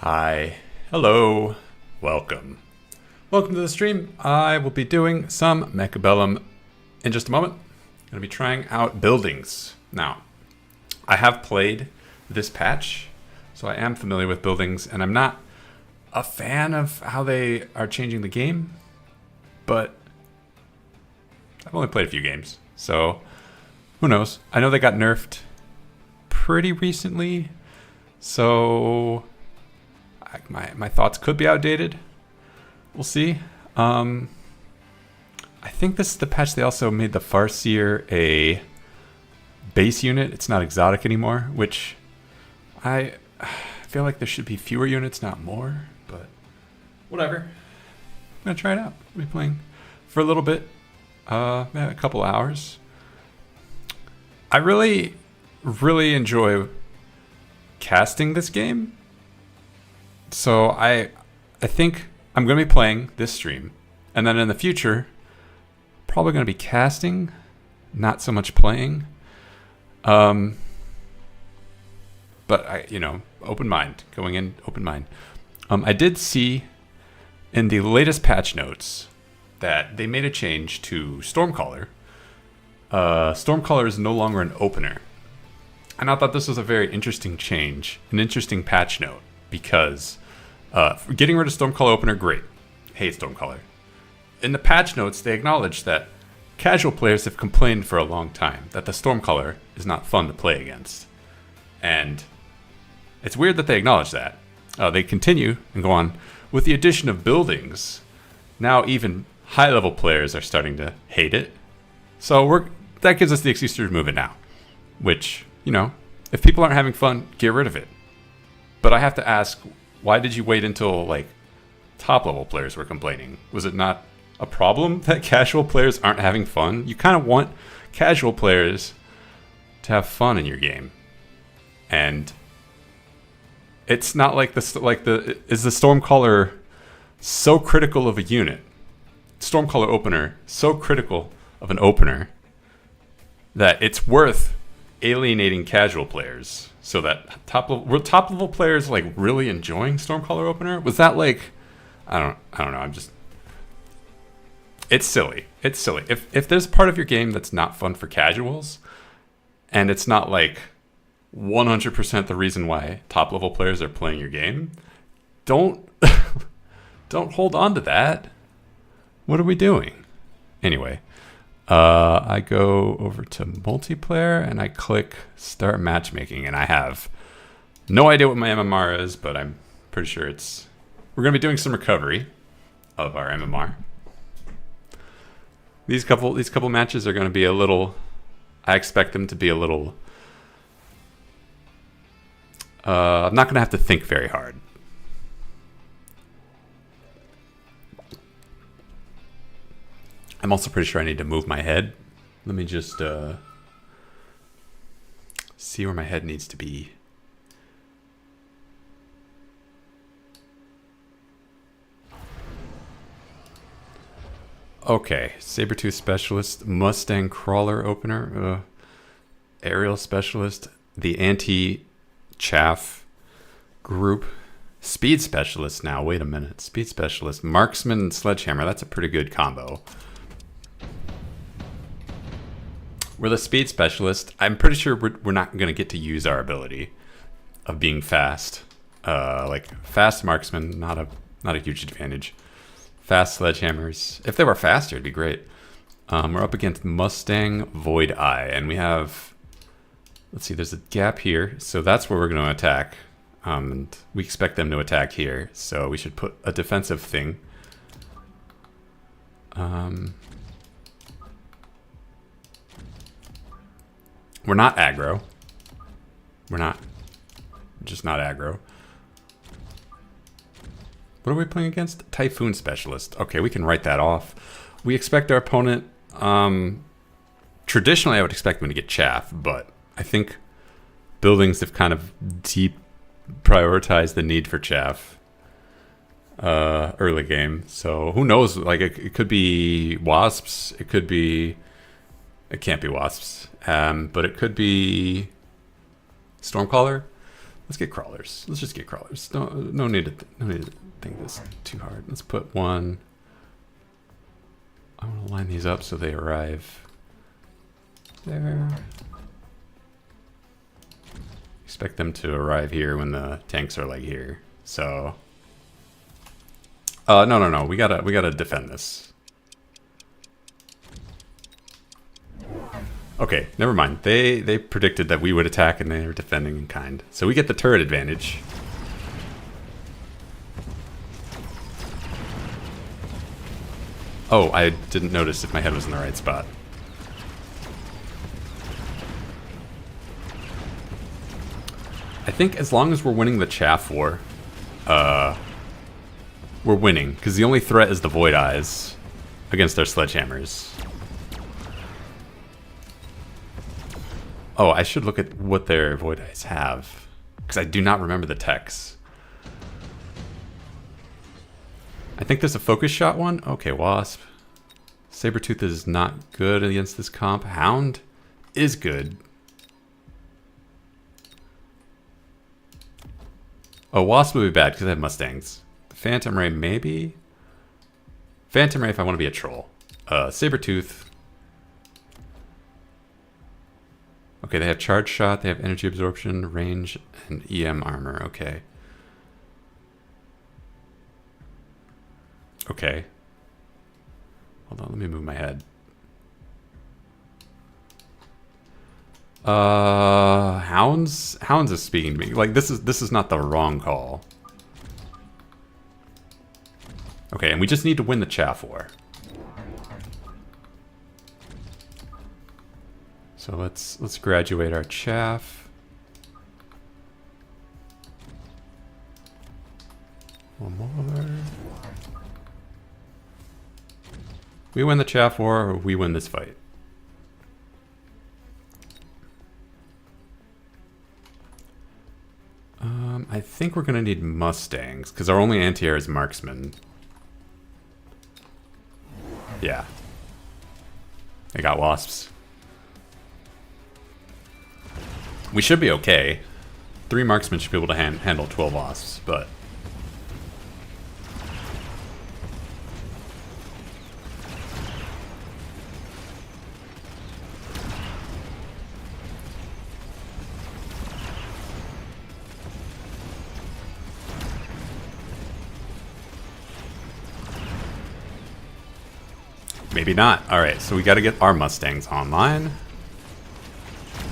Hi. Hello. Welcome. Welcome to the stream. I will be doing some Mechabellum in just a moment. I'm going to be trying out buildings. Now, I have played this patch, so I am familiar with buildings, and I'm not a fan of how they are changing the game, but I've only played a few games, so who knows? I know they got nerfed pretty recently, so my thoughts could be outdated. We'll see. I think this is the patch they also made the Farseer a base unit. It's not exotic anymore, which I feel like there should be fewer units, not more, but whatever. I'm going to try it out. I'll be playing for a little bit, a couple hours. I really enjoy casting this game. So I think I'm going to be playing this stream, and then in the future, probably going to be casting, not so much playing. But open mind, going in open mind. I did see in the latest patch notes that they made a change to Stormcaller. Stormcaller is no longer an opener. And I thought this was a very interesting change, an interesting patch note, because getting rid of Stormcaller opener, great. Hate Stormcaller. In the patch notes, they acknowledge that casual players have complained for a long time that the Stormcaller is not fun to play against. And it's weird that they acknowledge that. They continue and go on. With the addition of buildings, now even high-level players are starting to hate it. So that gives us the excuse to remove it now. Which, if people aren't having fun, get rid of it. But I have to ask, why did you wait until, top-level players were complaining? Was it not a problem that casual players aren't having fun? You kind of want casual players to have fun in your game. And it's not is the Stormcaller so critical of a unit, Stormcaller opener so critical of an opener, that it's worth alienating casual players so that were top level players really enjoying Stormcaller opener? Was that I don't know. It's silly. It's silly. If there's part of your game that's not fun for casuals, and it's not 100% the reason why top level players are playing your game, don't hold on to that. What are we doing? Anyway, I go over to multiplayer and I click start matchmaking, and I have no idea what my MMR is, but I'm pretty sure we're going to be doing some recovery of our MMR. These couple matches are going to be I expect them to be a little, I'm not going to have to think very hard. I'm also pretty sure I need to move my head. Let me just see where my head needs to be. Okay, Sabertooth Specialist, Mustang Crawler Opener, Aerial Specialist, the Anti-Chaff Group, Speed Specialist now, wait a minute, Speed Specialist, Marksman and Sledgehammer, that's a pretty good combo. We're the Speed Specialist. I'm pretty sure we're not going to get to use our ability of being fast. Fast Marksman, not a huge advantage. Fast Sledgehammers. If they were faster, it'd be great. We're up against Mustang Void Eye, and we have, let's see, there's a gap here, so that's where we're going to attack. And we expect them to attack here, so we should put a defensive thing. We're not aggro. We're just not aggro. What are we playing against? Typhoon Specialist. Okay, we can write that off. We expect our opponent, traditionally I would expect them to get Chaff, but I think buildings have kind of prioritized the need for Chaff early game. So who knows? It could be Wasps. It can't be Wasps. But it could be Stormcaller. Let's get crawlers. Let's just get crawlers. No need to think this too hard. Let's put one. I want to line these up so they arrive there. Expect them to arrive here when the tanks are like here. So, no. We gotta defend this. Okay, never mind. They predicted that we would attack and they were defending in kind. So we get the turret advantage. Oh, I didn't notice if my head was in the right spot. I think as long as we're winning the chaff war, we're winning. Because the only threat is the Void Eyes against their sledgehammers. Oh, I should look at what their Void Eyes have. Because I do not remember the techs. I think there's a focus shot one. Okay, Wasp. Sabretooth is not good against this comp. Hound is good. Oh, Wasp would be bad because I have Mustangs. Phantom Ray maybe? Phantom Ray if I want to be a troll. Sabretooth. Okay, they have charge shot, they have energy absorption, range, and EM armor. Okay. Okay. Hold on, let me move my head. Hounds is speaking to me. Like this is not the wrong call. Okay, and we just need to win the chaff war. So let's graduate our chaff. One more. We win the chaff war, or we win this fight. I think we're gonna need Mustangs because our only anti-air is marksman. Yeah. I got wasps. We should be okay. 3 marksmen should be able to handle 12 wasps, but... maybe not. Alright, so we gotta get our Mustangs online.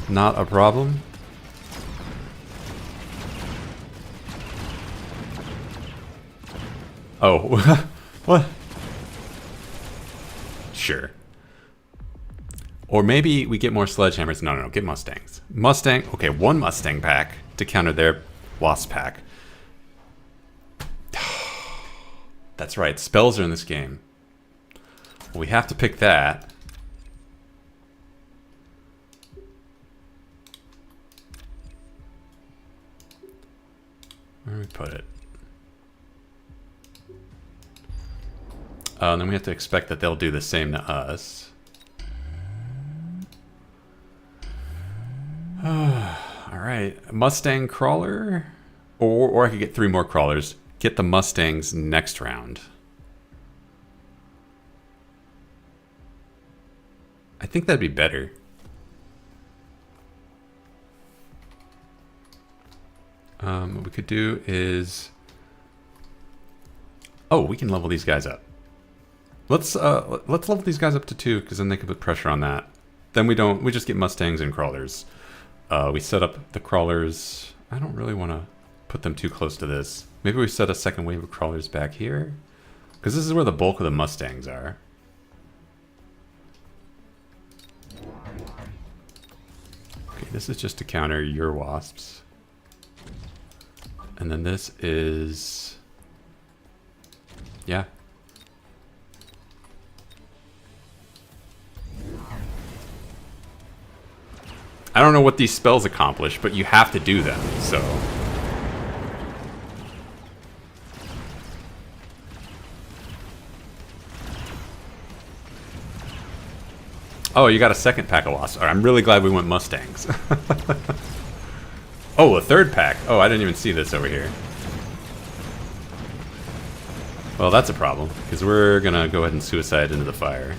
Not a problem. Oh, what? Sure. Or maybe we get more sledgehammers. No, get Mustangs. Mustang, okay, 1 Mustang pack to counter their Wasp pack. That's right, spells are in this game. Well, we have to pick that. Where do we put it? And then we have to expect that they'll do the same to us. Alright, Mustang crawler. Or I could get 3 more crawlers. Get the Mustangs next round. I think that'd be better. What we could do is... Oh, we can level these guys up. Let's level these guys up to 2, because then they can put pressure on that. Then we just get Mustangs and crawlers. We set up the crawlers. I don't really want to put them too close to this. Maybe we set a second wave of crawlers back here, because this is where the bulk of the Mustangs are. Okay, this is just to counter your wasps. And then this is... Yeah. I don't know what these spells accomplish, but you have to do them, so... Oh, you got a second pack of wasps. Right, I'm really glad we went Mustangs. Oh, a third pack. Oh, I didn't even see this over here. Well, that's a problem, because we're gonna go ahead and suicide into the fire.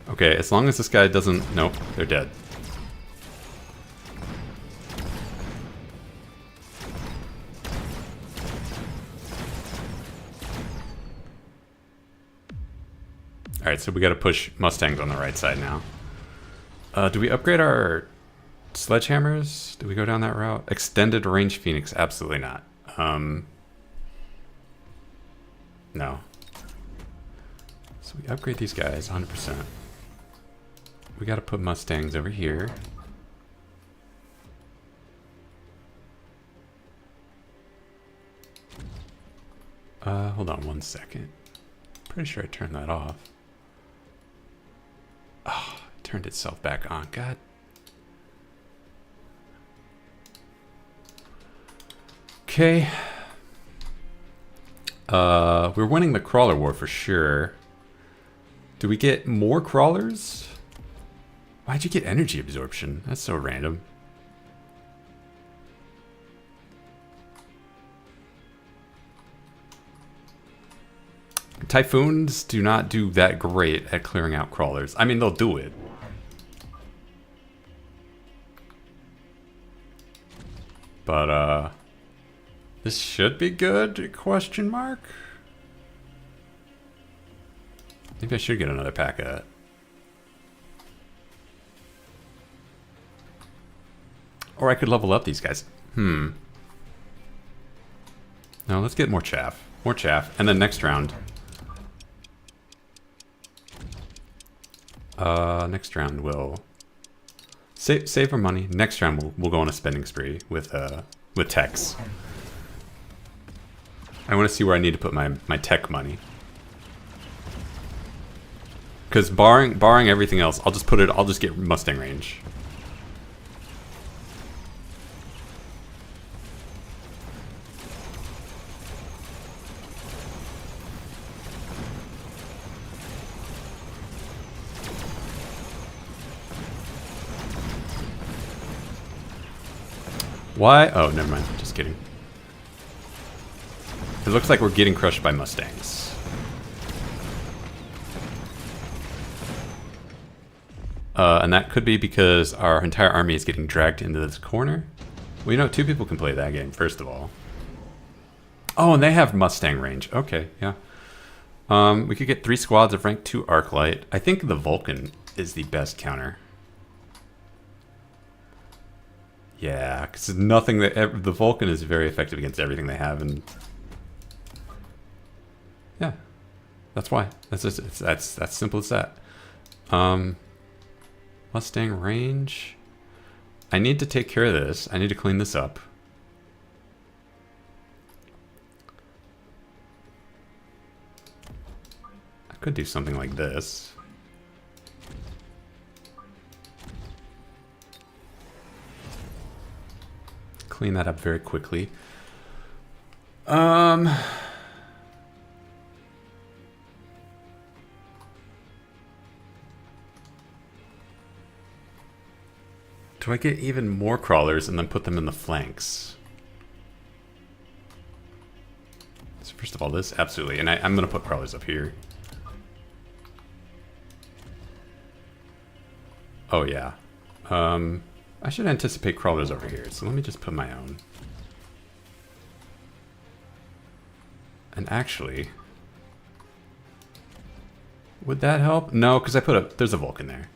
Okay, as long as this guy doesn't... Nope, they're dead. Alright, so we gotta push Mustangs on the right side now. Do we upgrade our sledgehammers? Do we go down that route? Extended range Phoenix? Absolutely not. No. So we upgrade these guys 100%. We gotta put Mustangs over here. Hold on one second. Pretty sure I turned that off. Oh, it turned itself back on. God. Okay. We're winning the crawler war for sure. Do we get more crawlers? Why'd you get energy absorption? That's so random. Typhoons do not do that great at clearing out crawlers. I mean, they'll do it. But, this should be good, question mark? Maybe I should get another pack of that. Or I could level up these guys. No, let's get more chaff. More chaff. And then next round. Next round we'll save our money. Next round we'll go on a spending spree with techs. I want to see where I need to put my tech money. Because barring everything else, I'll just get Mustang range. Why? Oh, never mind. Just kidding. It looks like we're getting crushed by Mustangs. And that could be because our entire army is getting dragged into this corner. Well, you know, 2 people can play that game, first of all. Oh, and they have Mustang range. Okay, yeah. We could get 3 squads of rank 2 Arclight. I think the Vulcan is the best counter. Yeah, because nothing that the Vulcan is very effective against everything they have, and yeah, that's why. That's just that's simple as that. Mustang range. I need to take care of this. I need to clean this up. I could do something like this. Clean that up very quickly. Do I get even more crawlers and then put them in the flanks? So first of all, this, absolutely. And I'm going to put crawlers up here. Oh, yeah. I should anticipate crawlers over here, so let me just put my own. And actually, would that help? No, because there's a Vulcan there.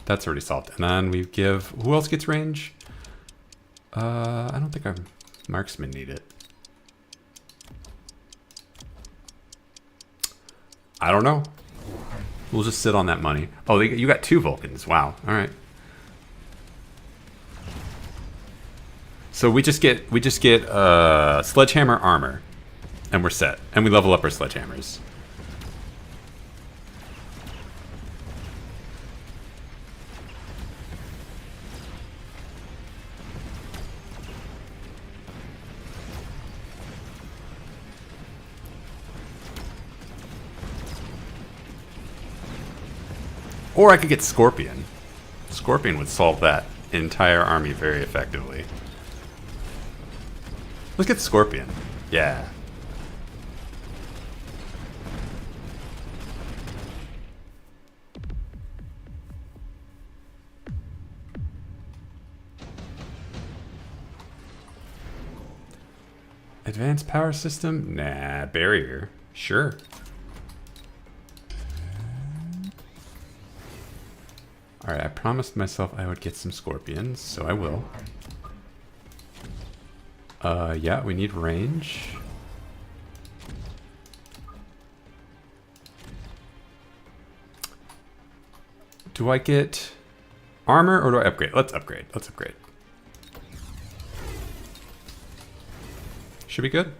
That's already solved. And then we give, who else gets range? I don't think our marksmen need it. I don't know. We'll just sit on that money. Oh, you got 2 Vulcans. Wow. All right. So we just get sledgehammer armor, and we're set. And we level up our sledgehammers. Or I could get Scorpion. Scorpion would solve that entire army very effectively. Let's get Scorpion. Yeah. Advanced power system? Nah, barrier. Sure. Alright, I promised myself I would get some scorpions, so I will. Yeah, we need range. Do I get armor or do I upgrade? Let's upgrade. Let's upgrade. Should be good.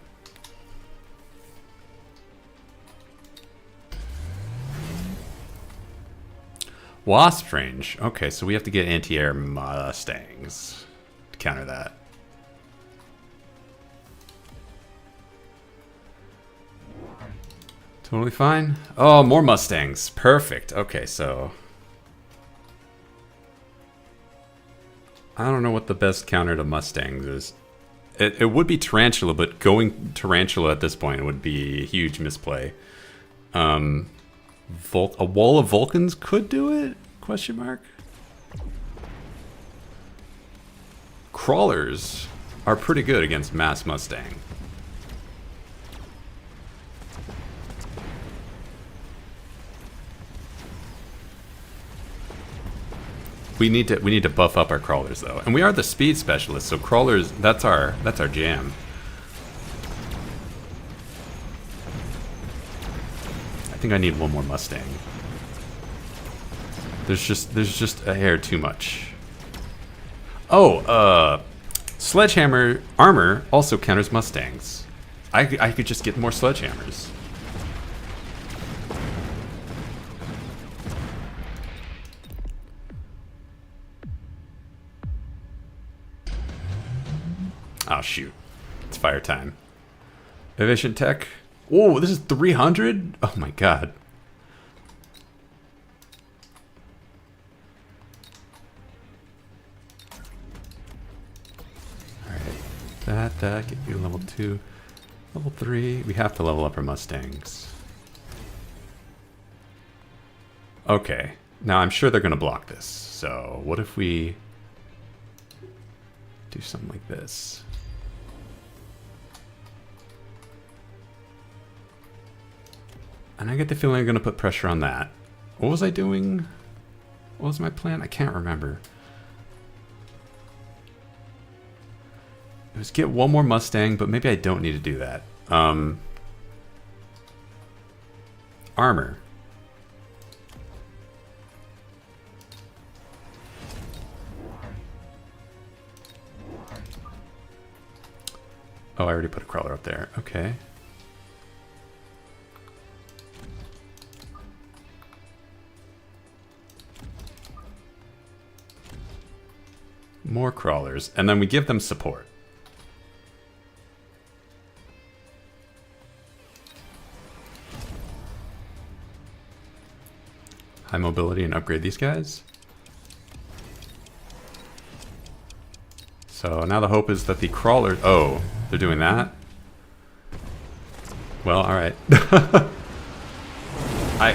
Wasp range. Okay, so we have to get anti-air Mustangs to counter that. Totally fine. Oh, more Mustangs. Perfect. Okay, so I don't know what the best counter to Mustangs is. It would be Tarantula, but going Tarantula at this point would be a huge misplay. A wall of Vulcans could do it? Question mark. Crawlers are pretty good against mass Mustang. We need to buff up our crawlers though, and we are the speed specialists, so crawlers that's our jam. I think I need one more Mustang. There's just a hair too much. Oh, sledgehammer armor also counters Mustangs. I could just get more sledgehammers. Oh, shoot. It's fire time. Efficient tech. Whoa, this is 300? Oh my god. Alright. That, get you level 2. Level 3. We have to level up our Mustangs. Okay. Now I'm sure they're going to block this. So what if we do something like this? And I get the feeling I'm going to put pressure on that. What was I doing? What was my plan? I can't remember. It was get one more Mustang, but maybe I don't need to do that. Armor. Oh, I already put a crawler up there. Okay. More crawlers, and then we give them support. High mobility and upgrade these guys. So now the hope is that the crawlers... Oh, they're doing that? Well, alright.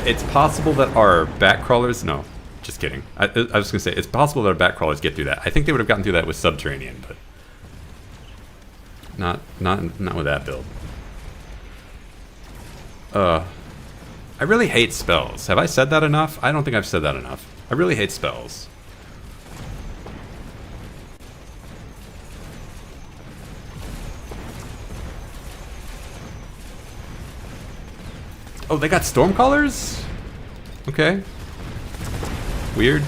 It's possible that our back crawlers... No. Just kidding. I was going to say, it's possible that our back crawlers get through that. I think they would have gotten through that with Subterranean, but not with that build. I really hate spells. Have I said that enough? I don't think I've said that enough. I really hate spells. Oh, they got Stormcallers? Okay. Weird.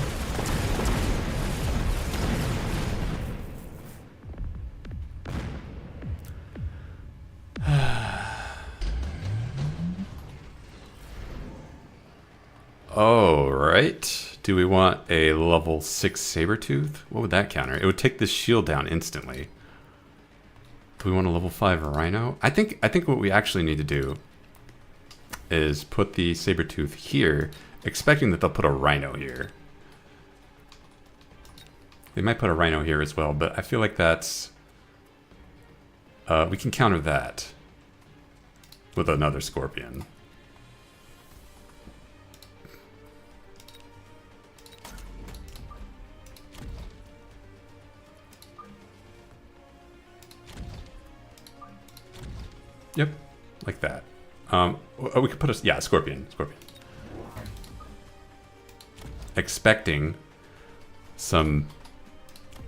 Oh, right. Do we want a level 6 Sabertooth? What would that counter? It would take this shield down instantly. Do we want a level 5 Rhino? I think what we actually need to do is put the Sabertooth here expecting that they'll put a rhino here. They might put a rhino here as well, but I feel like that's... we can counter that with another scorpion. Yep, like that. We could put a... Yeah, scorpion. Expecting some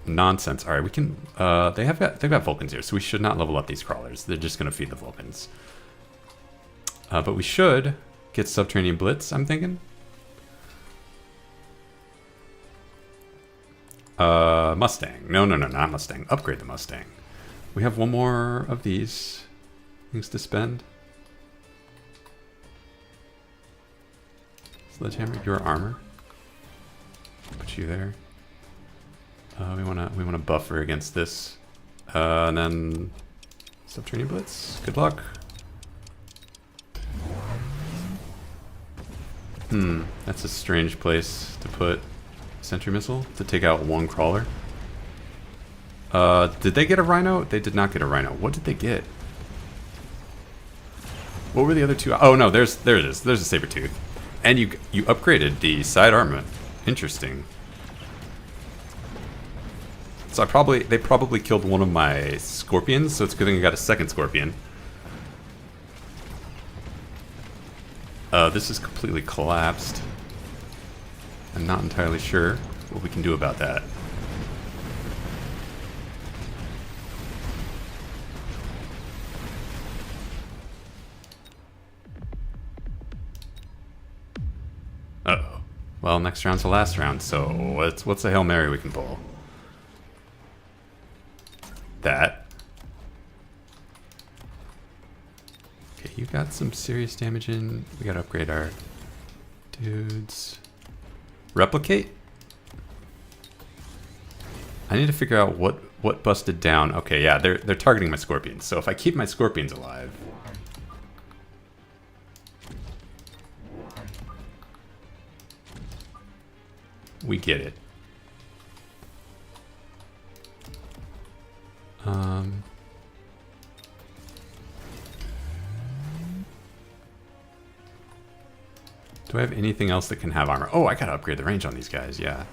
nonsense. All right, we can. They've got Vulcans here, so we should not level up these crawlers. They're just gonna feed the Vulcans. But we should get Subterranean Blitz, I'm thinking. Mustang. No, not Mustang. Upgrade the Mustang. We have one more of these things to spend. Sledgehammer, your armor. Put you there. We wanna buffer against this, and then Subterranean Blitz. Good luck. That's a strange place to put Sentry Missile to take out one crawler. Did they get a rhino? They did not get a rhino. What did they get? What were the other two? Oh no, there it is. There's a Saber-tooth. And you upgraded the side armament. Interesting. So they probably killed one of my scorpions, so it's a good thing I got a second scorpion. This is completely collapsed. I'm not entirely sure what we can do about that. Uh-oh. Well, next round's the last round, so what's the Hail Mary we can pull? That. Okay, you got some serious damage in. We gotta upgrade our dudes. Replicate? I need to figure out what busted down. Okay, yeah, they're targeting my scorpions. So if I keep my scorpions alive, we get it. Do I have anything else that can have armor? Oh, I gotta upgrade the range on these guys, yeah.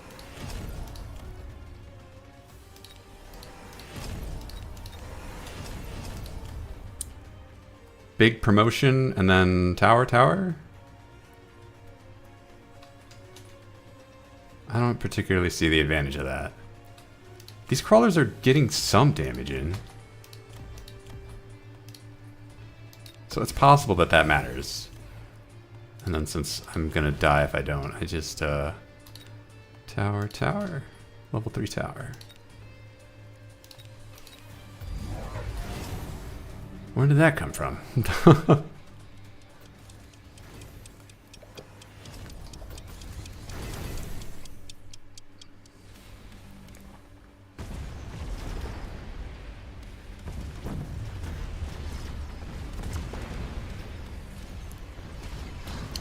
Big promotion and then tower. I don't particularly see the advantage of that. These crawlers are getting some damage in. So it's possible that matters. And then since I'm gonna die if I don't, I just, tower. Level 3 tower. Where did that come from?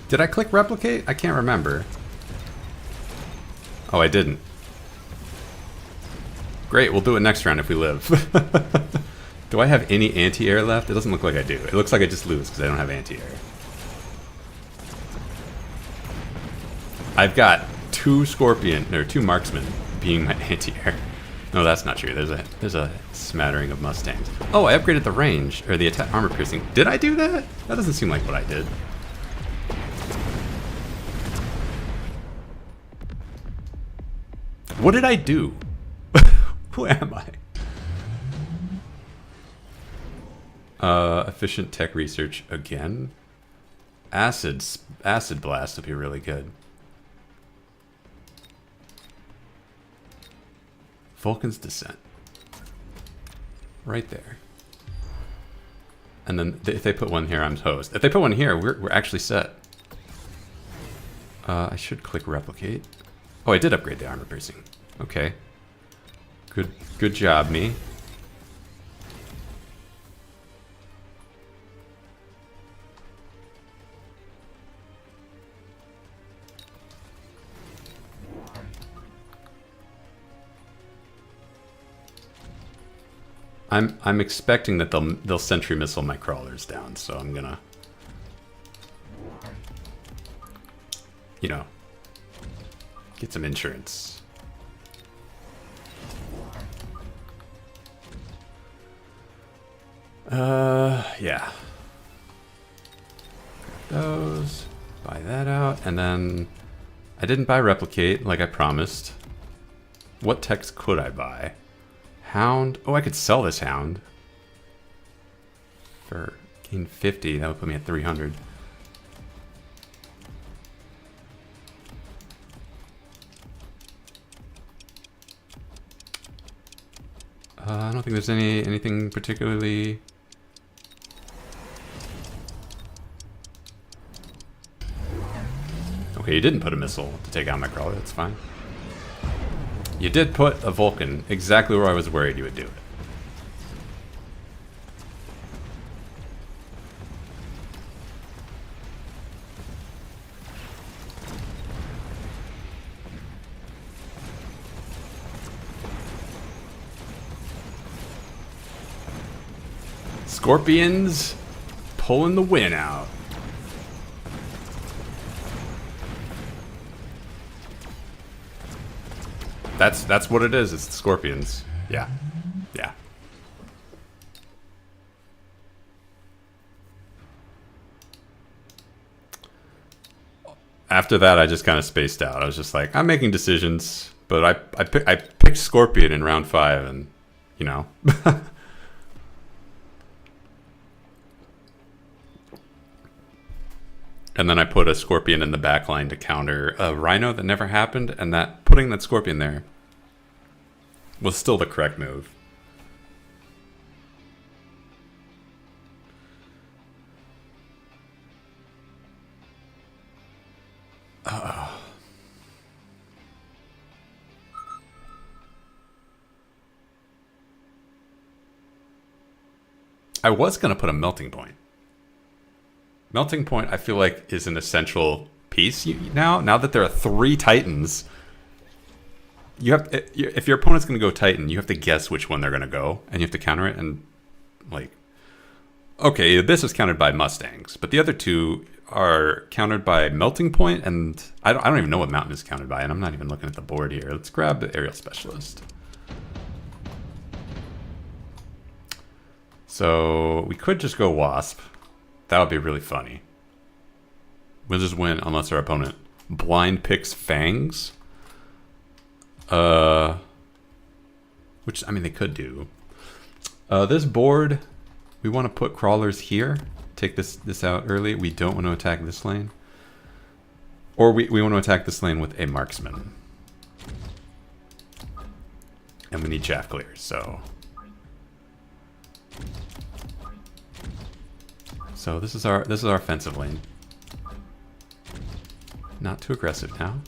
Did I click replicate? I can't remember. Oh, I didn't. Great, we'll do it next round if we live. Do I have any anti-air left? It doesn't look like I do. It looks like I just lose because I don't have anti-air. I've got two marksmen being my anti-air. No, that's not true. There's a smattering of Mustangs. Oh, I upgraded the range, or the attack armor piercing. Did I do that? That doesn't seem like what I did. What did I do? Who am I? Efficient tech research again. Acid blast would be really good. Vulcan's descent. Right there. And then if they put one here, I'm toast. If they put one here, we're actually set. I should click replicate. Oh, I did upgrade the armor piercing. Okay. Good job, me. I'm expecting that they'll sentry missile my crawlers down, so I'm gonna, you know, get some insurance. Yeah. Those. Buy that out, and then I didn't buy replicate like I promised. What text could I buy? Hound. Oh, I could sell this hound for gain 50. That would put me at 300. I don't think there's anything particularly. Okay, you didn't put a missile to take out my crawler. That's fine. You did put a Vulcan exactly where I was worried you would do it. Scorpions pulling the win out. That's what it is. It's the Scorpions. Yeah. Yeah. After that, I just kind of spaced out. I was just like, I'm making decisions, but I picked Scorpion in round 5, and you know. And then I put a Scorpion in the back line to counter a Rhino that never happened, and that putting that Scorpion there was still the correct move. I was going to put a melting point. Melting point, I feel like, is an essential piece now that there are 3 Titans. You have, if your opponent's going to go Titan, you have to guess which one they're going to go, and you have to counter it. And like, okay, this is countered by Mustangs, but the other 2 are countered by melting point, and I don't even know what mountain is countered by, and I'm not even looking at the board here. Let's grab the aerial specialist. So we could just go Wasp. That would be really funny. We'll just win unless our opponent blind picks Fangs. Which, I mean, they could do. This board, we want to put crawlers here. Take this out early. We don't want to attack this lane. Or we want to attack this lane with a marksman. And we need chaff clears, so... So this is our offensive lane. Not too aggressive now.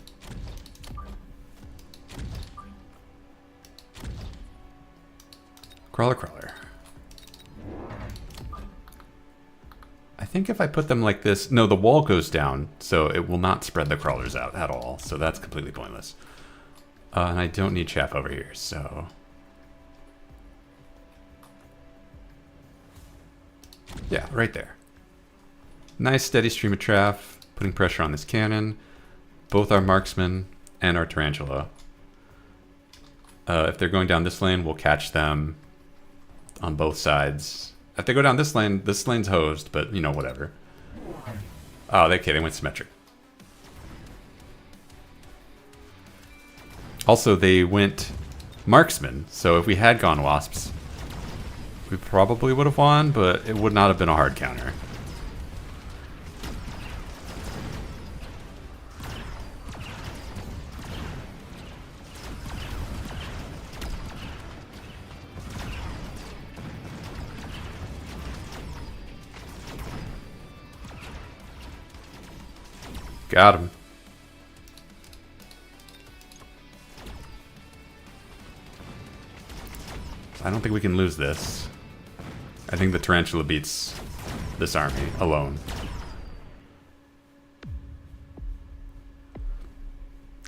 Crawler. I think if I put them like this, no, the wall goes down, so it will not spread the crawlers out at all. So that's completely pointless. And I don't need chaff over here, so. Yeah, right there. Nice steady stream of chaff, putting pressure on this cannon. Both our marksmen and our tarantula. If they're going down this lane, we'll catch them on both sides. If they go down this lane's hosed, but you know, whatever. Oh, okay, they went symmetric. Also, they went marksman, so if we had gone wasps, we probably would have won, but it would not have been a hard counter. Got him. I don't think we can lose this. I think the tarantula beats this army alone.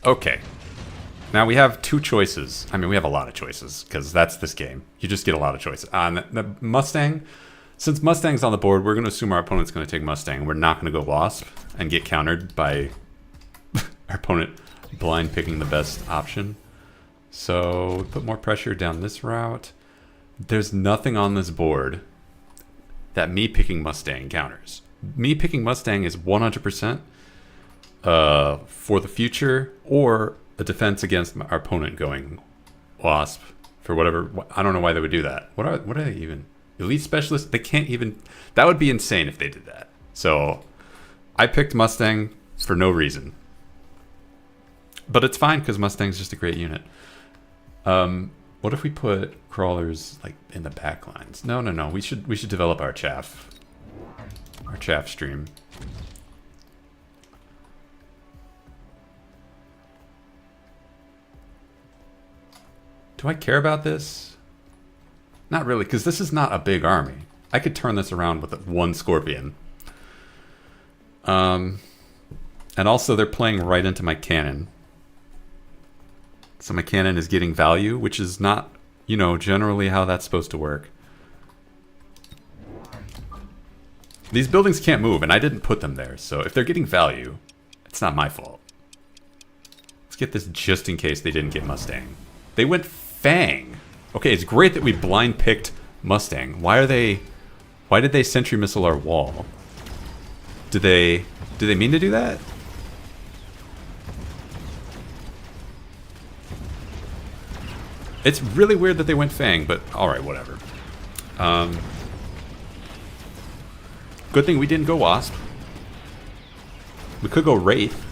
Okay. Now we have two choices. I mean, we have a lot of choices because that's this game. You just get a lot of choices. On the Mustang, since Mustang's on the board, we're going to assume our opponent's going to take Mustang. We're not going to go Wasp and get countered by our opponent blind picking the best option. So we put more pressure down this route. There's nothing on this board that me picking Mustang counters. Me picking Mustang is 100% for the future, or a defense against our opponent going Wasp for whatever. I don't know why they would do that. What are they even? Elite specialists? They can't even. That would be insane if they did that. So I picked Mustang for no reason, but it's fine because Mustang's just a great unit. What if we put crawlers like in the back lines? No. We should develop our chaff stream. Do I care about this? Not really, because this is not a big army. I could turn this around with one Scorpion. And also they're playing right into my cannon. So my cannon is getting value, which is not, generally how that's supposed to work. These buildings can't move, and I didn't put them there. So if they're getting value, it's not my fault. Let's get this just in case they didn't get Mustang. They went Fang. Okay, it's great that we blind picked Mustang. Why did they sentry missile our wall? Did they mean to do that? It's really weird that they went Fang, but alright, whatever. Good thing we didn't go Wasp. We could go Wraith.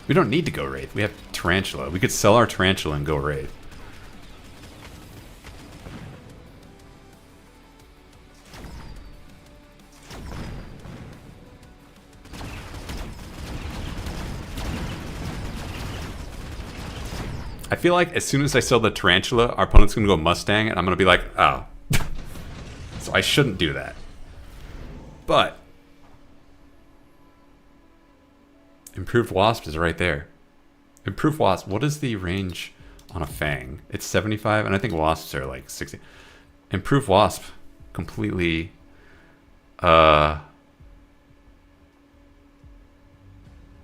We don't need to go Wraith. We have Tarantula. We could sell our Tarantula and go Wraith. I feel like as soon as I sell the Tarantula, our opponent's going to go Mustang, and I'm going to be like, oh. So I shouldn't do that. But Improved Wasp is right there. Improved Wasp, what is the range on a Fang? It's 75, and I think Wasps are like 60. Improved Wasp, completely...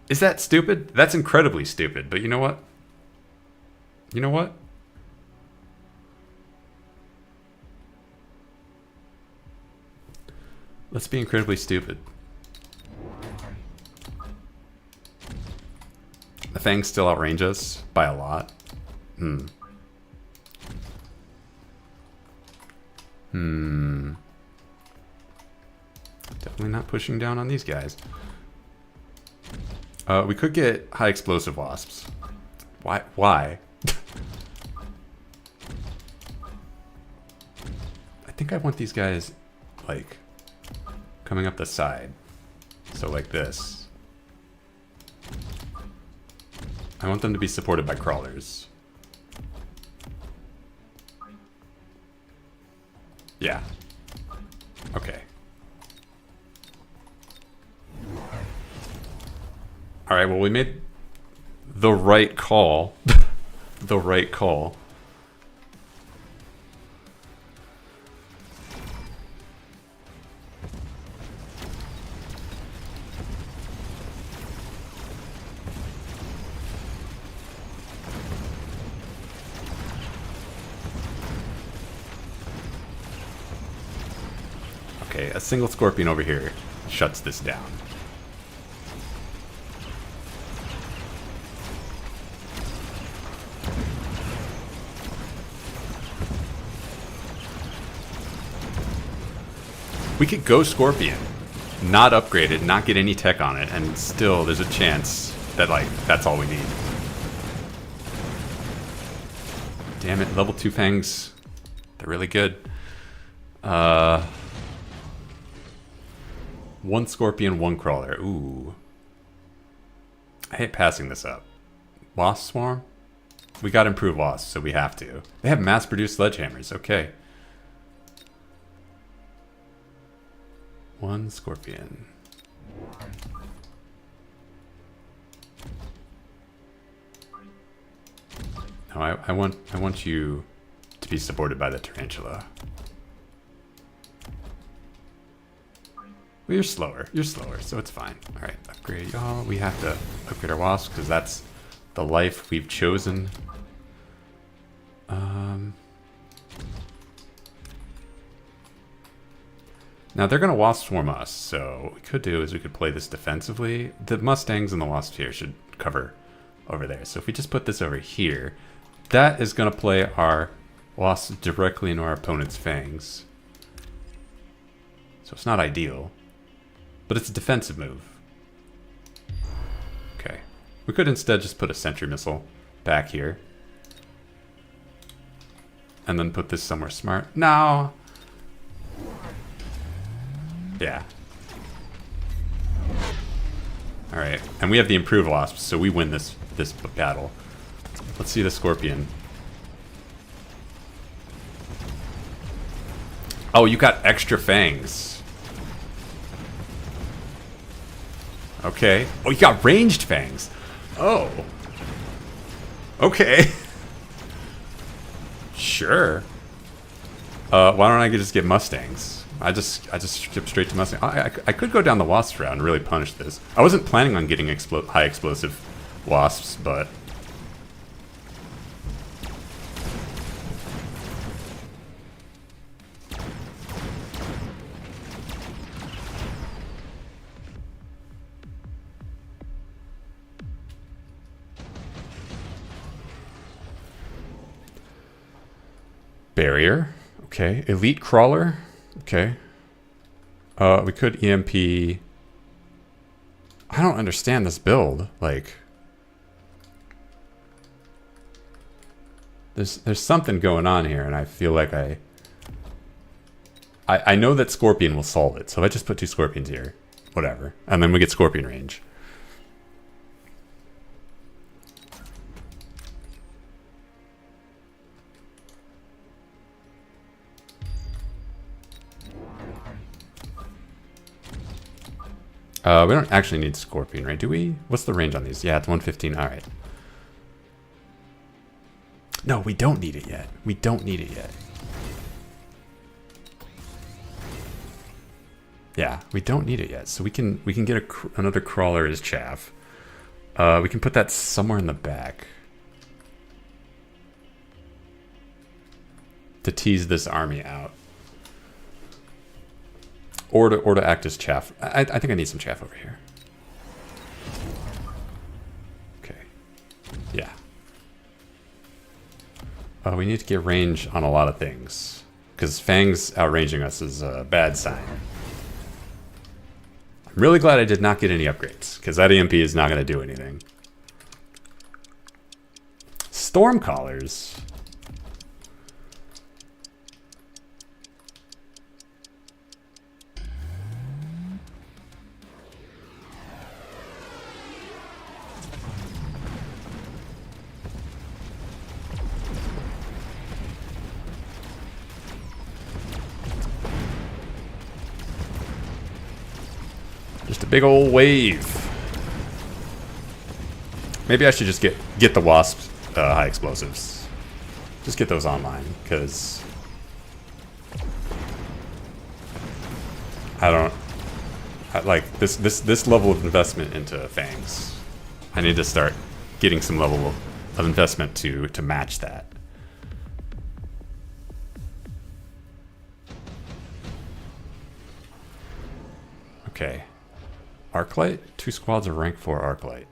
Is that stupid? That's incredibly stupid, but you know what? You know what? Let's be incredibly stupid. The Fangs still outrange us by a lot. Definitely not pushing down on these guys. We could get high explosive wasps. Why? I think I want these guys, like, coming up the side. So like this. I want them to be supported by crawlers. Yeah. Okay. Alright, well, we made the right call. The right call. Okay, a single Scorpion over here shuts this down. We could go Scorpion, not upgrade it, not get any tech on it, and still there's a chance that, like, that's all we need. Damn it, level 2 Fangs. They're really good. One Scorpion, one Crawler. Ooh. I hate passing this up. Wasp Swarm? We got improved Wasps, so we have to. They have mass-produced sledgehammers. Okay. One scorpion. No, I want you to be supported by the tarantula. Well, you're slower, so it's fine. All right, upgrade y'all. We have to upgrade our wasps because that's the life we've chosen. Now they're gonna wasp swarm us, so what we could do is we could play this defensively. The mustangs and the wasps here should cover over there. So if we just put this over here, that is gonna play our wasps directly into our opponent's fangs. So it's not ideal, but it's a defensive move. Okay, we could instead just put a sentry missile back here, and then put this somewhere smart. No. Yeah. All right, and we have the improved wasps, so we win this battle. Let's see the scorpion. Oh, you got extra fangs. Okay. Oh, you got ranged fangs. Oh. Okay. Sure. Why don't I just get mustangs? I just skip straight to Mustang. I could go down the wasp route and really punish this. I wasn't planning on getting high explosive wasps, but barrier. Okay, elite crawler. Okay. We could EMP. I don't understand this build. Like, there's something going on here, and I feel like I know that Scorpion will solve it. So if I just put 2 Scorpions here, whatever, and then we get Scorpion range. We don't actually need Scorpion, right? Do we? What's the range on these? Yeah, it's 115. All right. No, we don't need it yet. We don't need it yet. Yeah, we don't need it yet. So we can get another crawler as chaff. We can put that somewhere in the back to tease this army out. Or to act as chaff. I think I need some chaff over here. Okay. Yeah. We need to get range on a lot of things. Because Fang's outranging us is a bad sign. I'm really glad I did not get any upgrades. Because that EMP is not going to do anything. Stormcallers. Just a big old wave. Maybe I should just get the wasps high explosives. Just get those online, because I like this level of investment into fangs. I need to start getting some level of investment to match that. Okay. Arclight? 2 squads of rank 4 Arclight.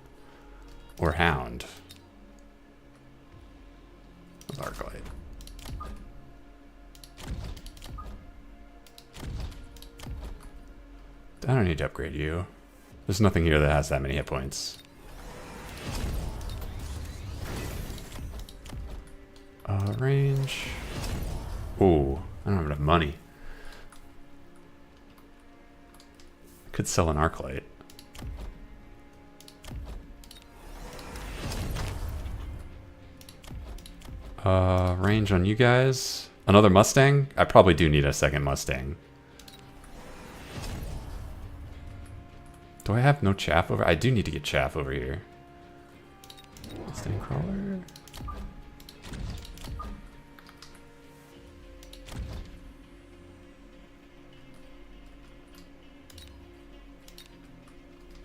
Or Hound. What's Arclight? I don't need to upgrade you. There's nothing here that has that many hit points. Range. Ooh, I don't have enough money. I could sell an Arclight. Range on you guys. Another Mustang? I probably do need a second Mustang. Do I have no chaff over? I do need to get chaff over here. Mustang crawler.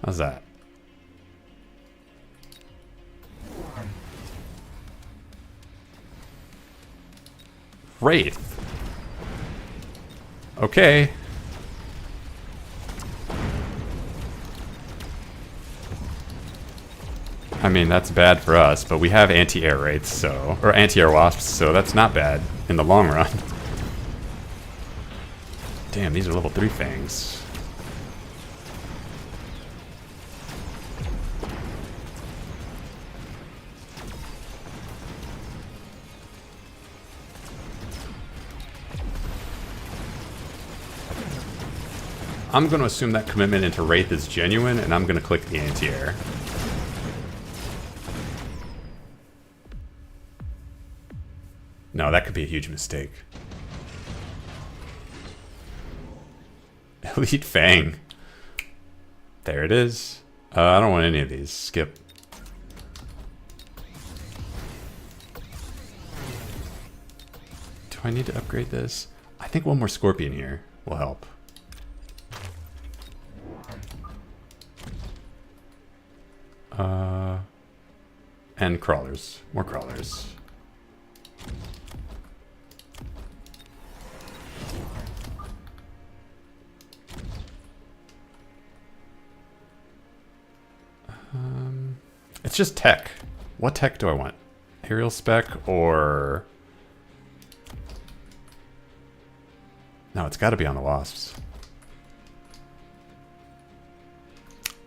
How's that? Wraith. Okay. I mean, that's bad for us, but we have anti-air wraiths, so... Or anti-air wasps, so that's not bad in the long run. Damn, these are level 3 fangs. I'm going to assume that commitment into Wraith is genuine, and I'm going to click the anti-air. No, that could be a huge mistake. Elite Fang. There it is. I don't want any of these. Skip. Do I need to upgrade this? I think one more Scorpion here will help. And crawlers. More crawlers. It's just tech. What tech do I want? Aerial spec or... No, it's got to be on the wasps.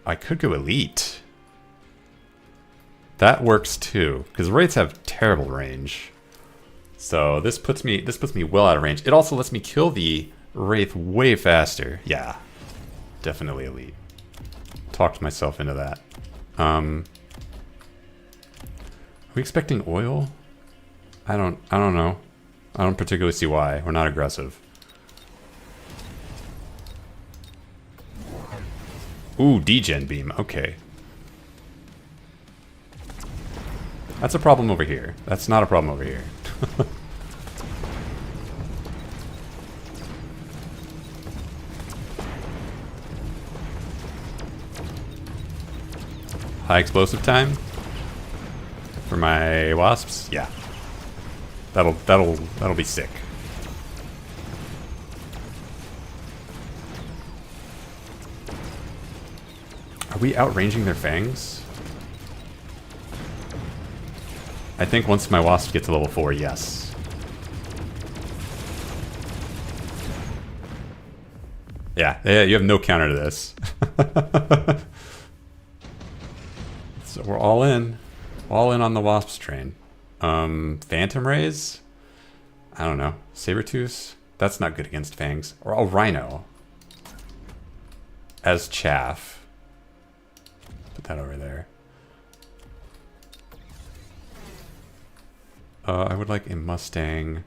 I could go elite. That works too, because wraiths have terrible range. So this puts me well out of range. It also lets me kill the wraith way faster. Yeah, definitely elite. Talked myself into that. Are we expecting oil? I don't know. I don't particularly see why. We're not aggressive. Ooh, degen beam. Okay. That's a problem over here. That's not a problem over here. High explosive time for my wasps. Yeah, that'll be sick. Are we outranging their fangs? I think once my wasp gets to level 4, yes. Yeah, you have no counter to this. So we're all in on the wasps train. Phantom rays? I don't know. Sabertooth? That's not good against fangs. Or a rhino. As chaff. Put that over there. I would like a Mustang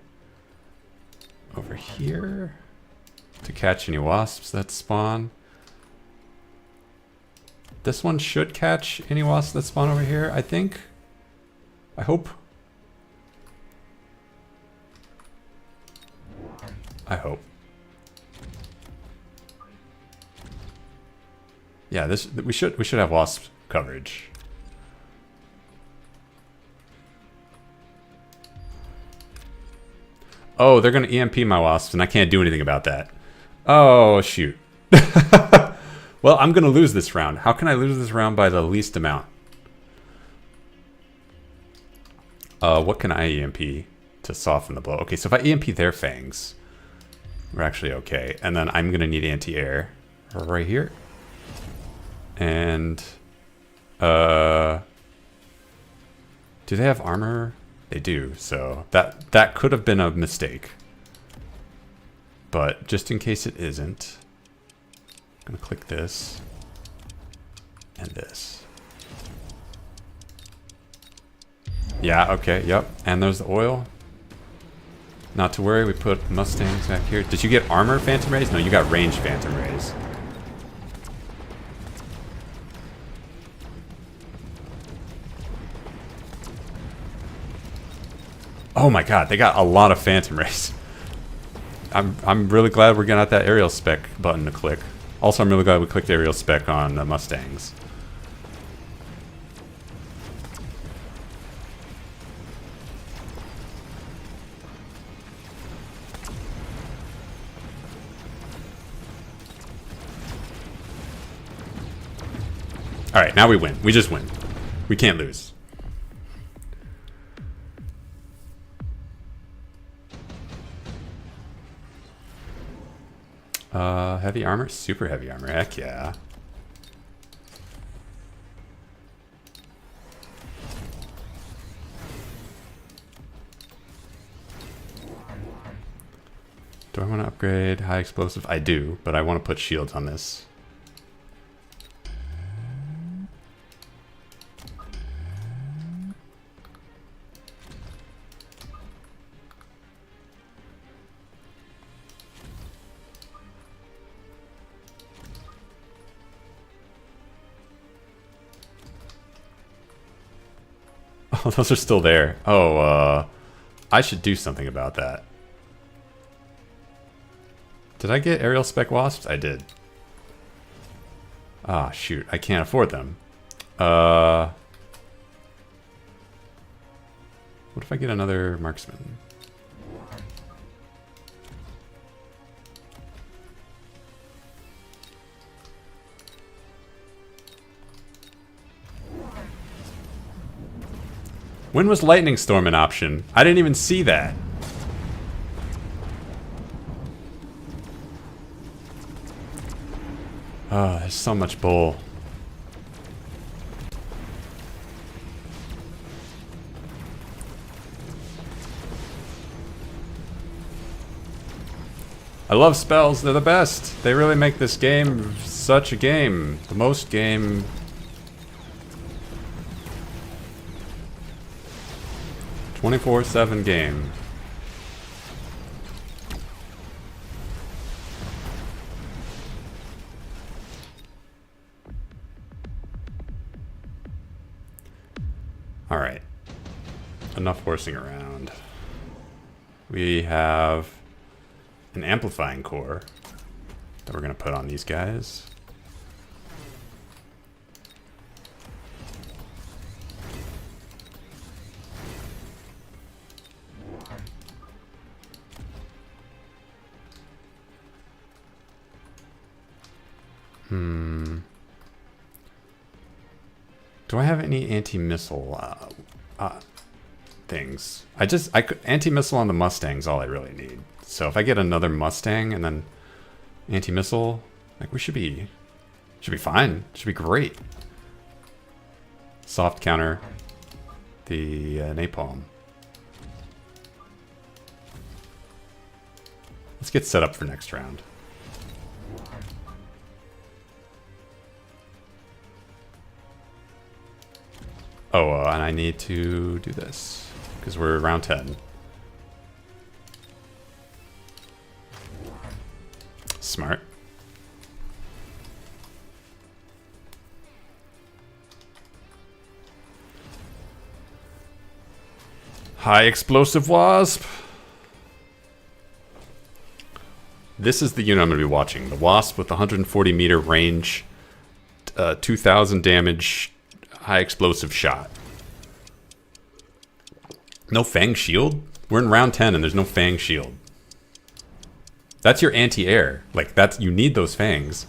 over here to catch any wasps that spawn. This one should catch any wasps that spawn over here, I think. I hope. I hope. Yeah, we should have wasp coverage. Oh, they're gonna EMP my wasps, and I can't do anything about that. Oh, shoot. Well, I'm gonna lose this round. How can I lose this round by the least amount? What can I EMP to soften the blow? Okay, so if I EMP their fangs, we're actually okay. And then I'm gonna need anti-air right here. And, do they have armor? They do, so that could have been a mistake. But just in case it isn't, I'm gonna click this and this. Yeah, okay, yep. And there's the oil. Not to worry, we put Mustangs back here. Did you get armor Phantom Rays? No, you got range Phantom Rays. Oh my god, they got a lot of Phantom Rays. I'm really glad we're getting out that aerial spec button to click. Also, I'm really glad we clicked the aerial spec on the Mustangs. Alright, now we win. We just win. We can't lose. Heavy armor? Super heavy armor. Heck yeah. Do I want to upgrade high explosive? I do, but I want to put shields on this. Oh, those are still there. Oh, I should do something about that. Did I get aerial spec wasps? I did. Ah, shoot. I can't afford them. What if I get another marksman? When was Lightning Storm an option? I didn't even see that. Oh, there's so much bull. I love spells, they're the best. They really make this game such a game. The most game. 24/7 game. Alright. Enough horsing around. We have an amplifying core that we're going to put on these guys. Do I have any anti-missile things? Anti-missile on the Mustang's all I really need. So if I get another Mustang and then anti-missile, like we should be fine. Should be great. Soft counter the napalm. Let's get set up for next round. Oh, and I need to do this because we're round 10. Smart. High explosive wasp. This is the unit I'm going to be watching. The wasp with 140 meter range, 2,000 damage. High explosive shot. No Fang shield? We're in round 10 and there's no Fang shield. That's your anti-air. Like, you need those Fangs.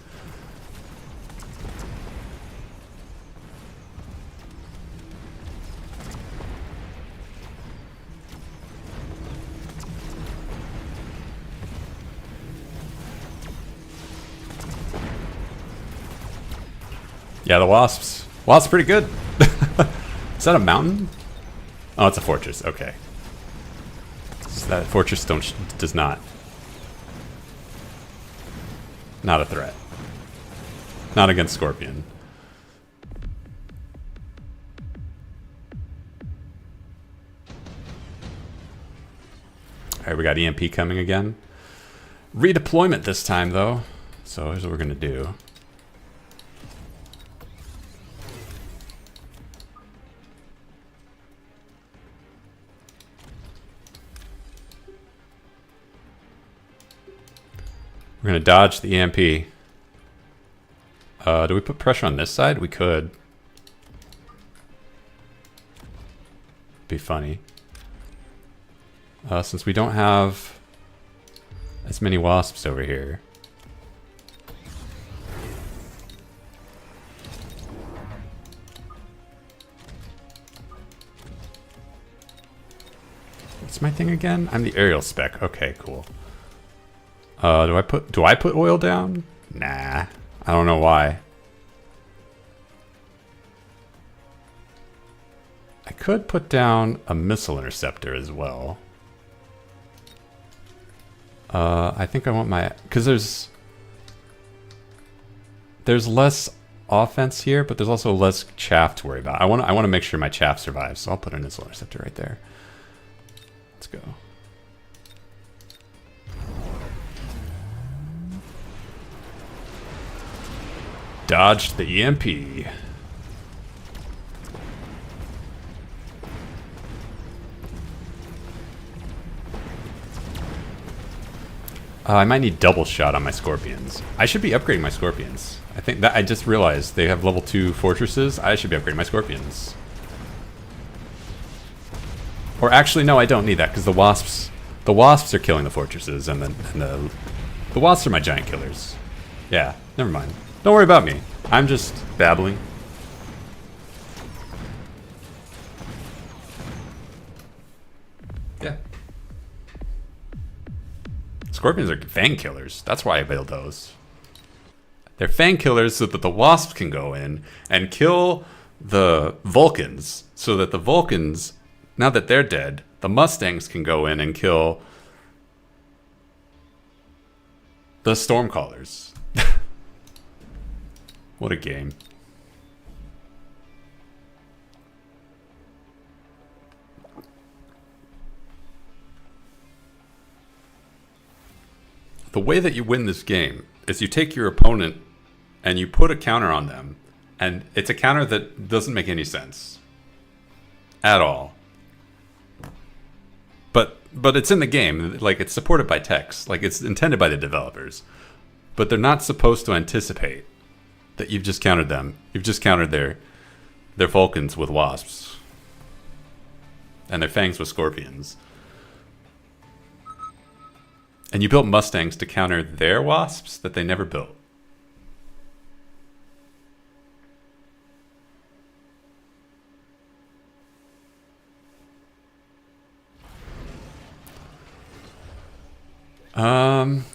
Yeah, the wasps. Wasps pretty good. Is that a mountain? Oh, it's a fortress. Okay. So that fortress does not. Not a threat. Not against Scorpion. Alright, we got EMP coming again. Redeployment this time, though. So here's what we're going to do. We're going to dodge the EMP. Do we put pressure on this side? We could. Be funny. Since we don't have as many wasps over here. What's my thing again? I'm the aerial spec. Okay, cool. Do I put oil down? Nah. I don't know why. I could put down a missile interceptor as well. I think I want my... Because there's less offense here, but there's also less chaff to worry about. I want to make sure my chaff survives, so I'll put a missile interceptor right there. Let's go. Dodged the EMP. I might need double shot on my scorpions. I should be upgrading my scorpions. I think that I just realized they have level 2 fortresses. I should be upgrading my scorpions. Or actually, no, I don't need that because the wasps are killing the fortresses, and the wasps are my giant killers. Yeah, never mind. Don't worry about me. I'm just babbling. Yeah. Scorpions are fang killers. That's why I build those. They're fang killers so that the wasps can go in and kill the Vulcans. So that the Vulcans, now that they're dead, the Mustangs can go in and kill the Stormcallers. What a game. The way that you win this game is you take your opponent and you put a counter on them, and it's a counter that doesn't make any sense at all. But it's in the game, like it's supported by text, like it's intended by the developers, but they're not supposed to anticipate that you've just countered them. You've just countered their Vulcans with wasps, and their fangs with scorpions. And you built Mustangs to counter their wasps that they never built.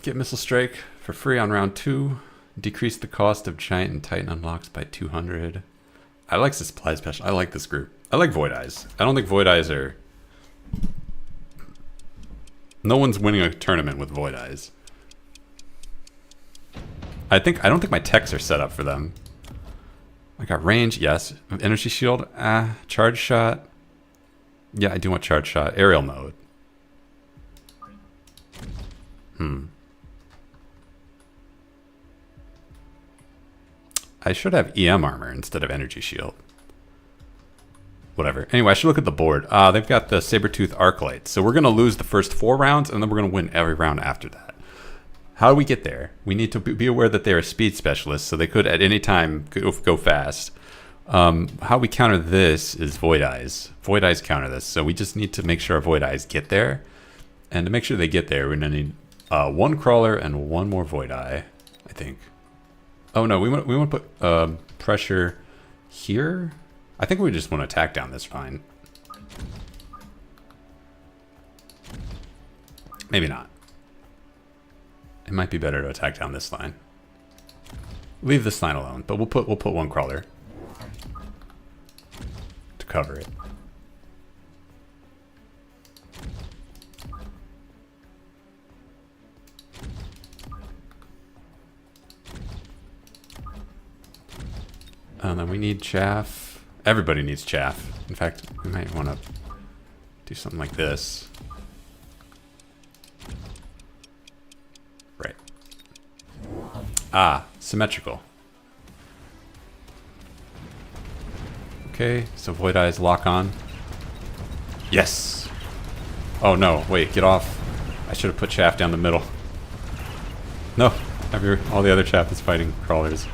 Get Missile Strike for free on round 2. Decrease the cost of Giant and Titan unlocks by 200. I like the supply special. I like this group. I like Void Eyes. I don't think Void Eyes are... No one's winning a tournament with Void Eyes. I don't think my techs are set up for them. I got range, yes. Energy shield, charge shot. Yeah, I do want charge shot. Aerial mode. I should have EM armor instead of energy shield. Whatever. Anyway, I should look at the board. They've got the Sabertooth Arclight. So we're going to lose the first 4 rounds, and then we're going to win every round after that. How do we get there? We need to be aware that they're a speed specialist, so they could at any time go fast. How we counter this is Void Eyes. Void Eyes counter this. So we just need to make sure our Void Eyes get there. And to make sure they get there, we're going to need 1 Crawler and 1 more Void Eye, I think. Oh no, we want to put pressure here. I think we just want to attack down this fine. Maybe not. It might be better to attack down this line. Leave this line alone, but we'll put 1 Crawler to cover it. And then we need chaff. Everybody needs chaff. In fact, we might want to do something like this. Right. Symmetrical. Okay, so Void Eyes lock on. Yes! Oh no, wait, get off. I should have put chaff down the middle. No, all the other chaff is fighting crawlers.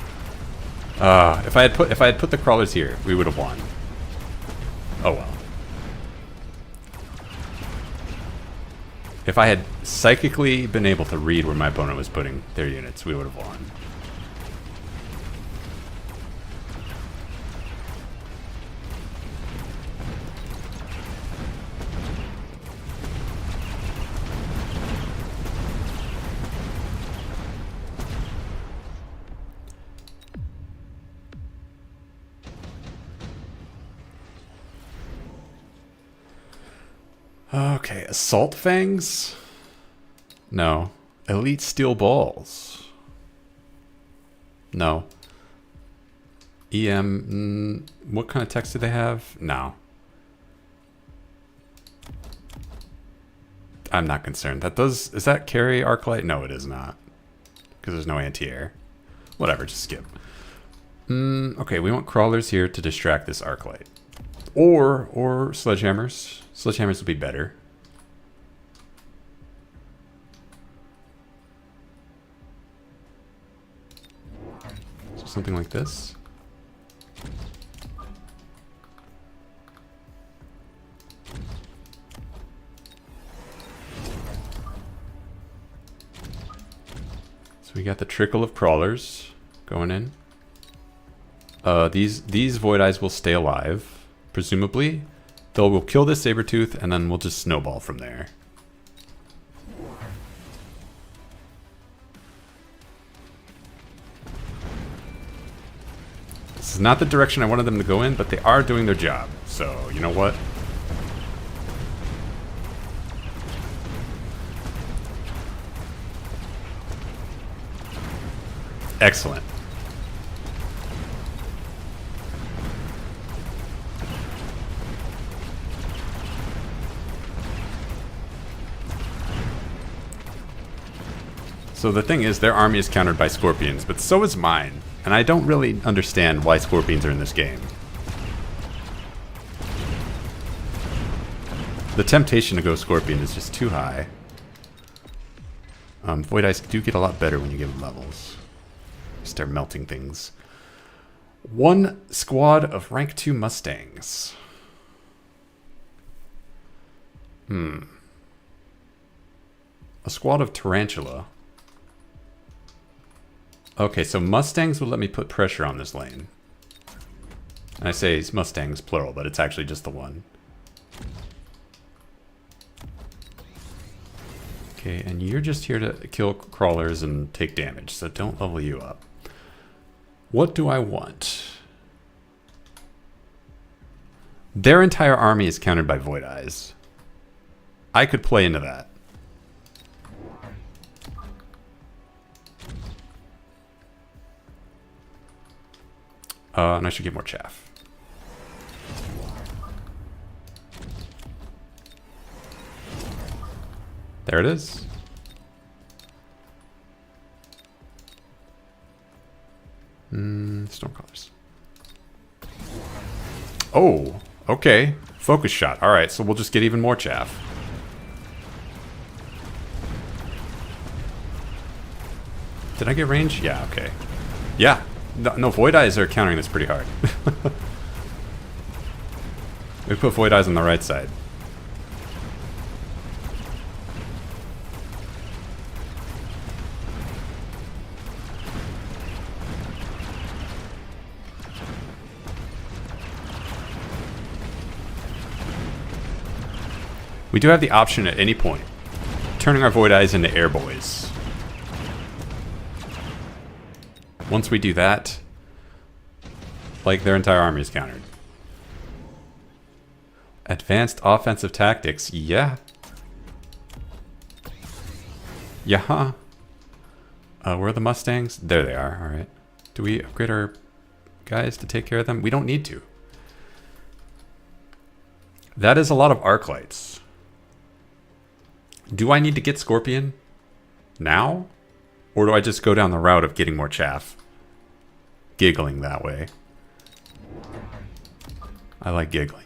If I had put the crawlers here, we would have won. Oh well. If I had psychically been able to read where my opponent was putting their units, we would have won. Okay, Assault Fangs? No. Elite Steel Balls? No. EM... what kind of text do they have? No. I'm not concerned. Is that carry Arclight? No, it is not. Because there's no anti-air. Whatever, just skip. Okay, we want crawlers here to distract this Arclight. Or sledgehammers. Sledgehammers would be better. So something like this. So we got the trickle of crawlers going in. These Void Eyes will stay alive, presumably. We'll kill this Sabertooth, and then we'll just snowball from there. This is not the direction I wanted them to go in, but they are doing their job. So, you know what? Excellent. So the thing is, their army is countered by scorpions, but so is mine. And I don't really understand why scorpions are in this game. The temptation to go scorpion is just too high. Void Eyes do get a lot better when you give them levels. Start melting things. One squad of rank 2 Mustangs. A squad of Tarantula. Okay, so Mustangs will let me put pressure on this lane. And I say Mustangs plural, but it's actually just the one. Okay, and you're just here to kill crawlers and take damage, so don't level you up. What do I want? Their entire army is countered by Void Eyes. I could play into that. And I should get more chaff. There it is. Stormcallers. Oh, okay. Focus shot. Alright, so we'll just get even more chaff. Did I get range? Yeah, okay. Yeah. No, Void Eyes are countering this pretty hard. We put Void Eyes on the right side. We do have the option at any point, turning our Void Eyes into Air Boys. Once we do that, like, their entire army is countered. Advanced offensive tactics, yeah. Yeah. Where are the Mustangs? There they are, alright. Do we upgrade our guys to take care of them? We don't need to. That is a lot of arc lights. Do I need to get Scorpion now? Or do I just go down the route of getting more chaff? Giggling that way. I like giggling.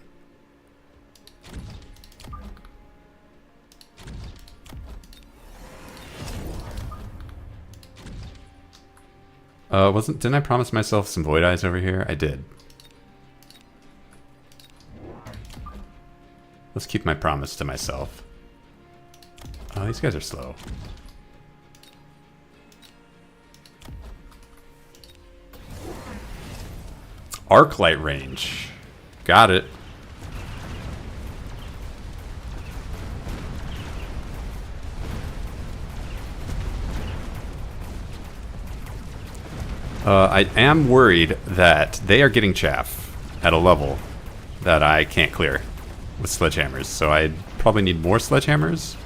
Didn't I promise myself some Void Eyes over here? I did. Let's keep my promise to myself. Oh, these guys are slow. Arc light range. Got it. I am worried that they are getting chaff at a level that I can't clear with sledgehammers, so I probably need more sledgehammers.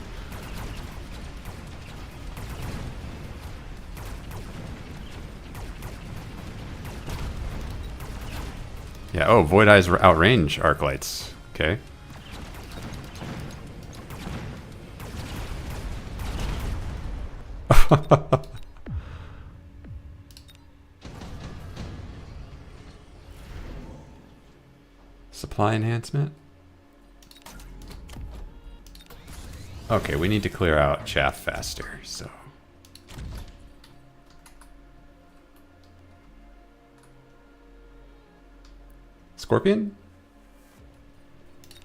Yeah, oh, Void Eyes outrange arc lights. Okay. Supply enhancement. Okay, we need to clear out chaff faster, so. Scorpion?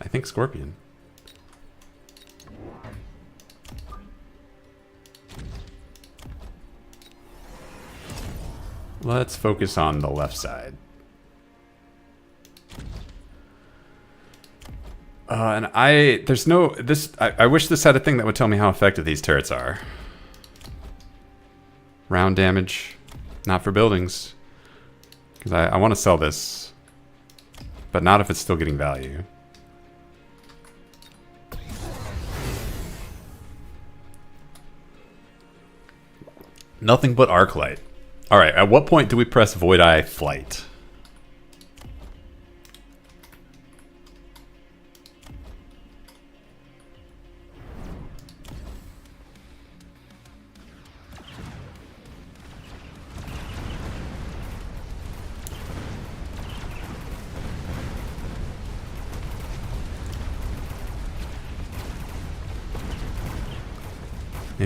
I think Scorpion. Let's focus on the left side. And I wish this had a thing that would tell me how effective these turrets are. Round damage, not for buildings. Because I want to sell this, but not if it's still getting value. Nothing but arc light. All right, at what point do we press Void Eye Flight?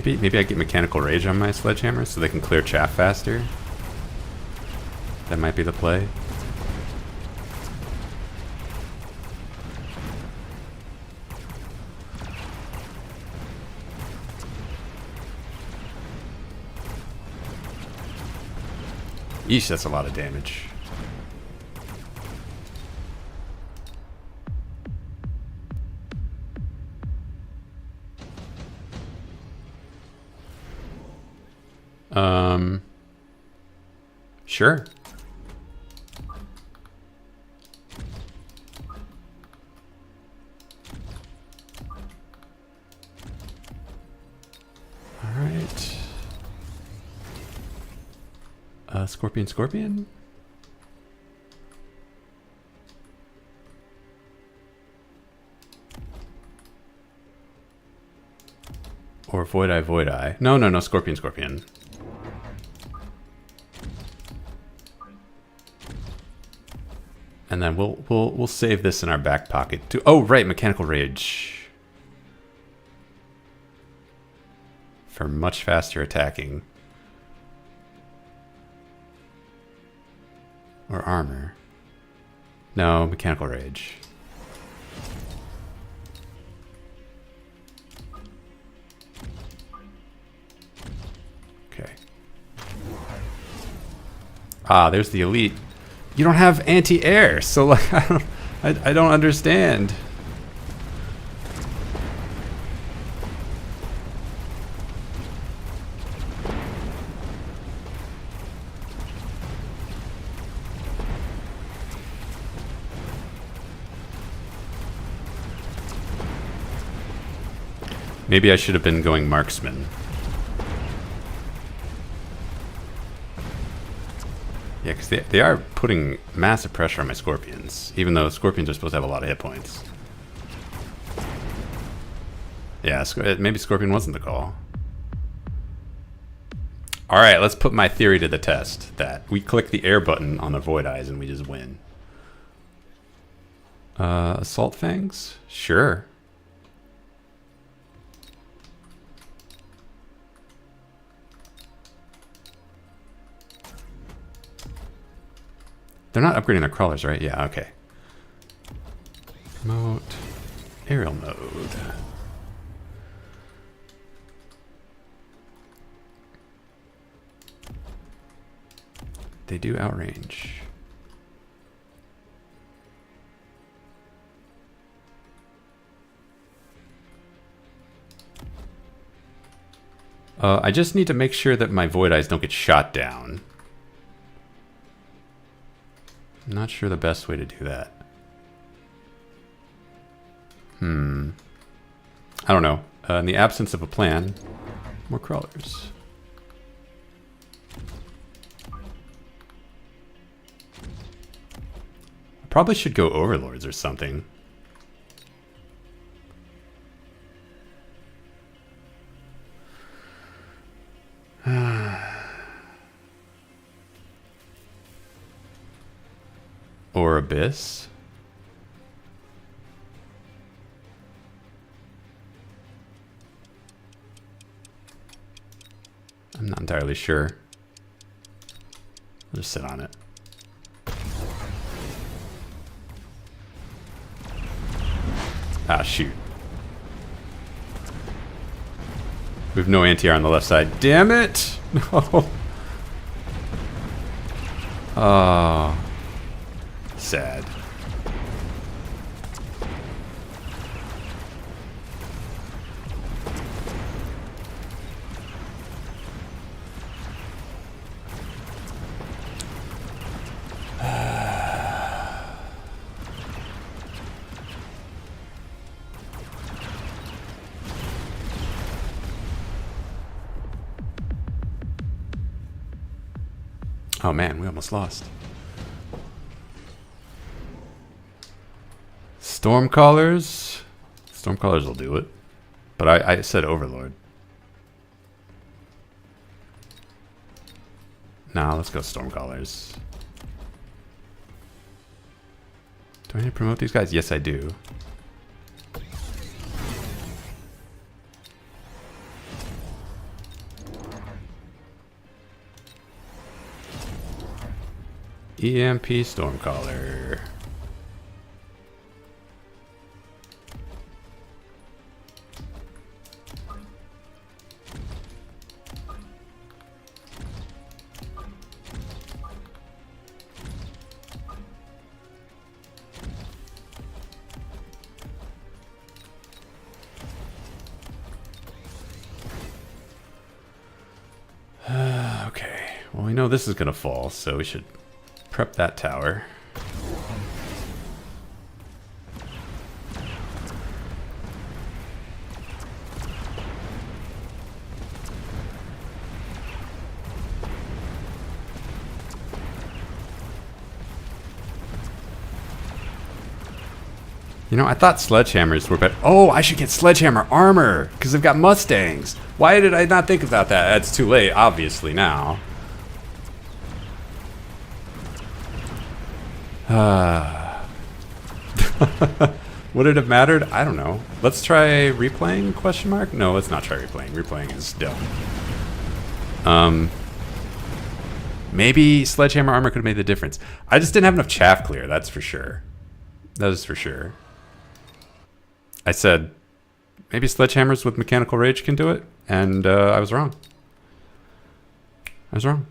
Maybe I get Mechanical Rage on my sledgehammer so they can clear chaff faster. That might be the play. Yeesh, that's a lot of damage. Sure. All right. Scorpion. Or Void Eye. No, Scorpion. And then we'll save this in our back pocket too. Oh, right, Mechanical Rage. For much faster attacking. Or armor. No, Mechanical Rage. Okay. Ah, there's the elite. You don't have anti-air, so like I don't understand. Maybe I should have been going marksman. Yeah, because they are putting massive pressure on my scorpions, even though scorpions are supposed to have a lot of hit points. Yeah, maybe scorpion wasn't the call. All right, let's put my theory to the test that we click the air button on the Void Eyes and we just win. Assault Fangs? Sure. They're not upgrading their crawlers, right? Yeah, okay. Remote aerial mode. They do outrange. I just need to make sure that my Void Eyes don't get shot down. I'm not sure the best way to do that. I don't know. In the absence of a plan, more crawlers. I probably should go Overlords or something. Or Abyss. I'm not entirely sure. I'll just sit on it. Ah, shoot. We have no anti-air on the left side. Damn it! No. Oh. Sad. Oh man, we almost lost. Stormcallers? Stormcallers will do it. But I said Overlord. Nah, let's go Stormcallers. Do I need to promote these guys? Yes, I do. EMP Stormcaller. Okay, well we know this is gonna fall, so we should prep that tower. You know, I thought sledgehammers were better. Oh, I should get sledgehammer armor because they've got Mustangs. Why did I not think about that? It's too late, obviously, now. Would it have mattered? I don't know. Let's try replaying, question mark? No, let's not try replaying. Replaying is dumb. Maybe sledgehammer armor could have made the difference. I just didn't have enough chaff clear, that's for sure. That is for sure. I said, maybe sledgehammers with mechanical rage can do it, and I was wrong. I was wrong.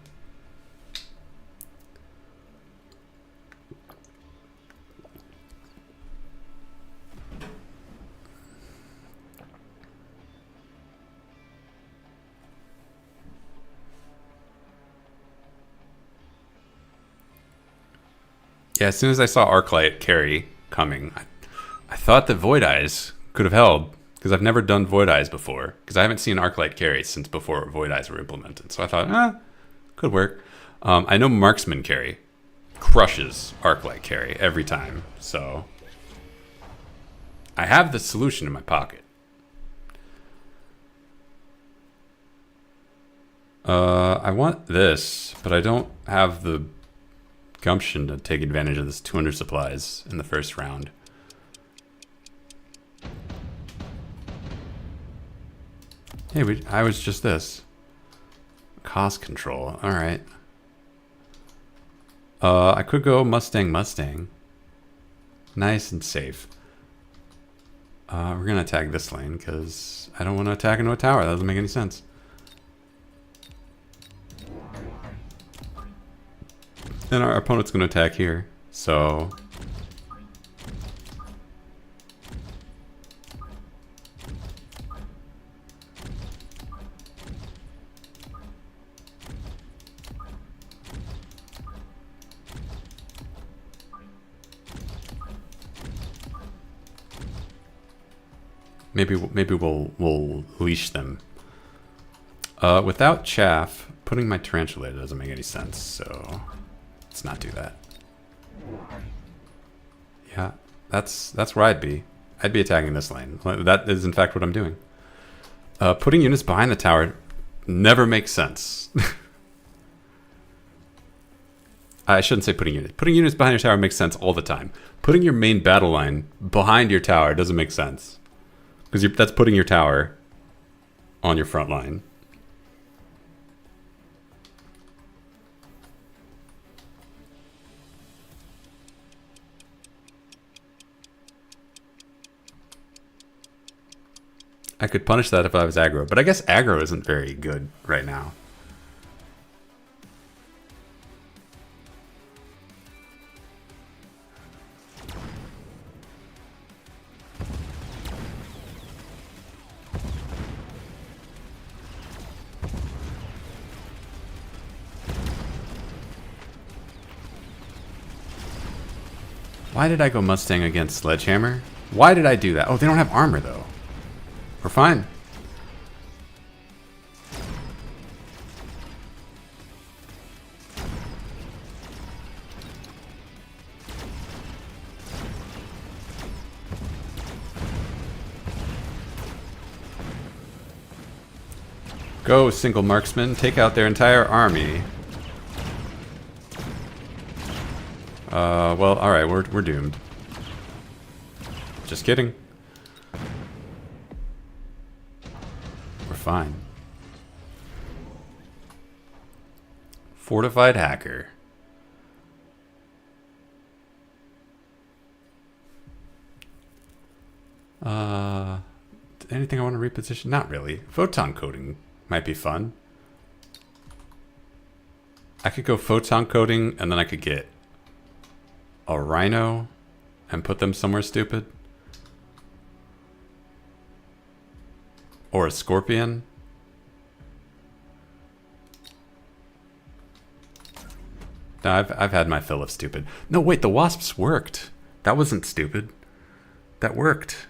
Yeah, as soon as I saw Arclight carry coming, I thought that Void Eyes could have held, because I've never done Void Eyes before, because I haven't seen Arclight carry since before Void Eyes were implemented. So I thought, could work. I know Marksman carry crushes Arclight carry every time, so I have the solution in my pocket. I want this, but I don't have the gumption to take advantage of this 200 supplies in the first round. Hey, I was just this. Cost control, alright. I could go Mustang. Nice and safe. We're going to attack this lane because I don't want to attack into a tower. That doesn't make any sense. And our opponent's going to attack here. So... maybe we'll leash them. Without chaff, putting my tarantula doesn't make any sense, so let's not do that. Yeah, that's where I'd be. I'd be attacking this lane. That is in fact what I'm doing. Putting units behind the tower never makes sense. I shouldn't say putting units. Putting units behind your tower makes sense all the time. Putting your main battle line behind your tower doesn't make sense. Because that's putting your tower on your front line. I could punish that if I was aggro, but I guess aggro isn't very good right now. Why did I go Mustang against Sledgehammer? Why did I do that? Oh, they don't have armor, though. We're fine. Go, single marksman. Take out their entire army. Well, alright, we're doomed. Just kidding. We're fine. Fortified hacker. Anything I want to reposition? Not really. Photon coating might be fun. I could go photon coating and then I could get a rhino and put them somewhere stupid. Or a scorpion. No, I've had my fill of stupid. No, wait, the wasps worked. That wasn't stupid. That worked.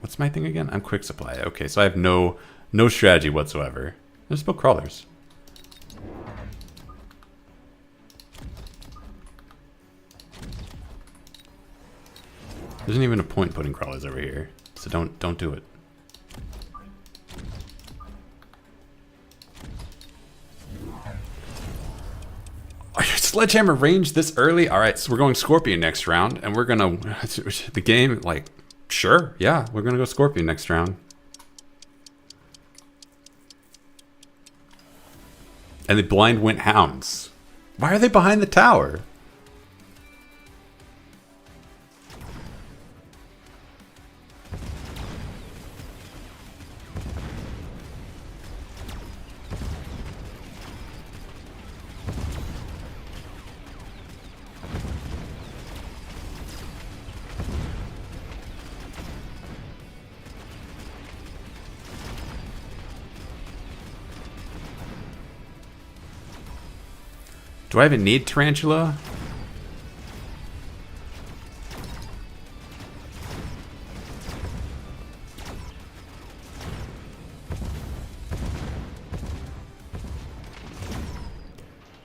What's my thing again? I'm quick supply. Okay, so I have no strategy whatsoever. There's still crawlers. There isn't even a point putting crawlers over here, so don't do it. Sledgehammer range this early? Alright, so we're going Scorpion next round, and we're gonna... The game, like, sure, yeah, we're gonna go Scorpion next round. And the blind went hounds. Why are they behind the tower? Do I even need tarantula?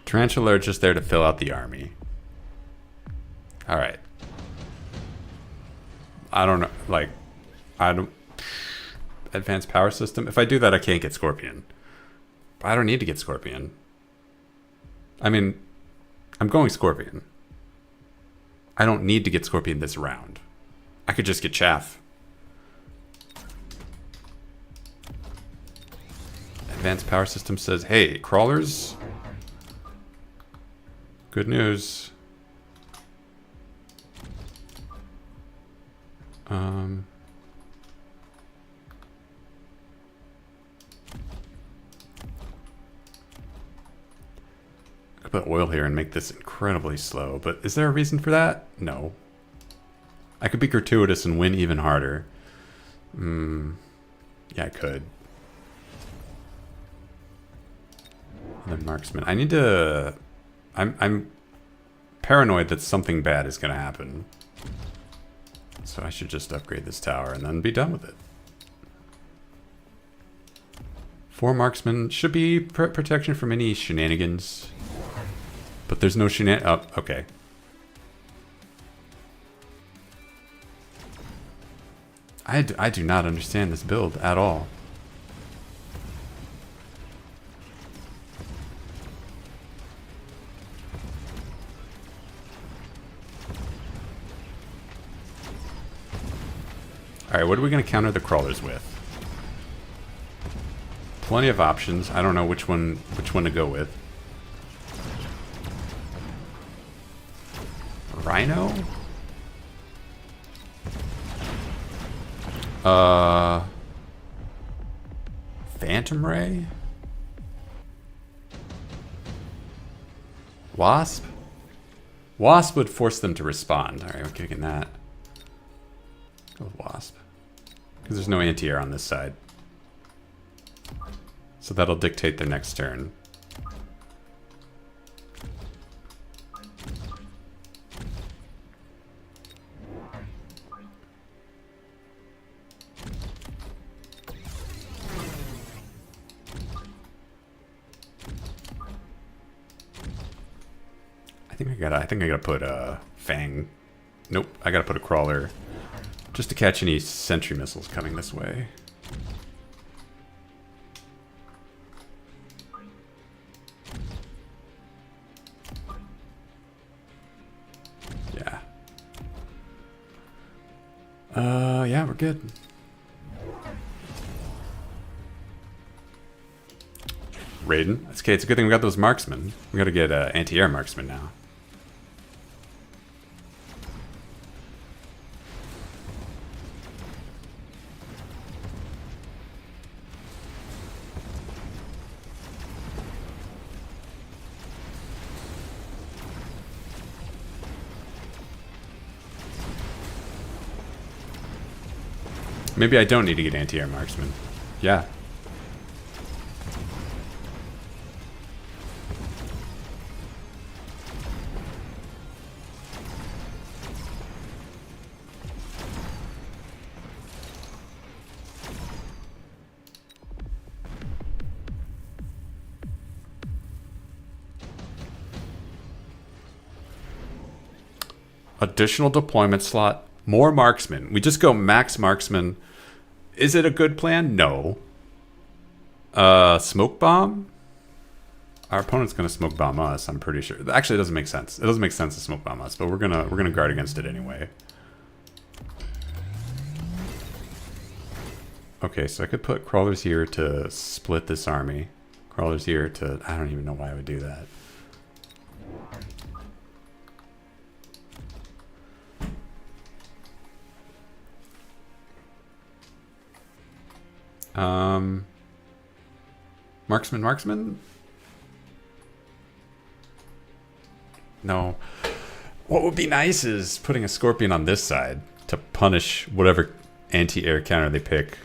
Tarantula are just there to fill out the army. Alright. I don't know, like, I advanced power system. If I do that, I can't get Scorpion. But I don't need to get Scorpion. I mean, I'm going Scorpion. I don't need to get Scorpion this round. I could just get Chaff. Advanced power system says, hey, crawlers. Good news. I could put oil here and make this incredibly slow, but is there a reason for that? No. I could be gratuitous and win even harder. Yeah, I could. And then marksman. I need to... I'm paranoid that something bad is going to happen. So I should just upgrade this tower and then be done with it. 4 marksmen should be protection from any shenanigans. But there's no oh, okay. I do not understand this build at all. Alright, what are we going to counter the crawlers with? Plenty of options. I don't know which one to go with. Rhino? Phantom Ray? Wasp? Wasp would force them to respond. Alright, we're kicking that. Go with Wasp. Because there's no anti-air on this side. So that'll dictate their next turn. I think I gotta put a Fang. Nope, I gotta put a Crawler. Just to catch any sentry missiles coming this way. Yeah. Yeah, we're good. Raiden. That's okay, it's a good thing we got those marksmen. We gotta get anti-air marksmen now. Maybe I don't need to get anti-air marksman. Yeah. Additional deployment slot. More marksman. We just go max marksman. Is it a good plan? No. Smoke bomb? Our opponent's gonna smoke bomb us, I'm pretty sure. Actually, it doesn't make sense. It doesn't make sense to smoke bomb us, but we're gonna guard against it anyway. Okay, so I could put crawlers here to split this army. Crawlers here to... I don't even know why I would do that. Marksman? No. What would be nice is putting a Scorpion on this side to punish whatever anti-air counter they pick.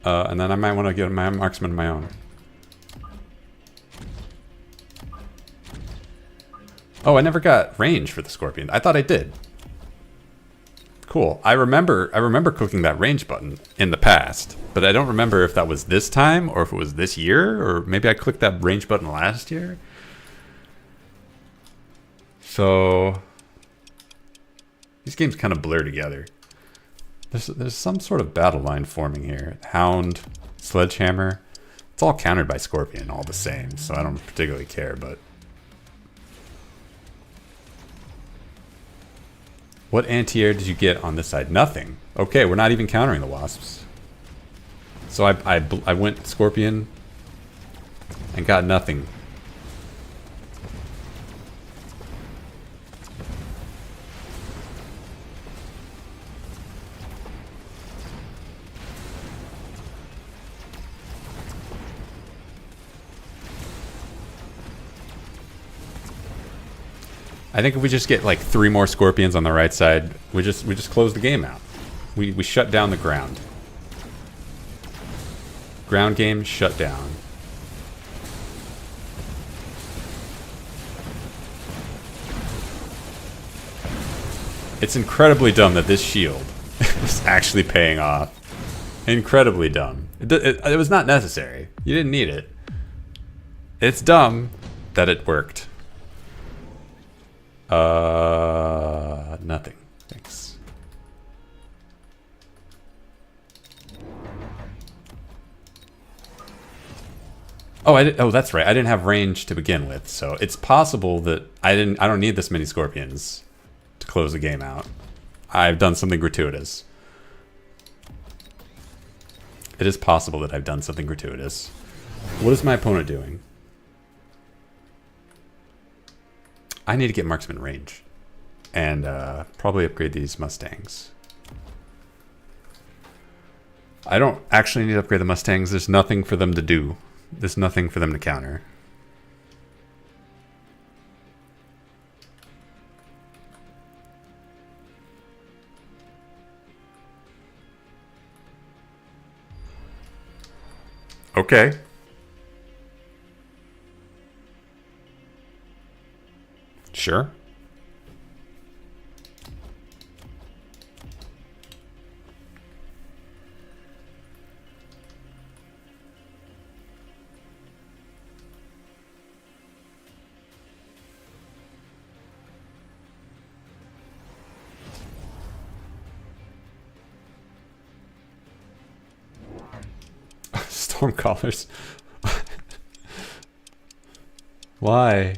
And then I might want to get my marksman of my own. Oh, I never got range for the Scorpion. I thought I did. Cool. I remember cooking that range button in the past, but I don't remember if that was this time or if it was this year, or maybe I clicked that range button last year. So these games kind of blur together. There's some sort of battle line forming here. Hound, Sledgehammer. It's all countered by Scorpion, all the same, so I don't particularly care, but... What anti-air did you get on this side? Nothing. Okay, we're not even countering the Wasps. So I went Scorpion and got nothing. I think if we just get like 3 more Scorpions on the right side, we just close the game out. We shut down the ground. Ground game shut down. It's incredibly dumb that this shield is actually paying off. Incredibly dumb. It was not necessary. You didn't need it. It's dumb that it worked. Nothing. Thanks. Oh, that's right. I didn't have range to begin with, so it's possible that I don't need this many Scorpions to close the game out. I've done something gratuitous. It is possible that I've done something gratuitous. What is my opponent doing? I need to get marksman range. And probably upgrade these Mustangs. I don't actually need to upgrade the Mustangs. There's nothing for them to do. There's nothing for them to counter. Okay. Sure. Stormcallers. Why?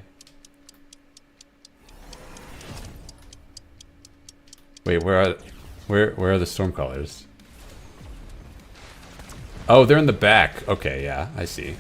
Wait, where are the Stormcallers? Oh, they're in the back. Okay, yeah, I see.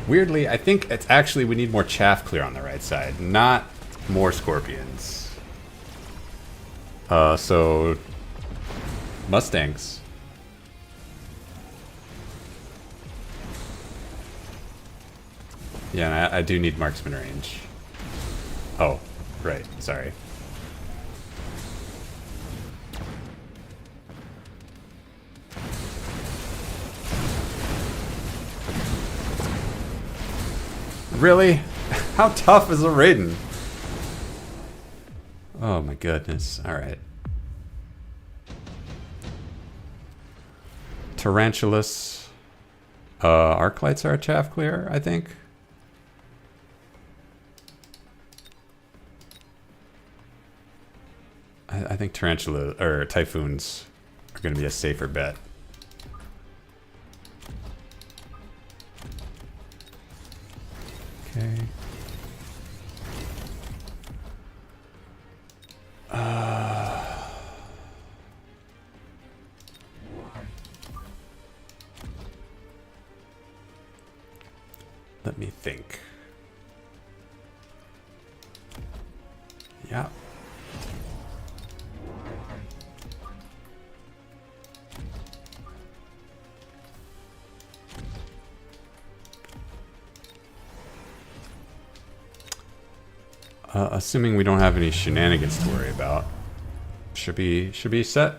Weirdly, I think it's actually we need more chaff clear on the right side, not more Scorpions. So Mustangs. Yeah, I do need marksman range. Oh, right. Sorry. Really? How tough is a Raiden? Oh my goodness. Alright. Tarantulas. Arclights are a chaff clear, I think. I think Tarantula or Typhoons are going to be a safer bet. Okay. Let me think. Yeah. Assuming we don't have any shenanigans to worry about, should be set.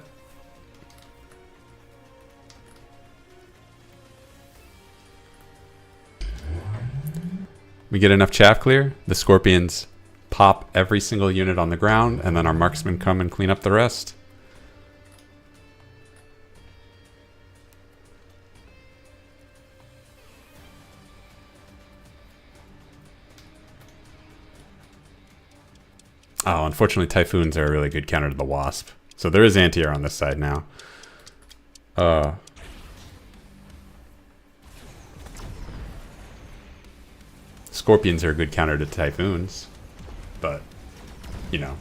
We get enough chaff clear, the scorpions pop every single unit on the ground, and then our marksmen come and clean up the rest. Oh, unfortunately, Typhoons are a really good counter to the Wasp. So there is anti-air on this side now. Scorpions are a good counter to Typhoons. But, you know.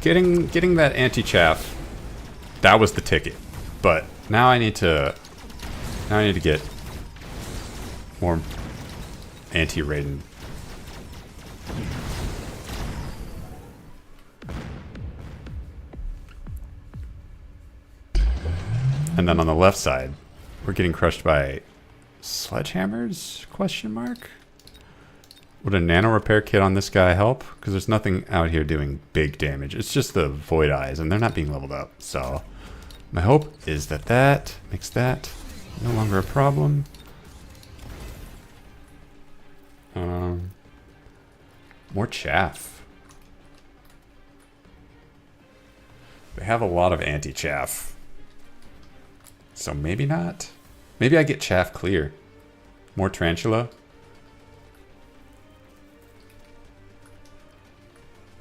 Getting that anti-chaff, that was the ticket. But now I need to get more anti-raiden. And then on the left side, we're getting crushed by sledgehammers? Question mark? Would a nano repair kit on this guy help? Because there's nothing out here doing big damage. It's just the void eyes, and they're not being leveled up. So my hope is that that makes that no longer a problem. More chaff. They have a lot of anti-chaff. So maybe not. Maybe I get chaff clear. More tarantula.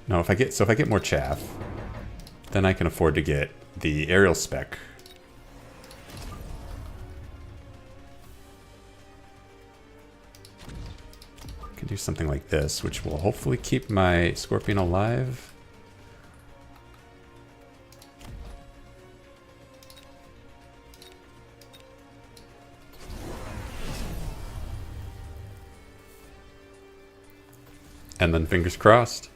No, if I get more chaff, then I can afford to get the aerial spec. I can do something like this, which will hopefully keep my scorpion alive. And then fingers crossed.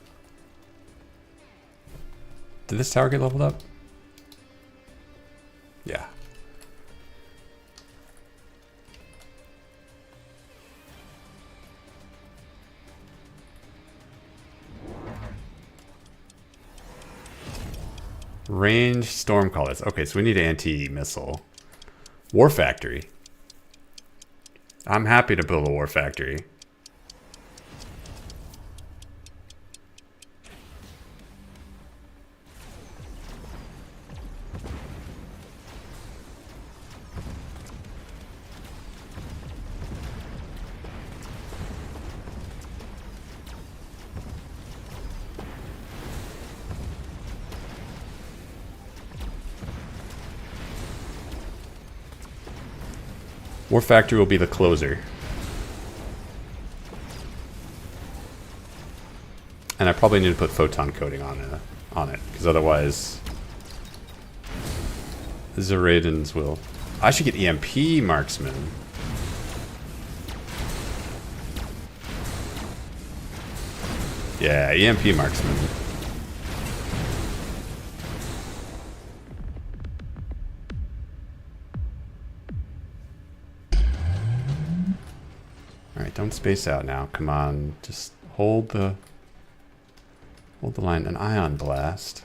Did this tower get leveled up? Yeah. Range Stormcallers. Okay, so we need anti-missile. War Factory. I'm happy to build a War Factory. War Factory will be the closer. And I probably need to put photon coating on it, because otherwise the Raidens will... I should get EMP marksman. Yeah, EMP marksman. Alright, don't space out now. Come on, just hold the line. An ion blast.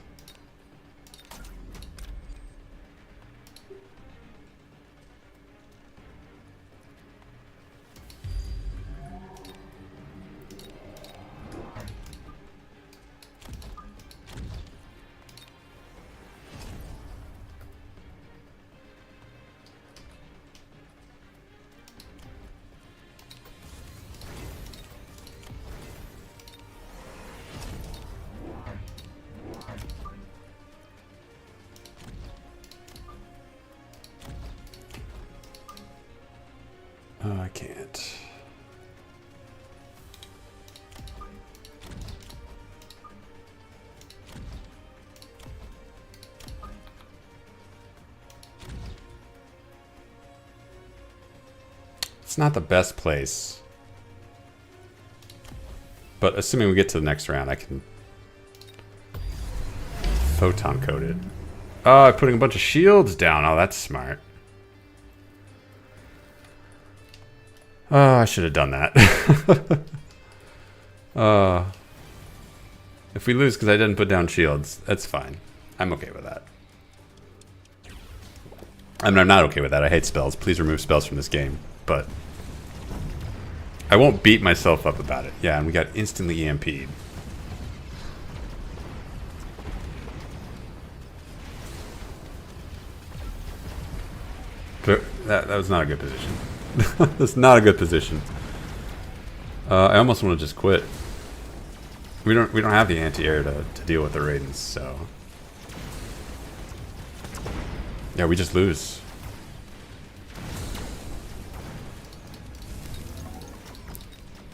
Oh, I can't. It's not the best place. But assuming we get to the next round, I can photon code it. Oh, putting a bunch of shields down. Oh, that's smart. Oh, I should have done that. If we lose because I didn't put down shields, that's fine. I'm okay with that. I mean, I'm not okay with that. I hate spells. Please remove spells from this game. But I won't beat myself up about it. Yeah, and we got instantly EMP'd. That was not a good position. That's not a good position. I almost want to just quit. We don't have the anti-air to deal with the Raidens, so yeah, we just lose.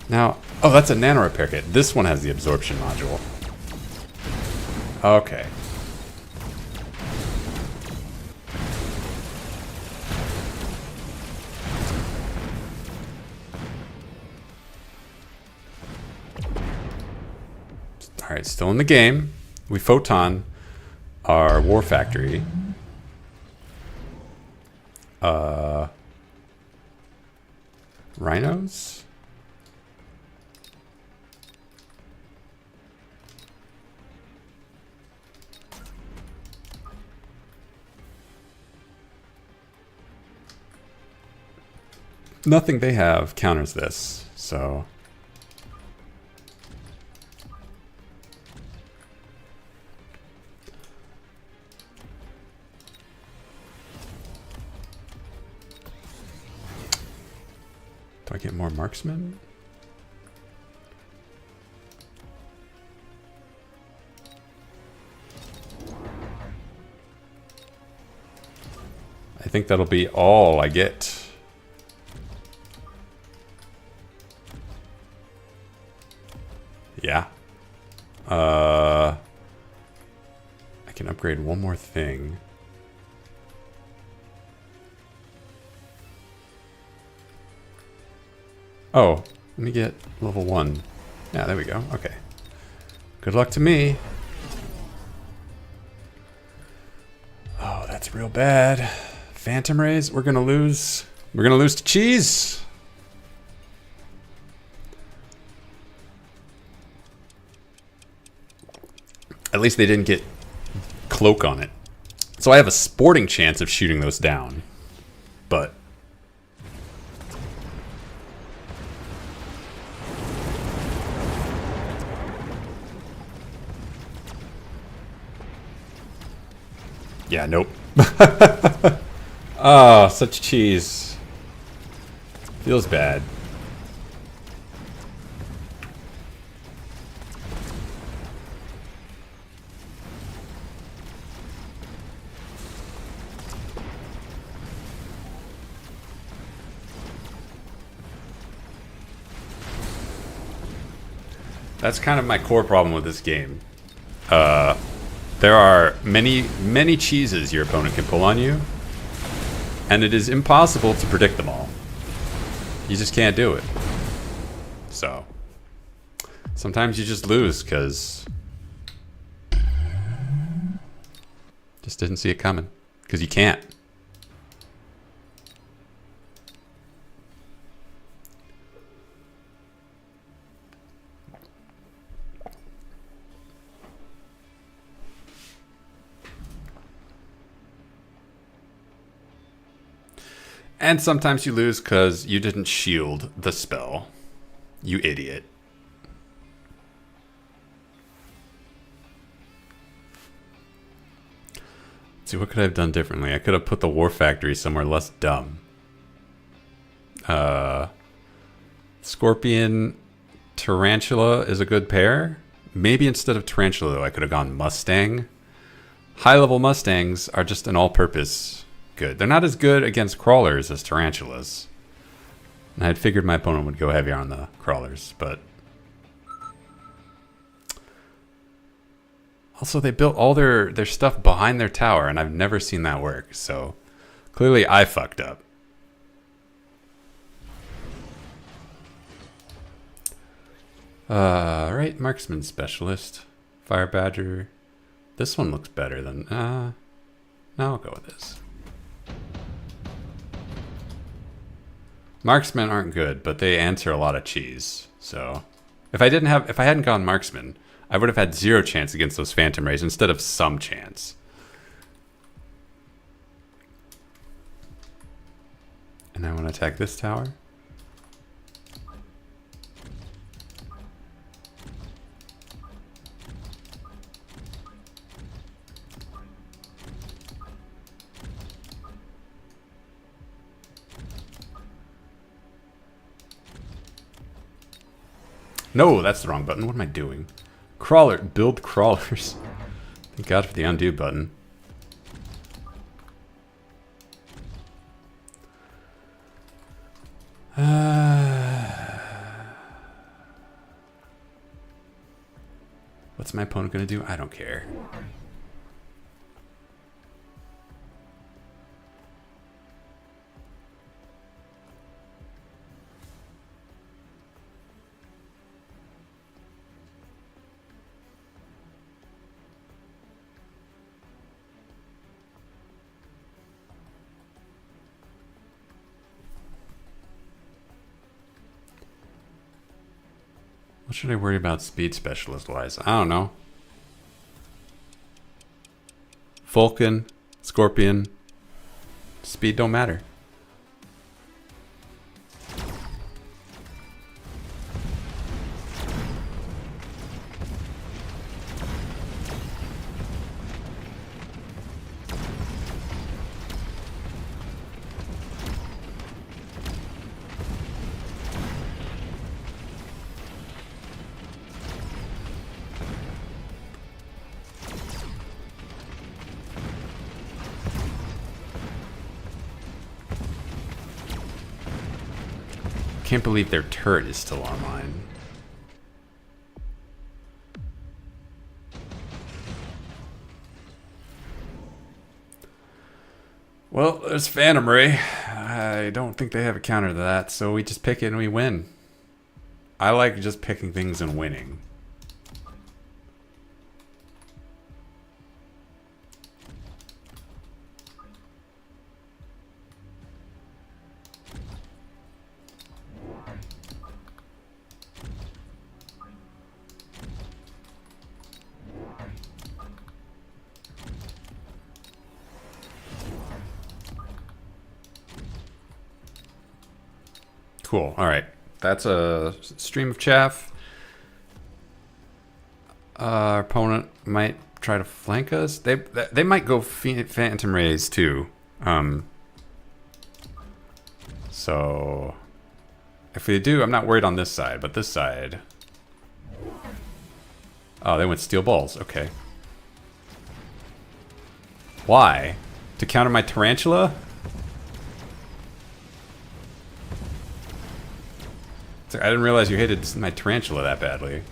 Now, oh, that's a nano repair kit. This one has the absorption module. Okay. Alright, still in the game. We photon our war factory. Rhinos? Nothing they have counters this, so do I get more marksmen? I think that'll be all I get. Yeah. I can upgrade one more thing. Oh, let me get level 1. Yeah, there we go. Okay. Good luck to me. Oh, that's real bad. Phantom Rays, we're gonna lose. We're gonna lose to cheese. At least they didn't get cloak on it. So I have a sporting chance of shooting those down. But yeah, nope. Oh, such cheese. Feels bad. That's kind of my core problem with this game. There are many cheeses your opponent can pull on you, and it is impossible to predict them all. You just can't do it. So sometimes you just lose because just didn't see it coming, because you can't. And sometimes you lose because you didn't shield the spell. You idiot. Let's see, what could I have done differently? I could have put the War Factory somewhere less dumb. Scorpion, Tarantula is a good pair. Maybe instead of Tarantula, though, I could have gone Mustang. High-level Mustangs are just an all-purpose good. They're not as good against crawlers as tarantulas. And I had figured my opponent would go heavier on the crawlers, but also they built all their stuff behind their tower, and I've never seen that work. So clearly I fucked up. Right, marksman specialist, fire badger. This one looks better than No, I'll go with this. Marksmen aren't good, but they answer a lot of cheese. So if I hadn't gone marksman, I would have had 0 chance against those phantom rays instead of some chance. And I want to attack this tower. No, that's the wrong button. What am I doing? Crawler. Build crawlers. Thank God for the undo button. What's my opponent going to do? I don't care. What should I worry about speed specialist wise? I don't know. Vulcan, Scorpion, speed don't matter. Can't believe their turret is still online. Well, there's Phantom Ray. I don't think they have a counter to that, so we just pick it and we win. I like just picking things and winning. Cool. All right. That's a stream of chaff. Our opponent might try to flank us. They might go Phantom Rays too. So if we do, I'm not worried on this side, but this side. Oh, they went Steel Balls. Okay. Why? To counter my Tarantula? I didn't realize you hated my Tarantula that badly.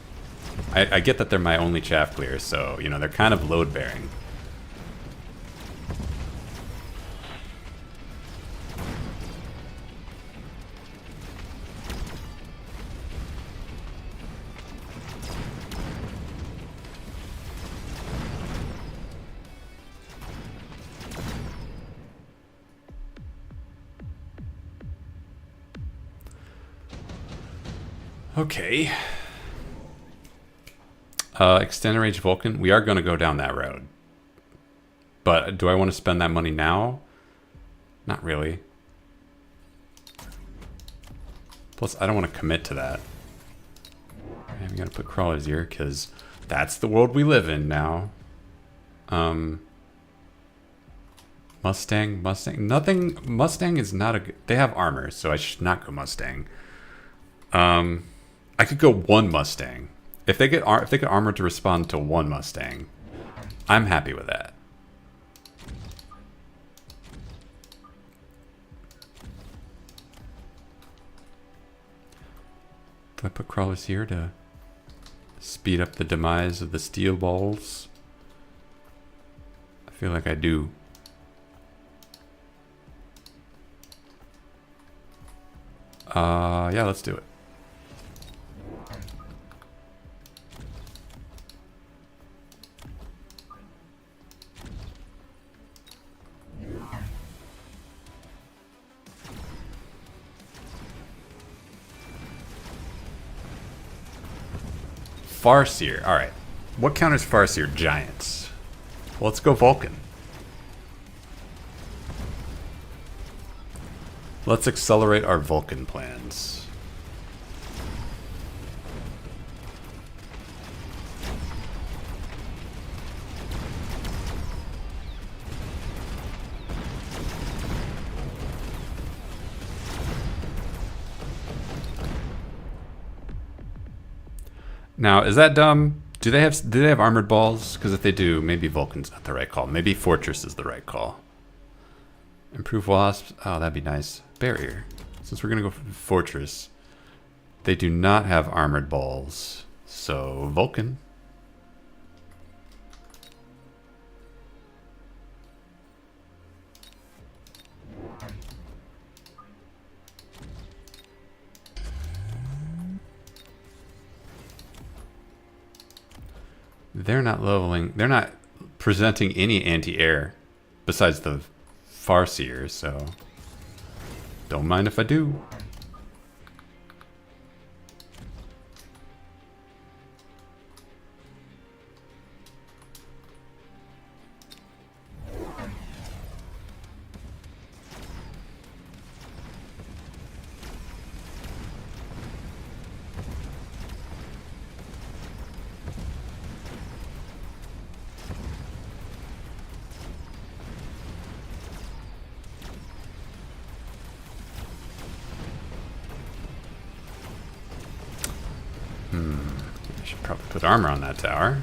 I get that they're my only chaff clears, so, you know, they're kind of load-bearing. Okay. Extended range Vulcan. We are going to go down that road. But do I want to spend that money now? Not really. Plus, I don't want to commit to that. I'm going to put crawlers here because that's the world we live in now. Mustang. Nothing. Mustang is not a good... They have armor, so I should not go Mustang. I could go one Mustang. If they get armor to respond to one Mustang, I'm happy with that. Do I put crawlers here to speed up the demise of the Steel Balls? I feel like I do. Yeah, let's do it. Farseer. Alright. What counters Farseer? Giants. Well, let's go Vulcan. Let's accelerate our Vulcan plans. Now, is that dumb? Do they have armored balls? Because if they do, maybe Vulcan's not the right call. Maybe Fortress is the right call. Improve wasps. Oh, that'd be nice. Barrier. Since we're gonna go for Fortress, they do not have armored balls. So Vulcan. They're not leveling. They're not presenting any anti-air besides the Farseer, so don't mind if I do. I should probably put armor on that tower.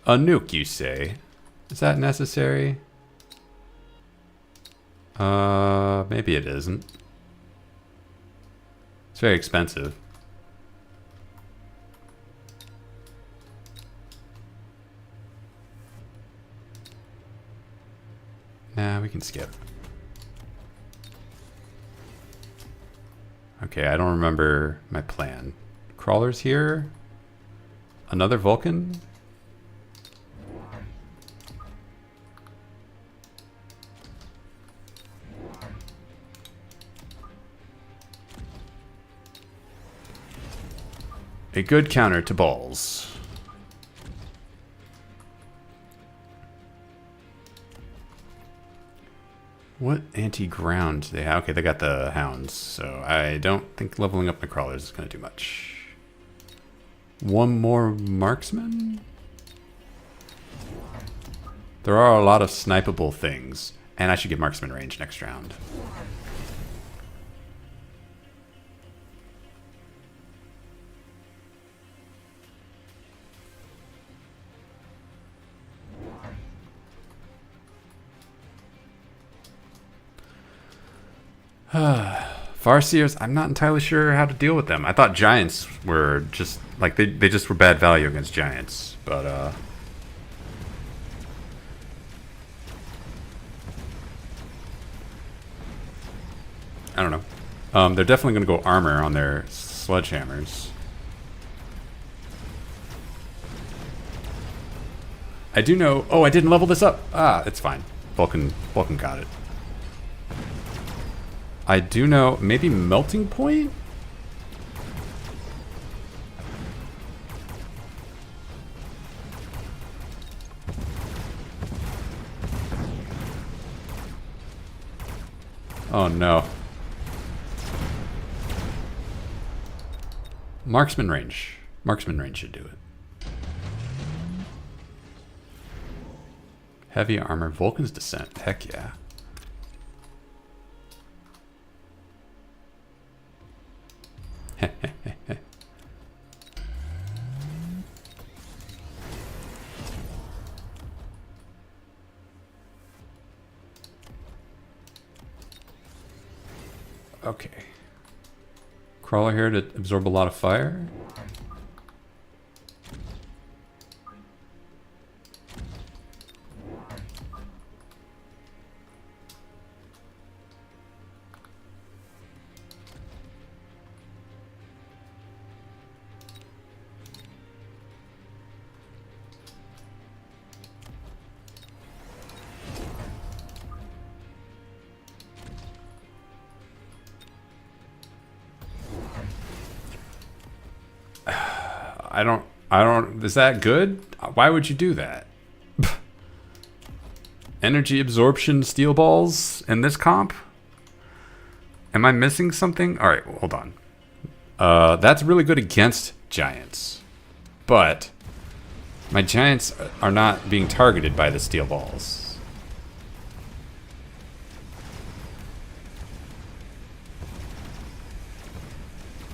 A nuke, you say? Is that necessary? Maybe it isn't. It's very expensive. Nah, we can skip. Okay, I don't remember my plan. Crawlers here? Another Vulcan? A good counter to balls. What anti-ground do they have? Okay, they got the hounds, so I don't think leveling up my crawlers is going to do much. One more marksman? There are a lot of snipeable things, and I should get marksman range next round. Farseers, I'm not entirely sure how to deal with them. I thought giants were just like they just were bad value against giants, but I don't know. They're definitely going to go armor on their sledgehammers. I do know. Oh, I didn't level this up. Ah, it's fine. Vulcan got it. I do know, maybe melting point? Oh no. Marksman range. Marksman range should do it. Heavy armor, Vulcan's Descent. Heck yeah. Okay. Crawler here to absorb a lot of fire. I don't. Is that good? Why would you do that? Energy absorption steel balls in this comp? Am I missing something? All right, hold on. That's really good against giants, but my giants are not being targeted by the steel balls.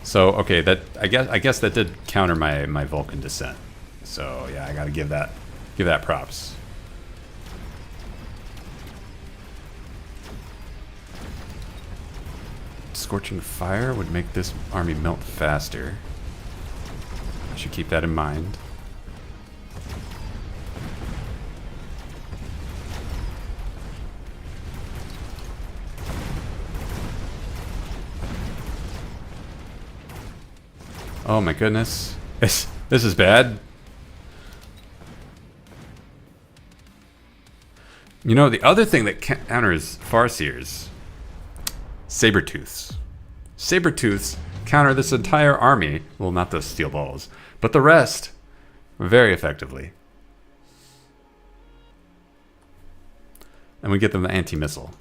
So okay, that I guess that did counter my Vulcan descent. So yeah, I gotta give that props. Scorching fire would make this army melt faster. I should keep that in mind. Oh my goodness. This is bad. You know, the other thing that counters Farseers, Sabertooths. Sabertooths counter this entire army. Well, not the steel balls, but the rest very effectively. And we get them the anti-missile.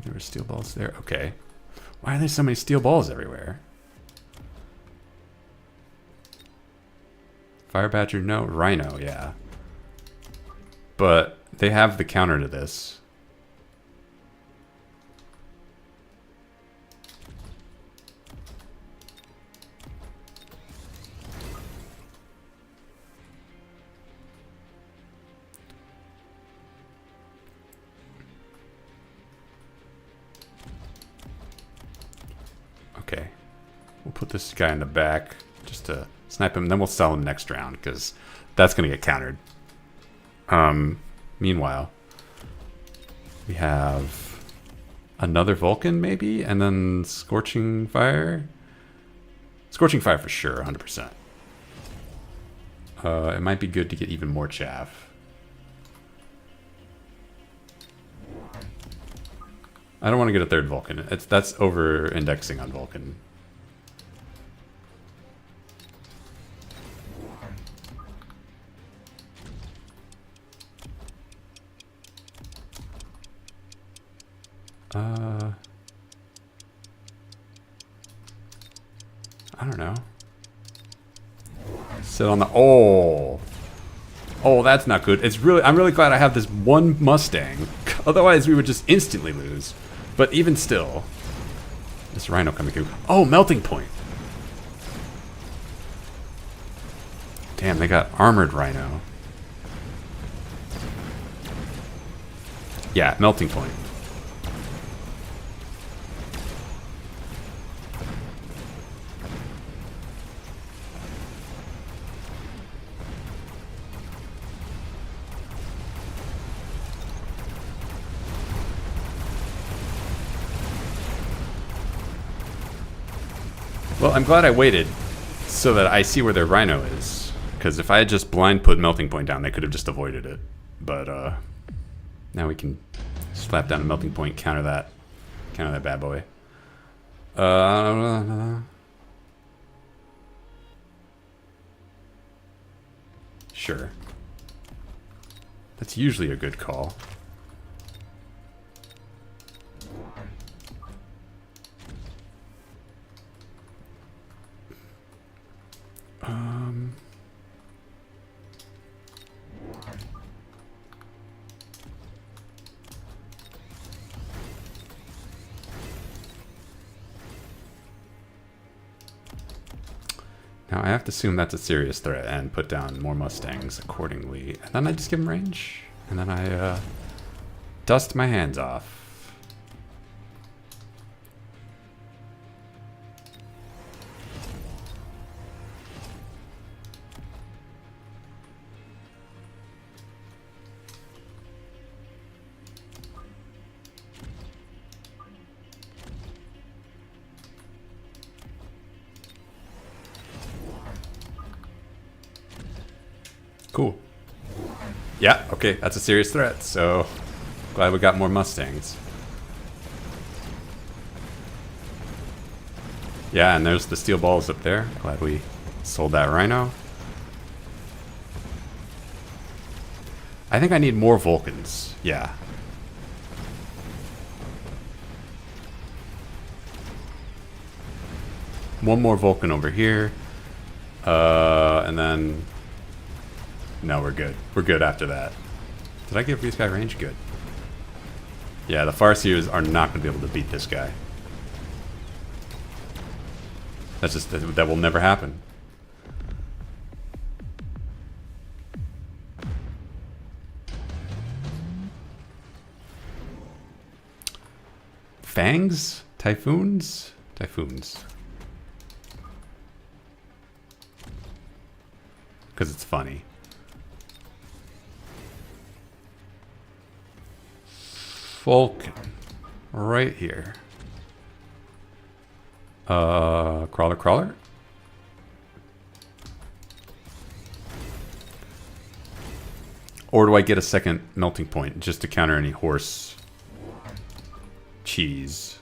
There were steel balls there. Okay. Why are there so many steel balls everywhere? Fire Badger, no. Rhino, yeah. But they have the counter to this. Okay. We'll put this guy in the back just to snipe him. Then we'll sell him next round because that's going to get countered. Meanwhile, we have another Vulcan maybe, and then Scorching Fire. Scorching Fire for sure, 100%. It might be good to get even more chaff. I don't want to get a third Vulcan. That's over-indexing on Vulcan. I don't know. Sit on the... Oh, that's not good. I'm really glad I have this one Mustang. Otherwise, we would just instantly lose. But even still, this Rhino coming through. Oh, melting point. Damn, they got armored Rhino. Yeah, melting point. Well, I'm glad I waited so that I see where their Rhino is. Because if I had just blind put melting point down, they could have just avoided it. But now we can slap down a melting point, counter that bad boy. Sure. That's usually a good call. Now I have to assume that's a serious threat and put down more Mustangs accordingly. And then I just give them range. And then I dust my hands off. Cool. Yeah, okay, that's a serious threat, so glad we got more Mustangs. Yeah, and there's the steel balls up there. Glad we sold that rhino. I think I need more Vulcans. Yeah. One more Vulcan over here. And then... No, we're good. We're good after that. Did I give this guy range? Good. Yeah, the Farseers are not going to be able to beat this guy. That's just... That will never happen. Fangs? Typhoons? Typhoons. Because it's funny. Vulcan. Right here. Crawler. Or do I get a second melting point just to counter any horse cheese?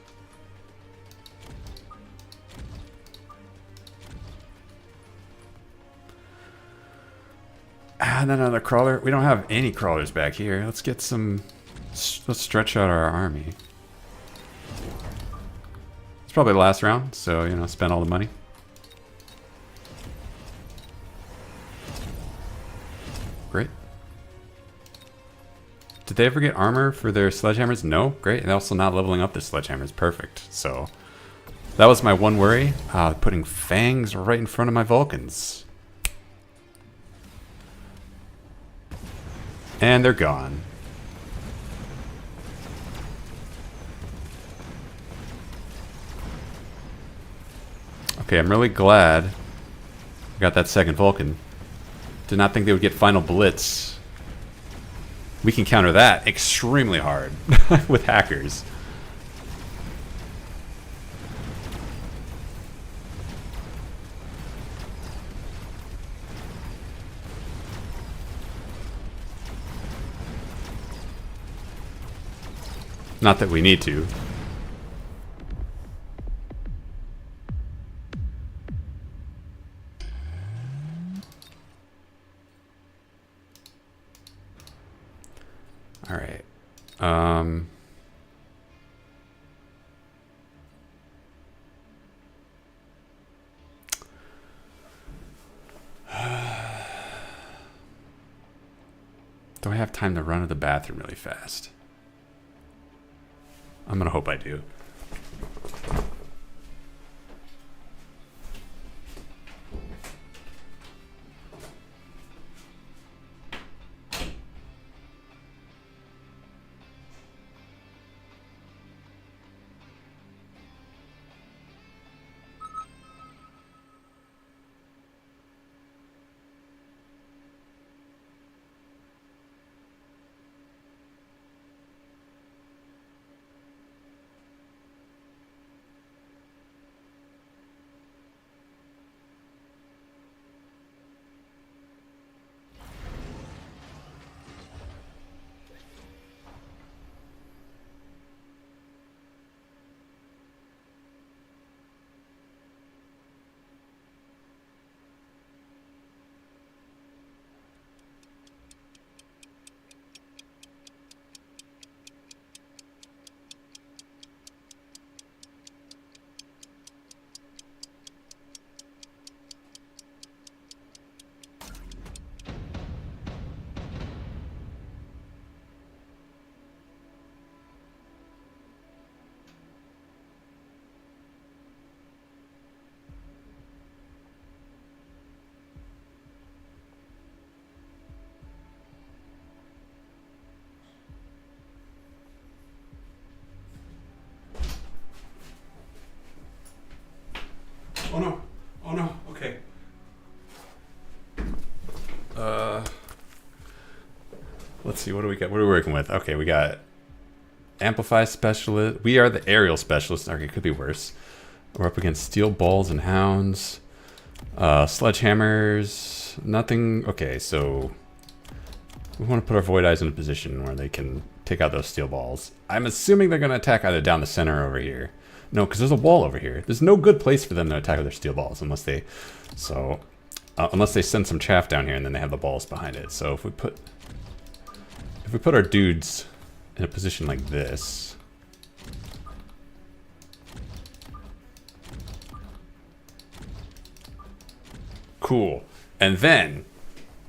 And then another crawler. We don't have any crawlers back here. Let's get some... Let's stretch out our army. It's probably the last round, so, you know, spend all the money. Great. Did they ever get armor for their sledgehammers? No? Great. And also not leveling up the sledgehammers. Perfect. So, that was my one worry. Putting fangs right in front of my Vulcans. And they're gone. Okay, I'm really glad I got that second Vulcan. Did not think they would get final blitz. We can counter that extremely hard with hackers. Not that we need to. All right. Do I have time to run to the bathroom really fast? I'm gonna hope I do. Oh no. Oh no. Okay. Let's see. What do we got? What are we working with? Okay, we got Amplify Specialist. We are the Aerial Specialist. Okay, it could be worse. We're up against Steel Balls and Hounds. Sledgehammers. Nothing. Okay, so we want to put our Void Eyes in a position where they can take out those Steel Balls. I'm assuming they're going to attack either down the center or over here. No, because there's a wall over here. There's no good place for them to attack with their steel balls unless they... So... unless they send some chaff down here and then they have the balls behind it. So if we put our dudes in a position like this... Cool. And then,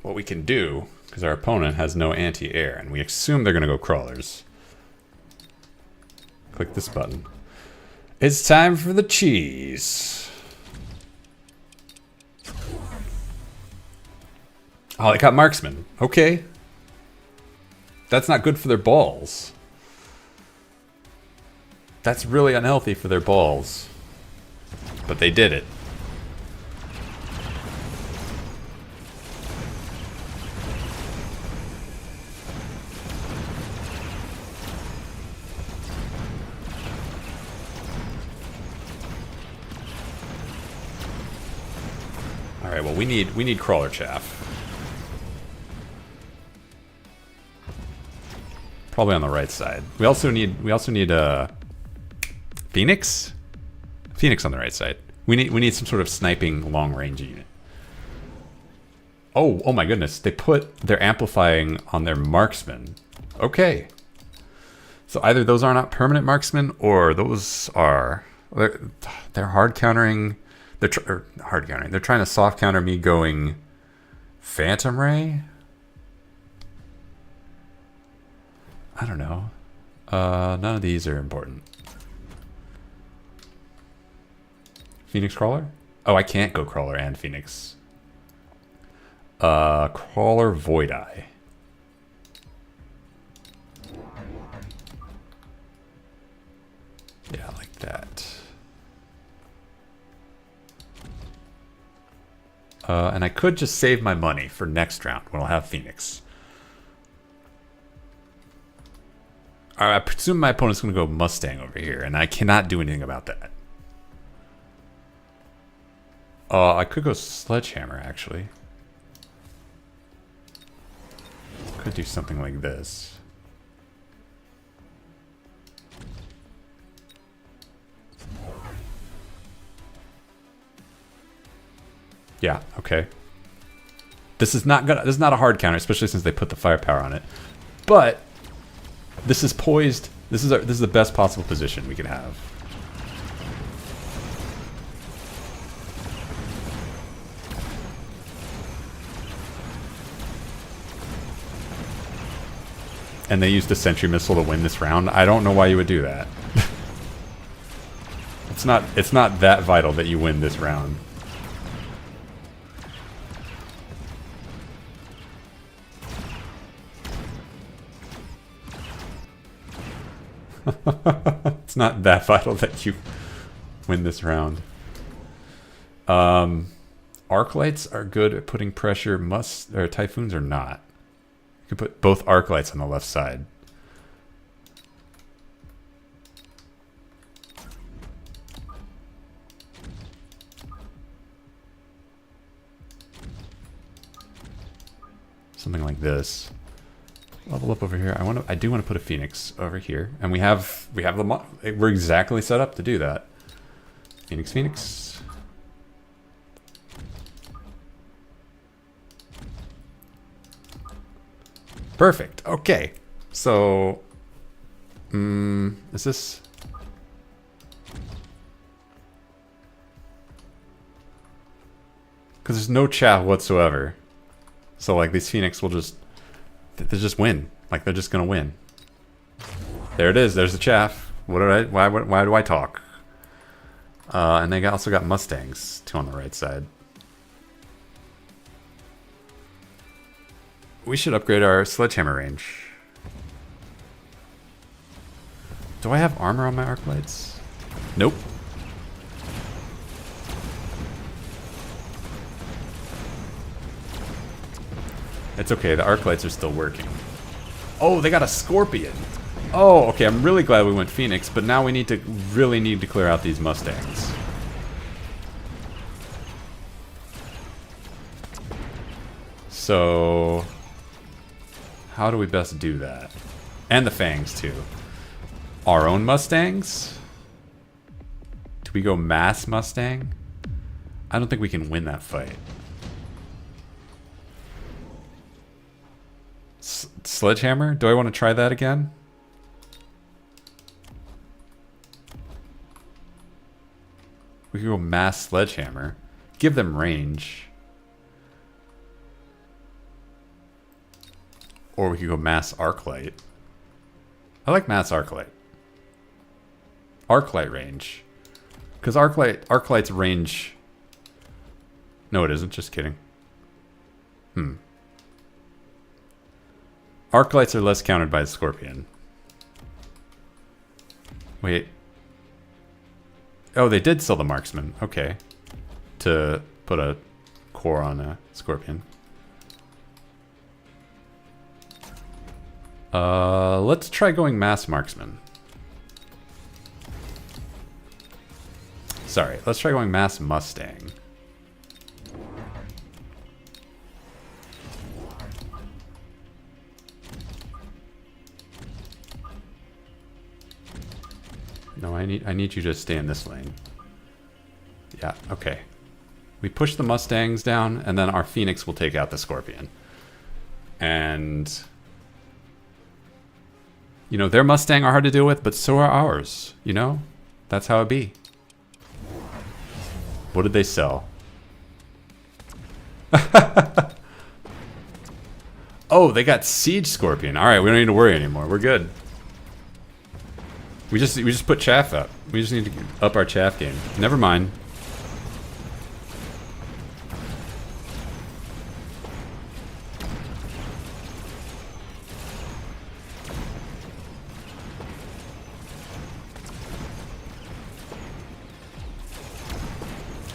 what we can do, because our opponent has no anti-air, and we assume they're going to go crawlers. Click this button. It's time for the cheese. Oh, they got marksman. Okay. That's not good for their balls. That's really unhealthy for their balls. But they did it. Alright, well we need crawler chaff. Probably on the right side. We also need Phoenix? Phoenix on the right side. We need some sort of sniping long range unit. Oh my goodness. They're amplifying on their marksman. Okay. So either those are not permanent marksmen or those are they're hard countering. They're hard countering. They're trying to soft counter me going Phantom Ray? I don't know. None of these are important. Phoenix Crawler? Oh, I can't go Crawler and Phoenix. Crawler Void Eye. Yeah, like that. And I could just save my money for next round when I'll have Phoenix. I presume my opponent's going to go Mustang over here, and I cannot do anything about that. I could go Sledgehammer, actually. Could do something like this. Yeah, okay. This is not a hard counter, especially since they put the firepower on it. But this is poised. This is the best possible position we can have. And they used a sentry missile to win this round. I don't know why you would do that. It's not that vital that you win this round. It's not that vital that you win this round. Arc lights are good at putting pressure. Typhoons are not. You can put both arc lights on the left side. Something like this. Level up over here. I do want to put a Phoenix over here, and we're exactly set up to do that. Phoenix. Perfect. Okay. So, is this? Because there's no chaff whatsoever. So like these Phoenix will just. They just win. Like they're just gonna win. There it is. There's the chaff. Why do I talk? And they also got Mustangs too on the right side. We should upgrade our sledgehammer range. Do I have armor on my arc lights? Nope. It's okay, the arc lights are still working. Oh, they got a Scorpion. Oh, okay, I'm really glad we went Phoenix, but now we really need to clear out these Mustangs. So, how do we best do that? And the Fangs, too. Our own Mustangs? Do we go mass Mustang? I don't think we can win that fight. Sledgehammer? Do I want to try that again? We could go mass Sledgehammer. Give them range. Or we could go mass Arclight. I like mass Arclight. Arclight range. Because Arclight's range... No, it isn't. Just kidding. Arclights are less countered by the Scorpion. Wait. Oh, they did sell the Marksman. Okay. To put a core on a Scorpion. Let's try going mass Marksman. Sorry, let's try going mass Mustang. No, I need you to stay in this lane. Yeah, okay. We push the Mustangs down, and then our Phoenix will take out the Scorpion. And... You know, their Mustang are hard to deal with, but so are ours. You know? That's how it be. What did they sell? Oh, they got Siege Scorpion. Alright, we don't need to worry anymore. We're good. We just put chaff up. We just need to up our chaff game. Never mind.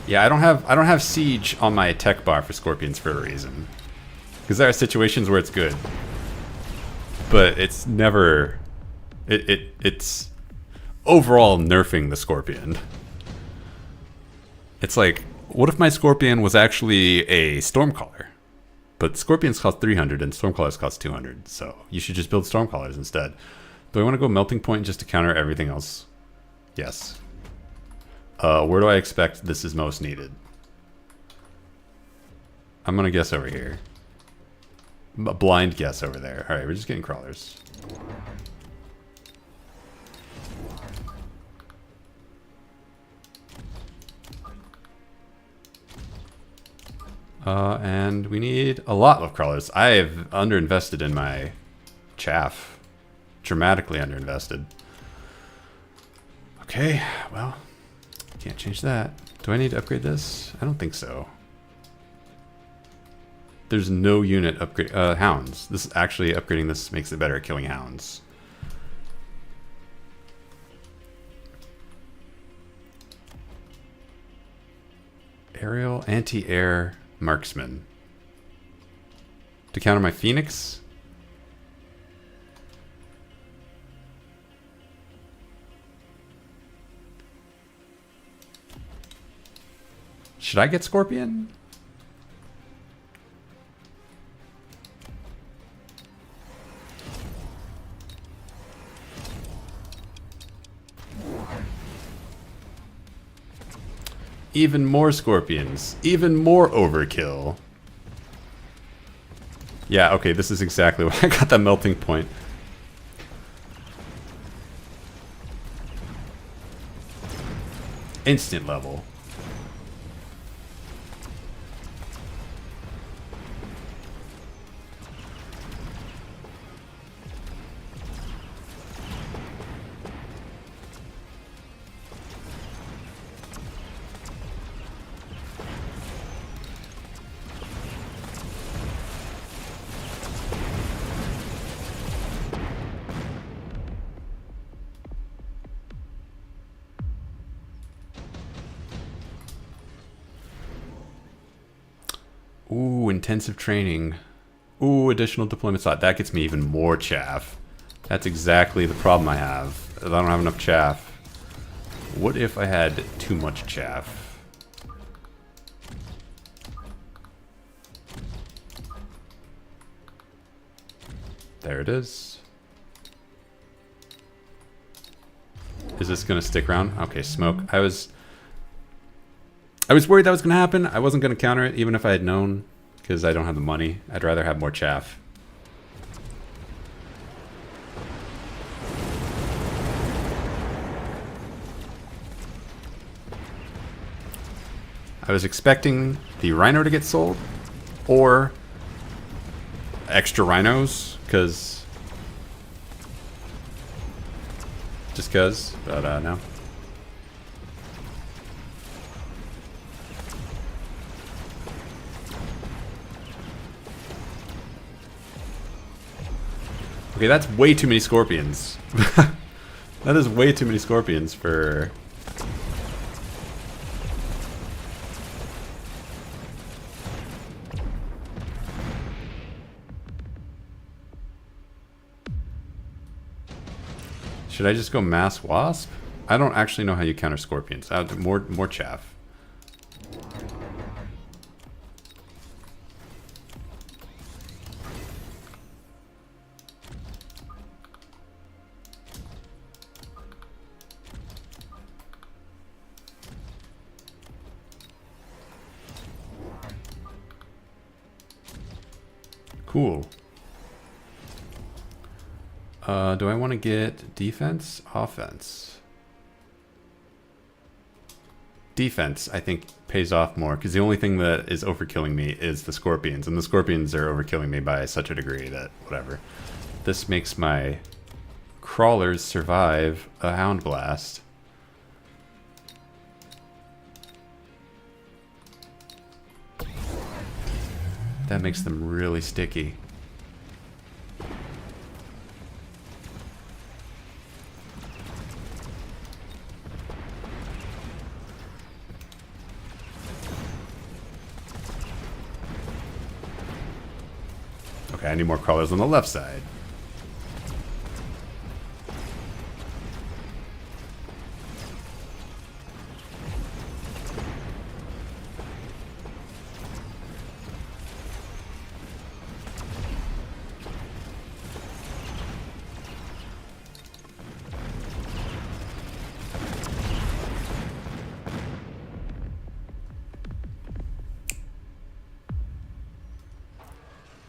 Yeah, I don't have siege on my tech bar for Scorpions for a reason. Because there are situations where it's good. But it's never it's overall nerfing the Scorpion. It's like, what if my Scorpion was actually a Stormcaller? But Scorpions cost 300 and Stormcallers cost 200, so you should just build Stormcallers instead. Do I want to go Melting Point just to counter everything else? Yes. Where do I expect this is most needed? I'm gonna guess over here. A blind guess over there. Alright, we're just getting crawlers. And we need a lot of crawlers. I've underinvested in my chaff. Dramatically underinvested. Okay, well... Can't change that. Do I need to upgrade this? I don't think so. There's no unit upgrade. Hounds. This is actually upgrading this makes it better at killing hounds. Aerial anti-air marksman. To counter my Phoenix? Should I get Scorpion? Even more Scorpions. Even more overkill. Yeah, okay, this is exactly why I got that melting point. Instant level. Ooh, intensive training. Ooh, additional deployment slot. That gets me even more chaff. That's exactly the problem I have. I don't have enough chaff. What if I had too much chaff? There it is. Is this gonna stick around? Okay, smoke. I was I was worried that was going to happen. I wasn't going to counter it, even if I had known, because I don't have the money. I'd rather have more chaff. I was expecting the rhino to get sold, or extra rhinos, because... Just because, but no. Okay, that's way too many scorpions. That is way too many scorpions for... Should I just go mass wasp? I don't actually know how you counter scorpions. More chaff. Cool. Do I want to get defense? Offense? Defense, I think, pays off more, because the only thing that is overkilling me is the scorpions, and the scorpions are overkilling me by such a degree that, whatever. This makes my crawlers survive a hound blast. That makes them really sticky. Okay, I need more crawlers on the left side.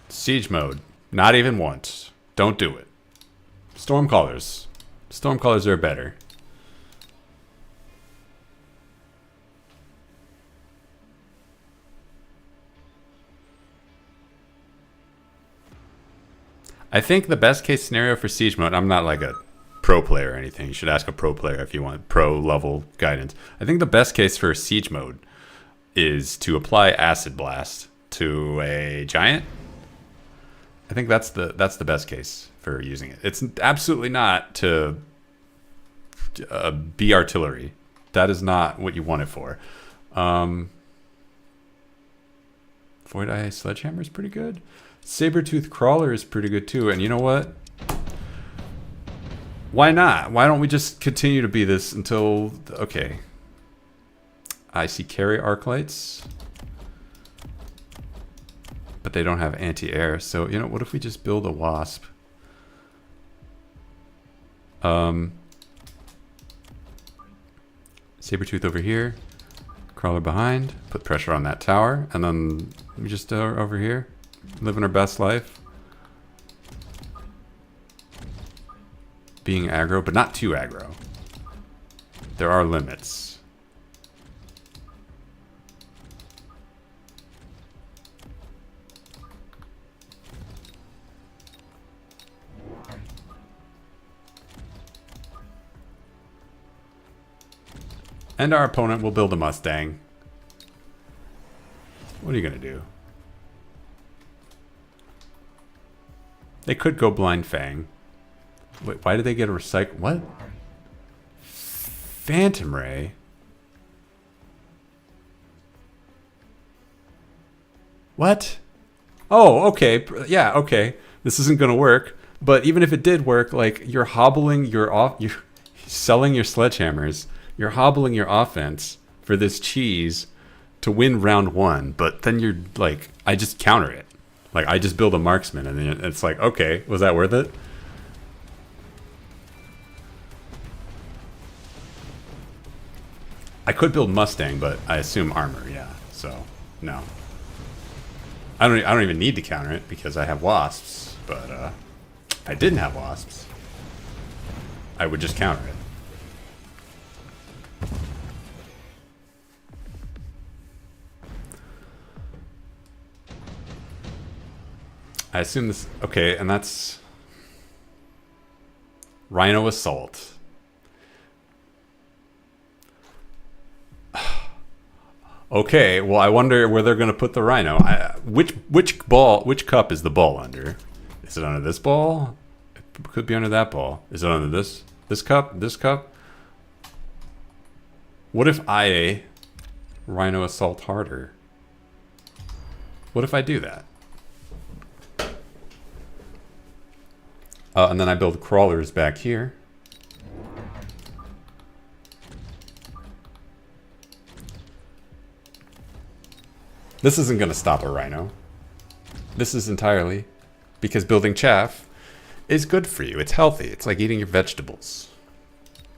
Siege mode. Not even once. Don't do it. Stormcallers. Stormcallers are better. I think the best case scenario for siege mode, I'm not like a pro player or anything. You should ask a pro player if you want pro level guidance. I think the best case for siege mode is to apply acid blast to a giant. I think that's the best case for using it. It's absolutely not to be artillery. That is not what you want it for. Void Eye Sledgehammer is pretty good. Saber-tooth Crawler is pretty good too. And you know what? Why not? Why don't we just continue to be this until... Okay. I see carry arc lights. But they don't have anti-air, so, you know, what if we just build a wasp? Saber-tooth over here. Crawler behind. Put pressure on that tower. And then we just over here. Living our best life. Being aggro, but not too aggro. There are limits. And our opponent will build a Mustang. What are you going to do? They could go Blind Fang. Wait, why did they get a recycle? What? Phantom Ray? What? Oh, okay. Yeah, okay. This isn't going to work. But even if it did work, like, you're hobbling you're selling your sledgehammers. You're hobbling your offense for this cheese to win round one, but then you're like, I just counter it. Like, I just build a marksman, and then it's like, okay, was that worth it? I could build Mustang, but I assume armor, yeah. So, no. I don't even need to counter it because I have wasps, but if I didn't have wasps, I would just counter it. I assume this... Okay, and that's... Rhino Assault. Okay, well, I wonder where they're going to put the Rhino. Which cup is the ball under? Is it under this ball? It could be under that ball. Is it under this cup? This cup? What if I Rhino Assault harder? What if I do that? And then I build crawlers back here. This isn't going to stop a Rhino. This is entirely because building chaff is good for you. It's healthy. It's like eating your vegetables.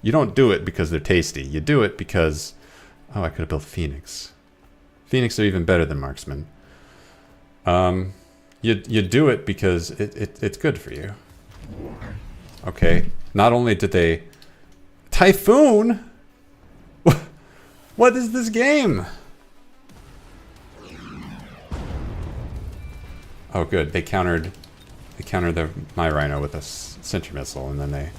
You don't do it because they're tasty. You do it because... Oh, I could have built Phoenix. Phoenix are even better than Marksman. You do it because it's good for you. Okay. Not only did they... Typhoon? What is this game? Oh, good. They countered my Rhino with a sentry missile, and then they...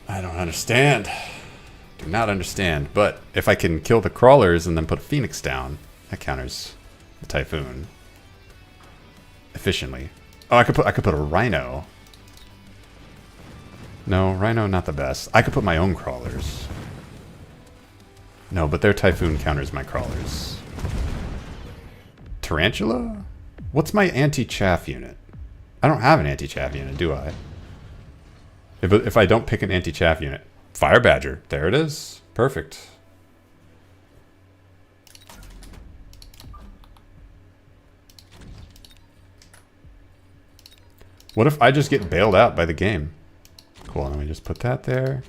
I don't understand. Do not understand. But if I can kill the crawlers and then put Phoenix down, that counters the Typhoon efficiently. Oh, I could put a Rhino. No, Rhino not the best. I could put my own crawlers. No, but their Typhoon counters my crawlers. Tarantula? What's my anti-chaff unit? I don't have an anti-chaff unit, do I? If I don't pick an anti-chaff unit. Fire Badger. There it is. Perfect. What if I just get bailed out by the game? Cool, let me just put that there.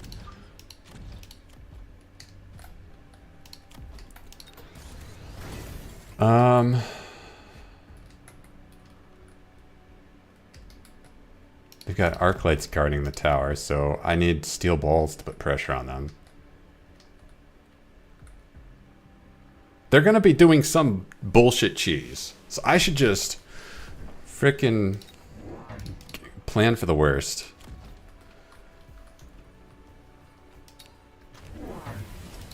They've got arc lights guarding the tower, so I need steel balls to put pressure on them. They're gonna be doing some bullshit cheese, so I should just frickin' plan for the worst.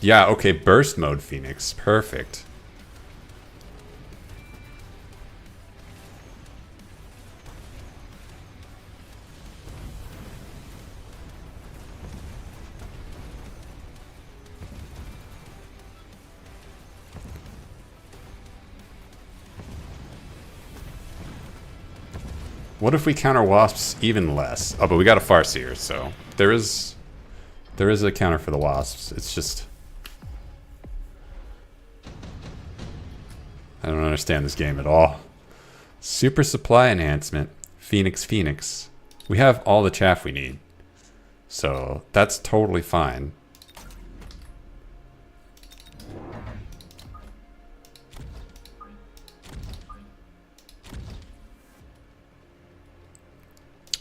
Yeah, okay, burst mode Phoenix. Perfect. What if we counter wasps even less? Oh, but we got a Farseer, so there is a counter for the wasps. It's just I don't understand this game at all. Super supply enhancement. Phoenix. We have all the chaff we need. So that's totally fine.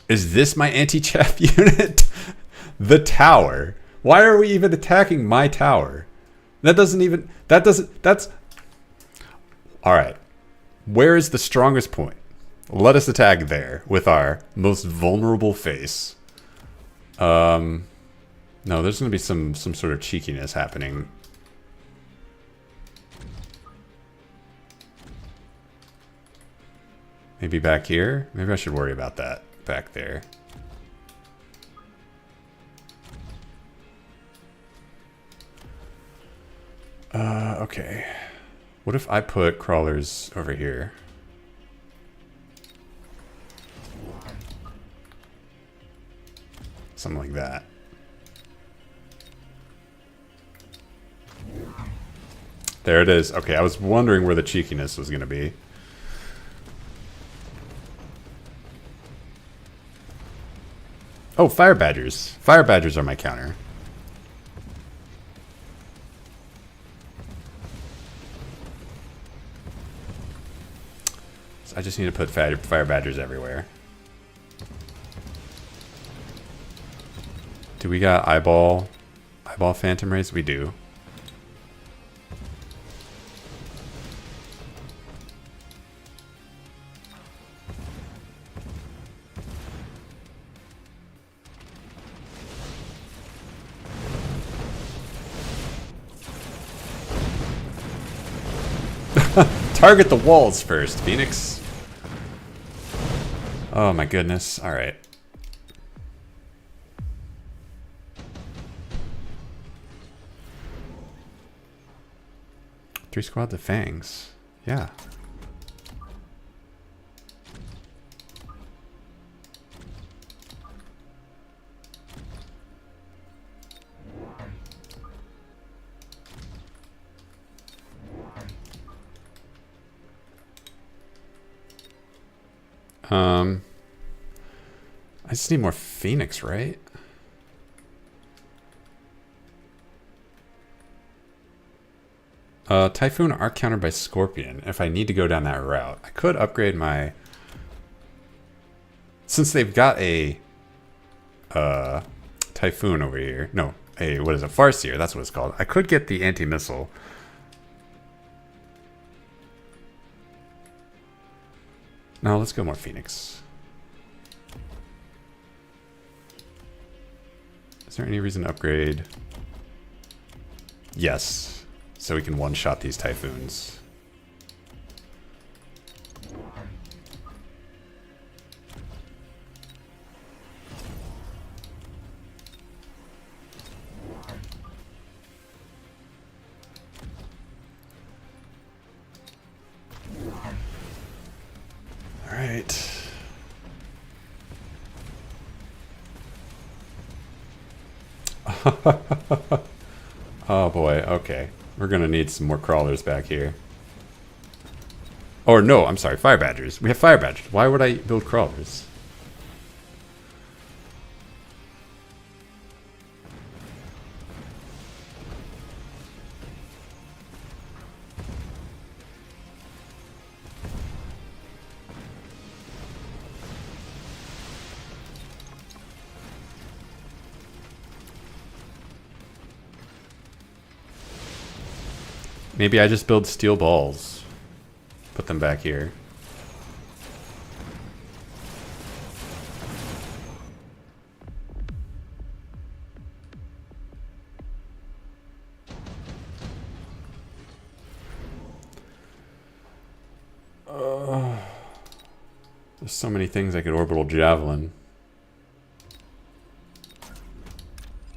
Is this my anti-chaff unit? The tower. Why are we even attacking my tower? That's... Alright. Where is the strongest point? Let us attack there with our most vulnerable face. No, there's going to be some sort of cheekiness happening. Maybe back here? Maybe I should worry about that. Back there. Okay. What if I put crawlers over here? Something like that. There it is. Okay, I was wondering where the cheekiness was going to be. Oh, fire badgers. Fire badgers are my counter. So I just need to put fire badgers everywhere. Do we got eyeball phantom rays? We do. Target the walls first, Phoenix. Oh my goodness. All right. Three squads of fangs. Yeah. I just need more Phoenix, right? Typhoon are countered by Scorpion if I need to go down that route. I could upgrade my... Since they've got a Typhoon over here. No, what is it? Farseer, that's what it's called. I could get the anti-missile. No, let's go more Phoenix. Is there any reason to upgrade? Yes. So we can one-shot these Typhoons. All right. Oh boy, okay. We're gonna need some more crawlers back here. Or no, I'm sorry, fire badgers. We have fire badgers. Why would I build crawlers? Maybe I just build steel balls. Put them back here. There's so many things I could orbital javelin.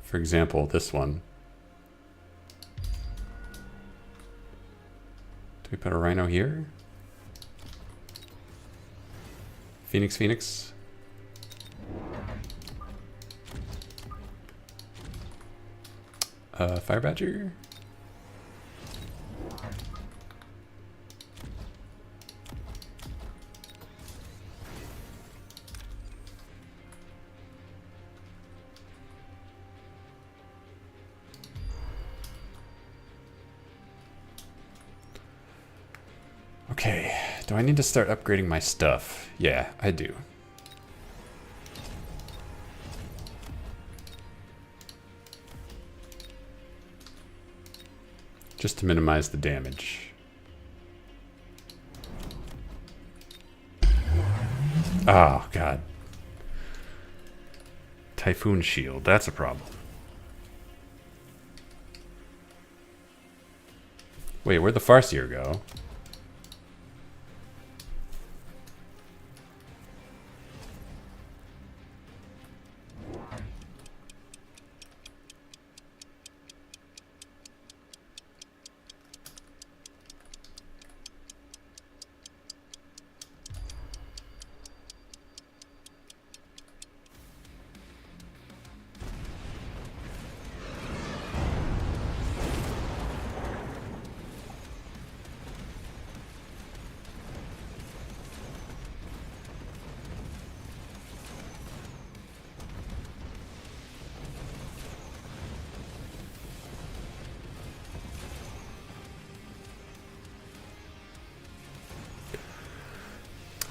For example, this one. Do we put a rhino here? Phoenix, Phoenix. Fire badger. Okay, do I need to start upgrading my stuff? Yeah, I do. Just to minimize the damage. Oh, God. Typhoon shield, that's a problem. Wait, where'd the Farseer go?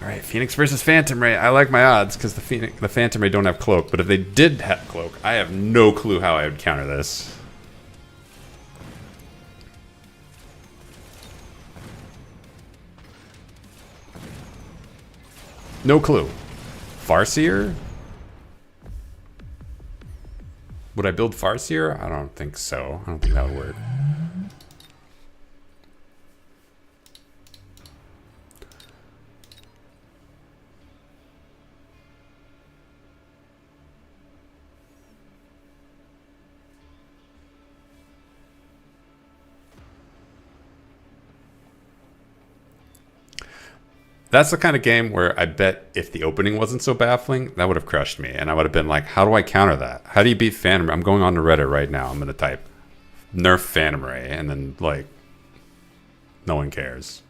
right, Phoenix versus Phantom Ray. I like my odds because the Phantom Ray don't have cloak. But if they did have cloak, I have no clue how I would counter this. No clue. Farseer? Would I build Farseer? I don't think so. I don't think that would work. That's the kind of game where I bet if the opening wasn't so baffling, that would have crushed me. And I would have been like, how do I counter that? How do you beat Phantom Ray? I'm going on to Reddit right now. I'm going to type nerf Phantom Ray. And then, like, no one cares.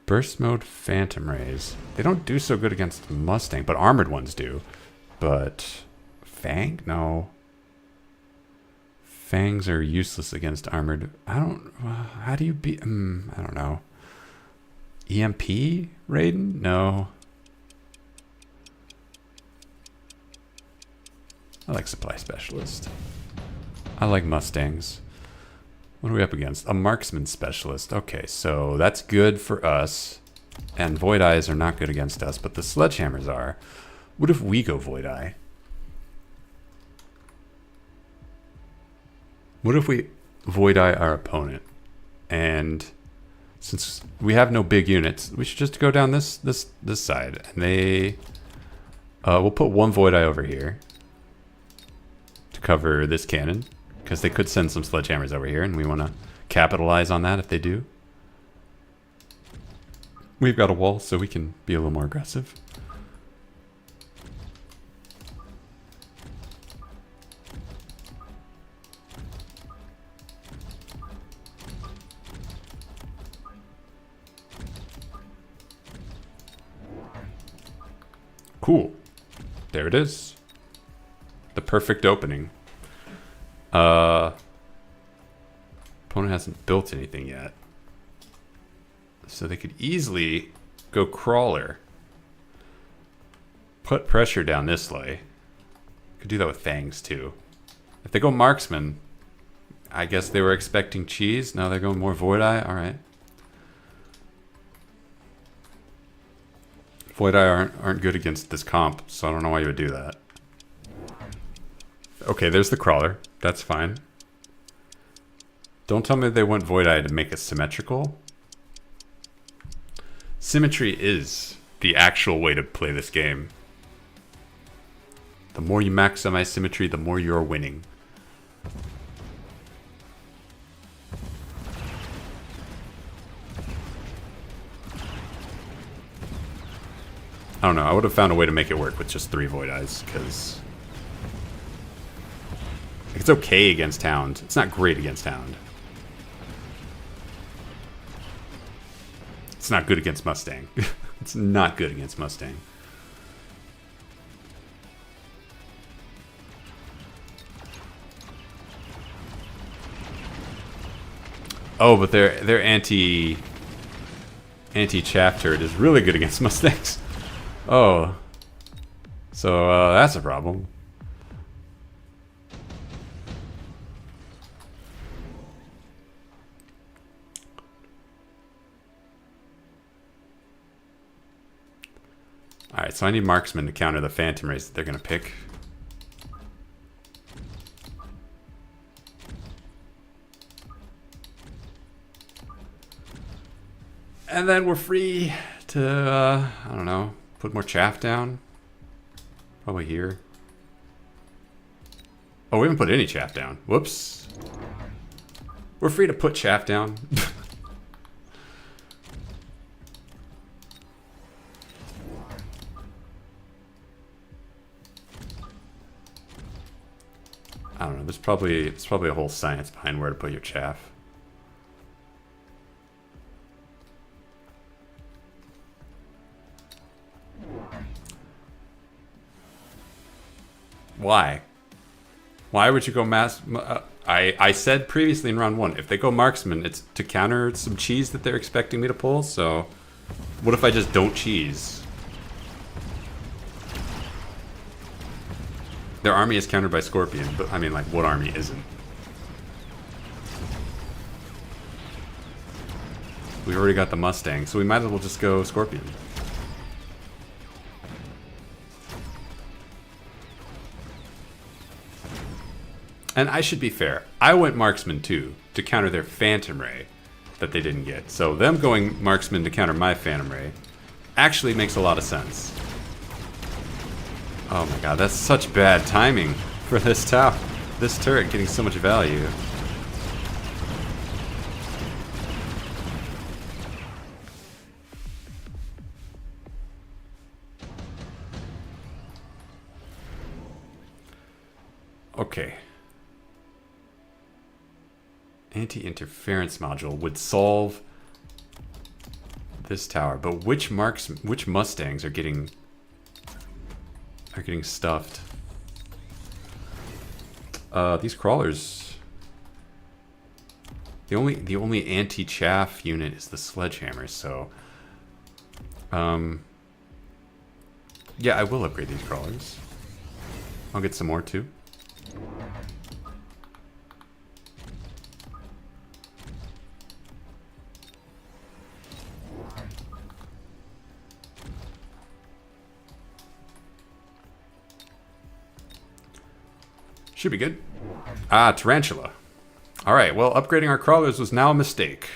Burst mode Phantom Rays. They don't do so good against Mustang, but armored ones do. But Fang? No. Fangs are useless against armored. I don't. How do you beat? I don't know. EMP Raiden? No. I like Supply Specialist. I like Mustangs. What are we up against? A Marksman Specialist. Okay, so that's good for us. And Void Eyes are not good against us, but the Sledgehammers are. What if we go Void Eye? What if we Void Eye our opponent? And since we have no big units, we should just go down this side. And they... we'll put one Void Eye over here to cover this cannon. Because they could send some sledgehammers over here, and we want to capitalize on that if they do. We've got a wall, so we can be a little more aggressive. Cool. There it is. The perfect opening. Opponent hasn't built anything yet. So they could easily go crawler. Put pressure down this way. Could do that with Fangs too. If they go marksman, I guess they were expecting cheese. Now they're going more Void Eye. Alright. Void Eye aren't good against this comp, so I don't know why you would do that. Okay, there's the crawler. That's fine. Don't tell me they want Void Eye to make it symmetrical. Symmetry is the actual way to play this game. The more you maximize symmetry, the more you're winning. I don't know. I would have found a way to make it work with just 3 Void Eyes, because it's okay against Hound. It's not great against Hound. It's not good against Mustang. It's not good against Mustang. Oh, but their anti-chaff turret is really good against Mustangs. Oh. So that's a problem. Alright, so I need marksman to counter the Phantom Rays that they're going to pick. And then we're free to, I don't know, put more chaff down. Probably here. Oh, we haven't put any chaff down. Whoops. We're free to put chaff down. I don't know. There's probably a whole science behind where to put your chaff. Why? Why would you go mass? I said previously in round 1, if they go marksman, it's to counter some cheese that they're expecting me to pull. So, what if I just don't cheese? Their army is countered by Scorpion, but I mean, like, what army isn't? We already got the Mustang, so we might as well just go Scorpion. And I should be fair. I went Marksman too, to counter their Phantom Ray that they didn't get. So them going Marksman to counter my Phantom Ray actually makes a lot of sense. Oh my god, that's such bad timing for this tower. This turret getting so much value. Okay. Anti-interference module would solve this tower, but which Mustangs are getting stuffed? These crawlers. The only anti-chaff unit is the sledgehammer, so yeah, I will upgrade these crawlers. I'll get some more too. Should be good. Ah, Tarantula. Alright, well, upgrading our crawlers was now a mistake.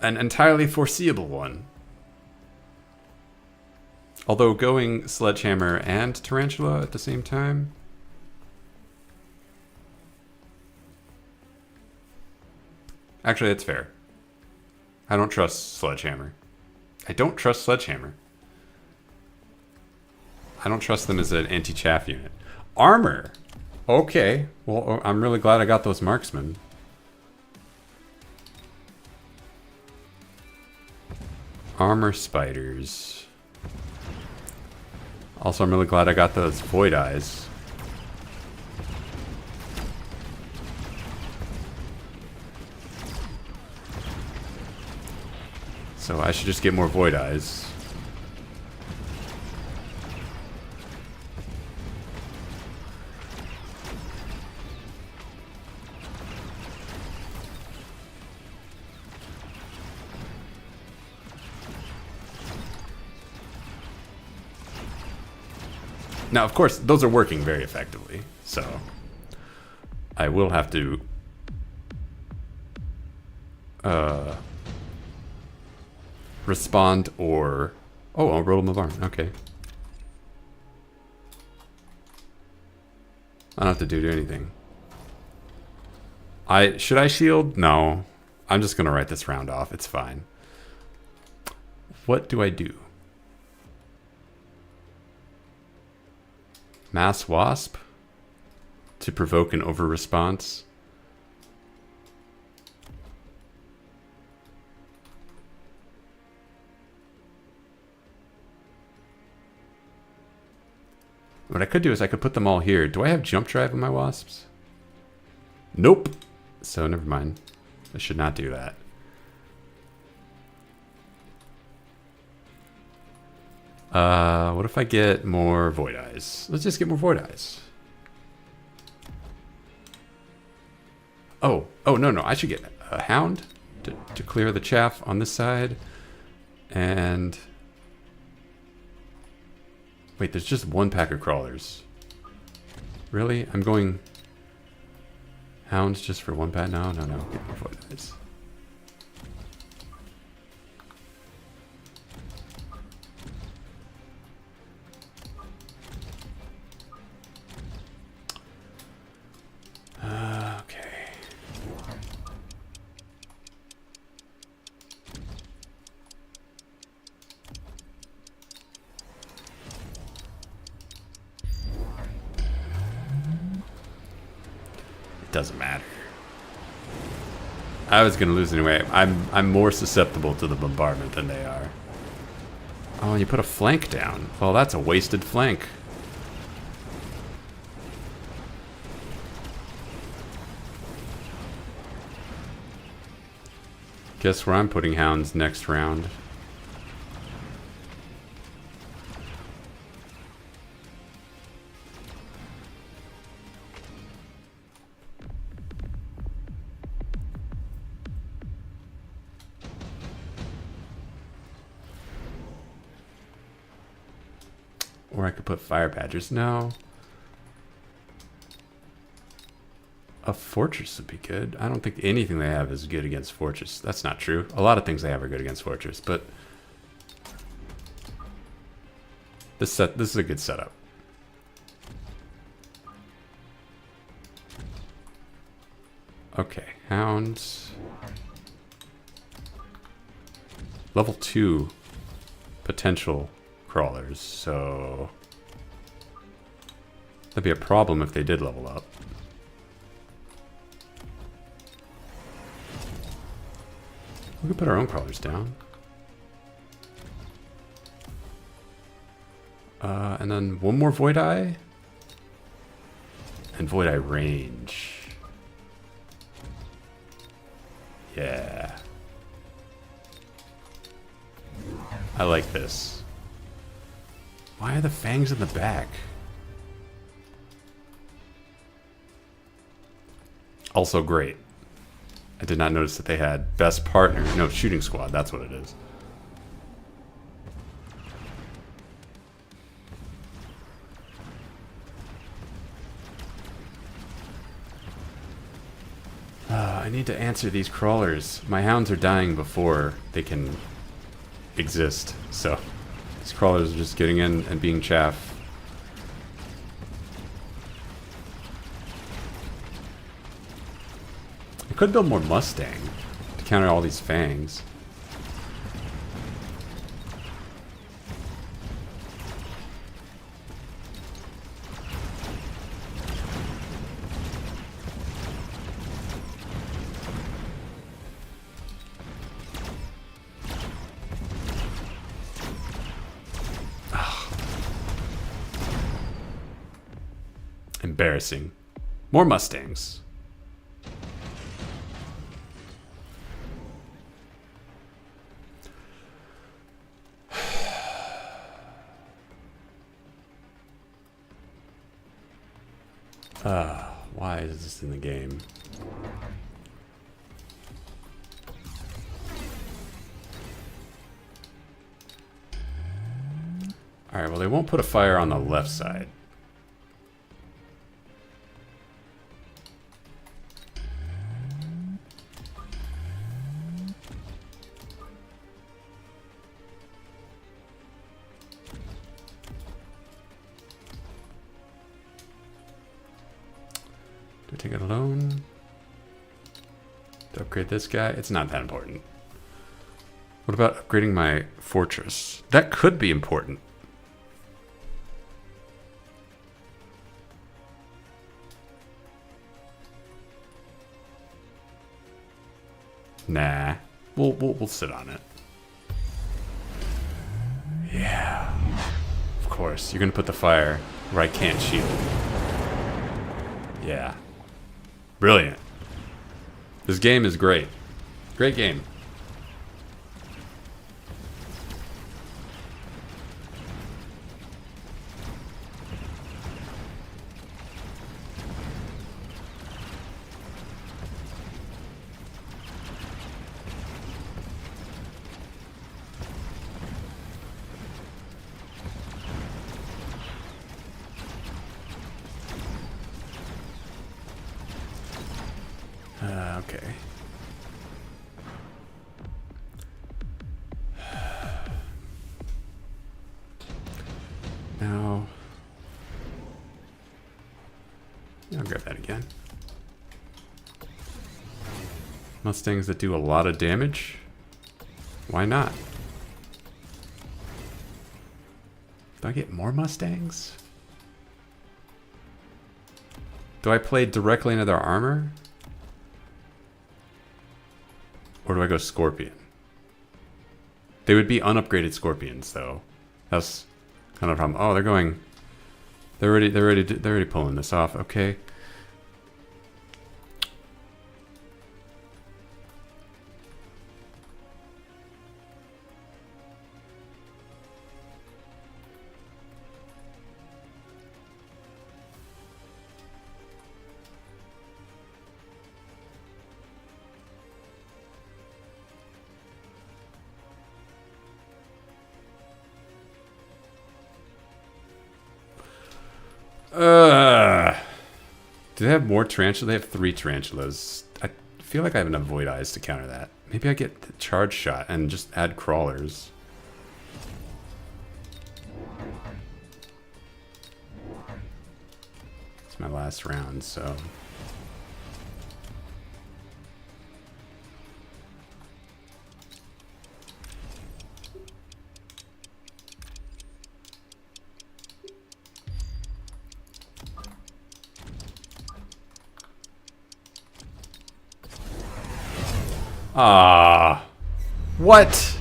An entirely foreseeable one. Although going Sledgehammer and Tarantula at the same time... Actually, that's fair. I don't trust Sledgehammer. I don't trust Sledgehammer. I don't trust them as an anti-chaff unit. Armor. Okay. Well, I'm really glad I got those marksmen. Armor spiders. Also, I'm really glad I got those void eyes. So I should just get more void eyes. Now, of course, those are working very effectively, so I will have to respond or... Oh, I'll roll my barn. Okay. I don't have to do anything. Should I shield? No. I'm just going to write this round off. It's fine. What do I do? Mass Wasp to provoke an over-response. What I could do is I could put them all here. Do I have jump drive on my wasps? Nope. So never mind. I should not do that. What if I get more void eyes? Let's just get more void eyes. Oh, no. I should get a hound to clear the chaff on this side. And wait, there's just one pack of crawlers. Really? I'm going hounds just for one pack? No. Get more void eyes. Okay. doesn't matter. I was gonna lose anyway. I'm more susceptible to the bombardment than they are. Oh, and you put a flank down. Well, that's a wasted flank. Guess where I'm putting hounds next round. Or I could put fire badgers. No. A fortress would be good. I don't think anything they have is good against fortress. That's not true. A lot of things they have are good against fortress, but this is a good setup. Okay, hounds. Level 2 potential crawlers, so that'd be a problem if they did level up. We could put our own crawlers down. And then one more Void Eye. And Void Eye range. Yeah. I like this. Why are the fangs in the back? Also great. I did not notice that they had best partner. No, shooting squad. That's what it is. I need to answer these crawlers. My hounds are dying before they can exist. So these crawlers are just getting in and being chaff. I could build more Mustang to counter all these fangs. Embarrassing. More Mustangs. Why is this in the game? Alright, well they won't put a fire on the left side. Do I take it alone? To upgrade this guy? It's not that important. What about upgrading my fortress? That could be important. Nah. We'll sit on it. Yeah. Of course. You're gonna put the fire where I can't shield. Yeah. Brilliant. This game is great. Great game. Okay. Now, I'll grab that again. Mustangs that do a lot of damage? Why not? Do I get more Mustangs? Do I play directly into their armor? Or do I go Scorpion? They would be unupgraded Scorpions, though. That's kind of a problem. Oh, they're going. They're already pulling this off. Okay. Do they have more tarantulas? They have 3 tarantulas. I feel like I have enough void eyes to counter that. Maybe I get the charge shot and just add crawlers. It's my last round, so. Ah, what?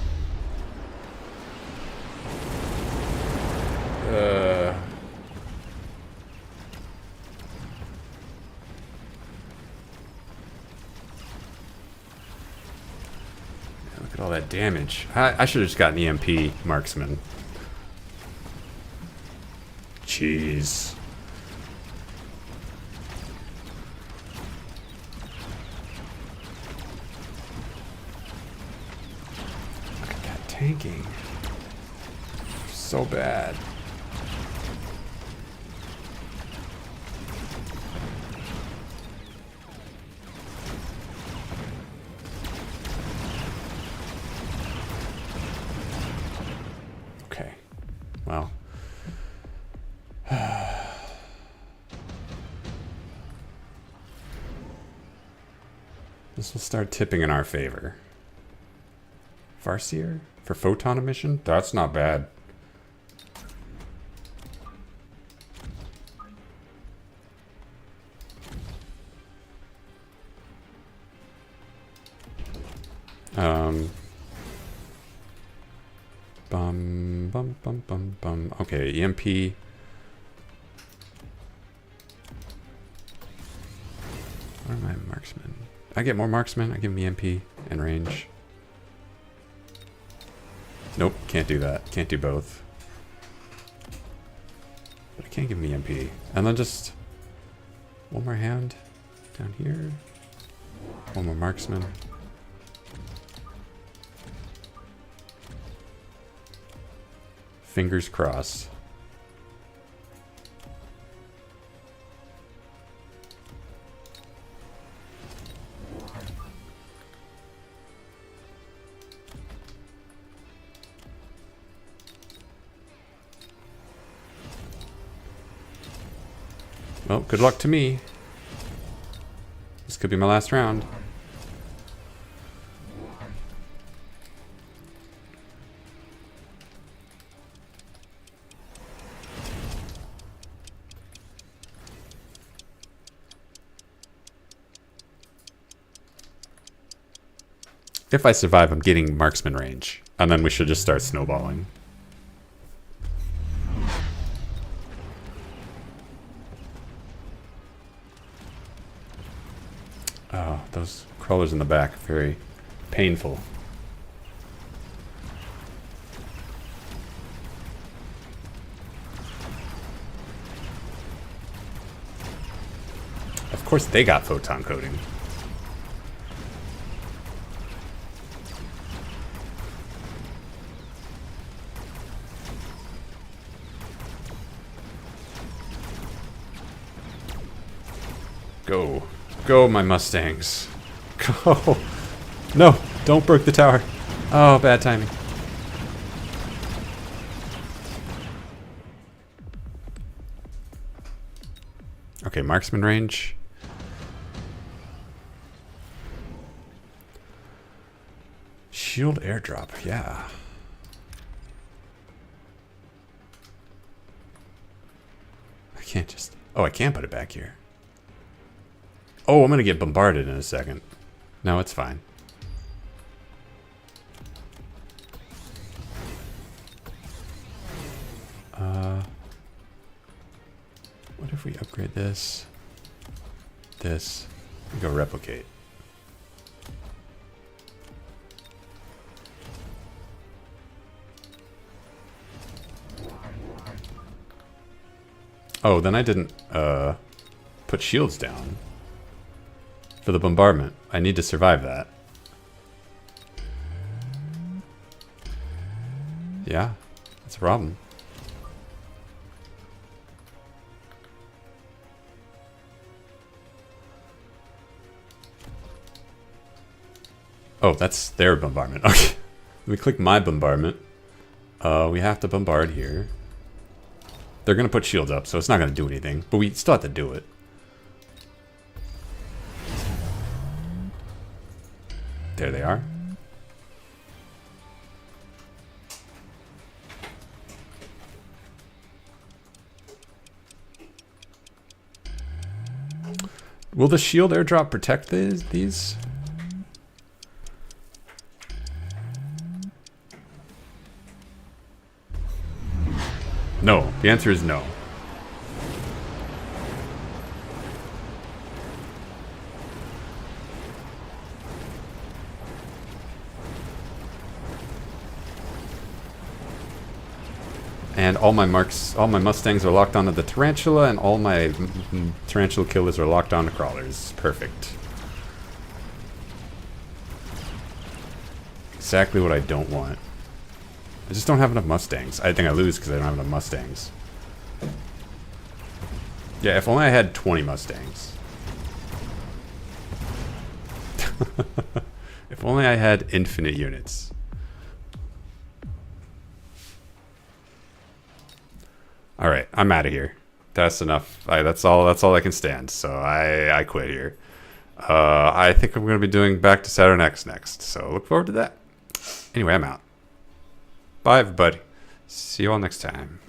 Look at all that damage. I should have just gotten EMP marksman. Jeez. Tanking. So bad. Okay. Well. This will start tipping in our favor. Farseer? For photon emission? That's not bad. Okay, EMP. What are my marksmen? I get more marksmen. I give him EMP and range. Nope, can't do that. Can't do both. But I can't give him EMP. And then just one more hand down here. One more marksman. Fingers crossed. Well, good luck to me. This could be my last round. If I survive, I'm getting marksman range. And then we should just start snowballing. Oh, those crawlers in the back, very painful. Of course they got photon coating. Go. Go, my Mustangs. Go. No, don't break the tower. Oh, bad timing. Okay, marksman range. Shield airdrop, yeah. I can't just... Oh, I can put it back here. Oh, I'm gonna get bombarded in a second. No, it's fine. What if we upgrade this? This. We go replicate. Oh, then I didn't put shields down for the bombardment. I need to survive that. Yeah, that's a problem. Oh, that's their bombardment. Okay. Let me click my bombardment. We have to bombard here. They're going to put shields up, so it's not going to do anything. But we still have to do it. There they are. Will the shield airdrop protect these? No. The answer is no. And all my Mustangs are locked onto the tarantula, and all my tarantula killers are locked onto crawlers. Perfect. Exactly what I don't want. I just don't have enough Mustangs. I think I lose because I don't have enough Mustangs. Yeah, if only I had 20 Mustangs. If only I had infinite units. All right, I'm out of here. That's enough. That's all I can stand. So I quit here. I think I'm going to be doing Back to Saturn X next. So look forward to that. Anyway, I'm out. Bye, everybody. See you all next time.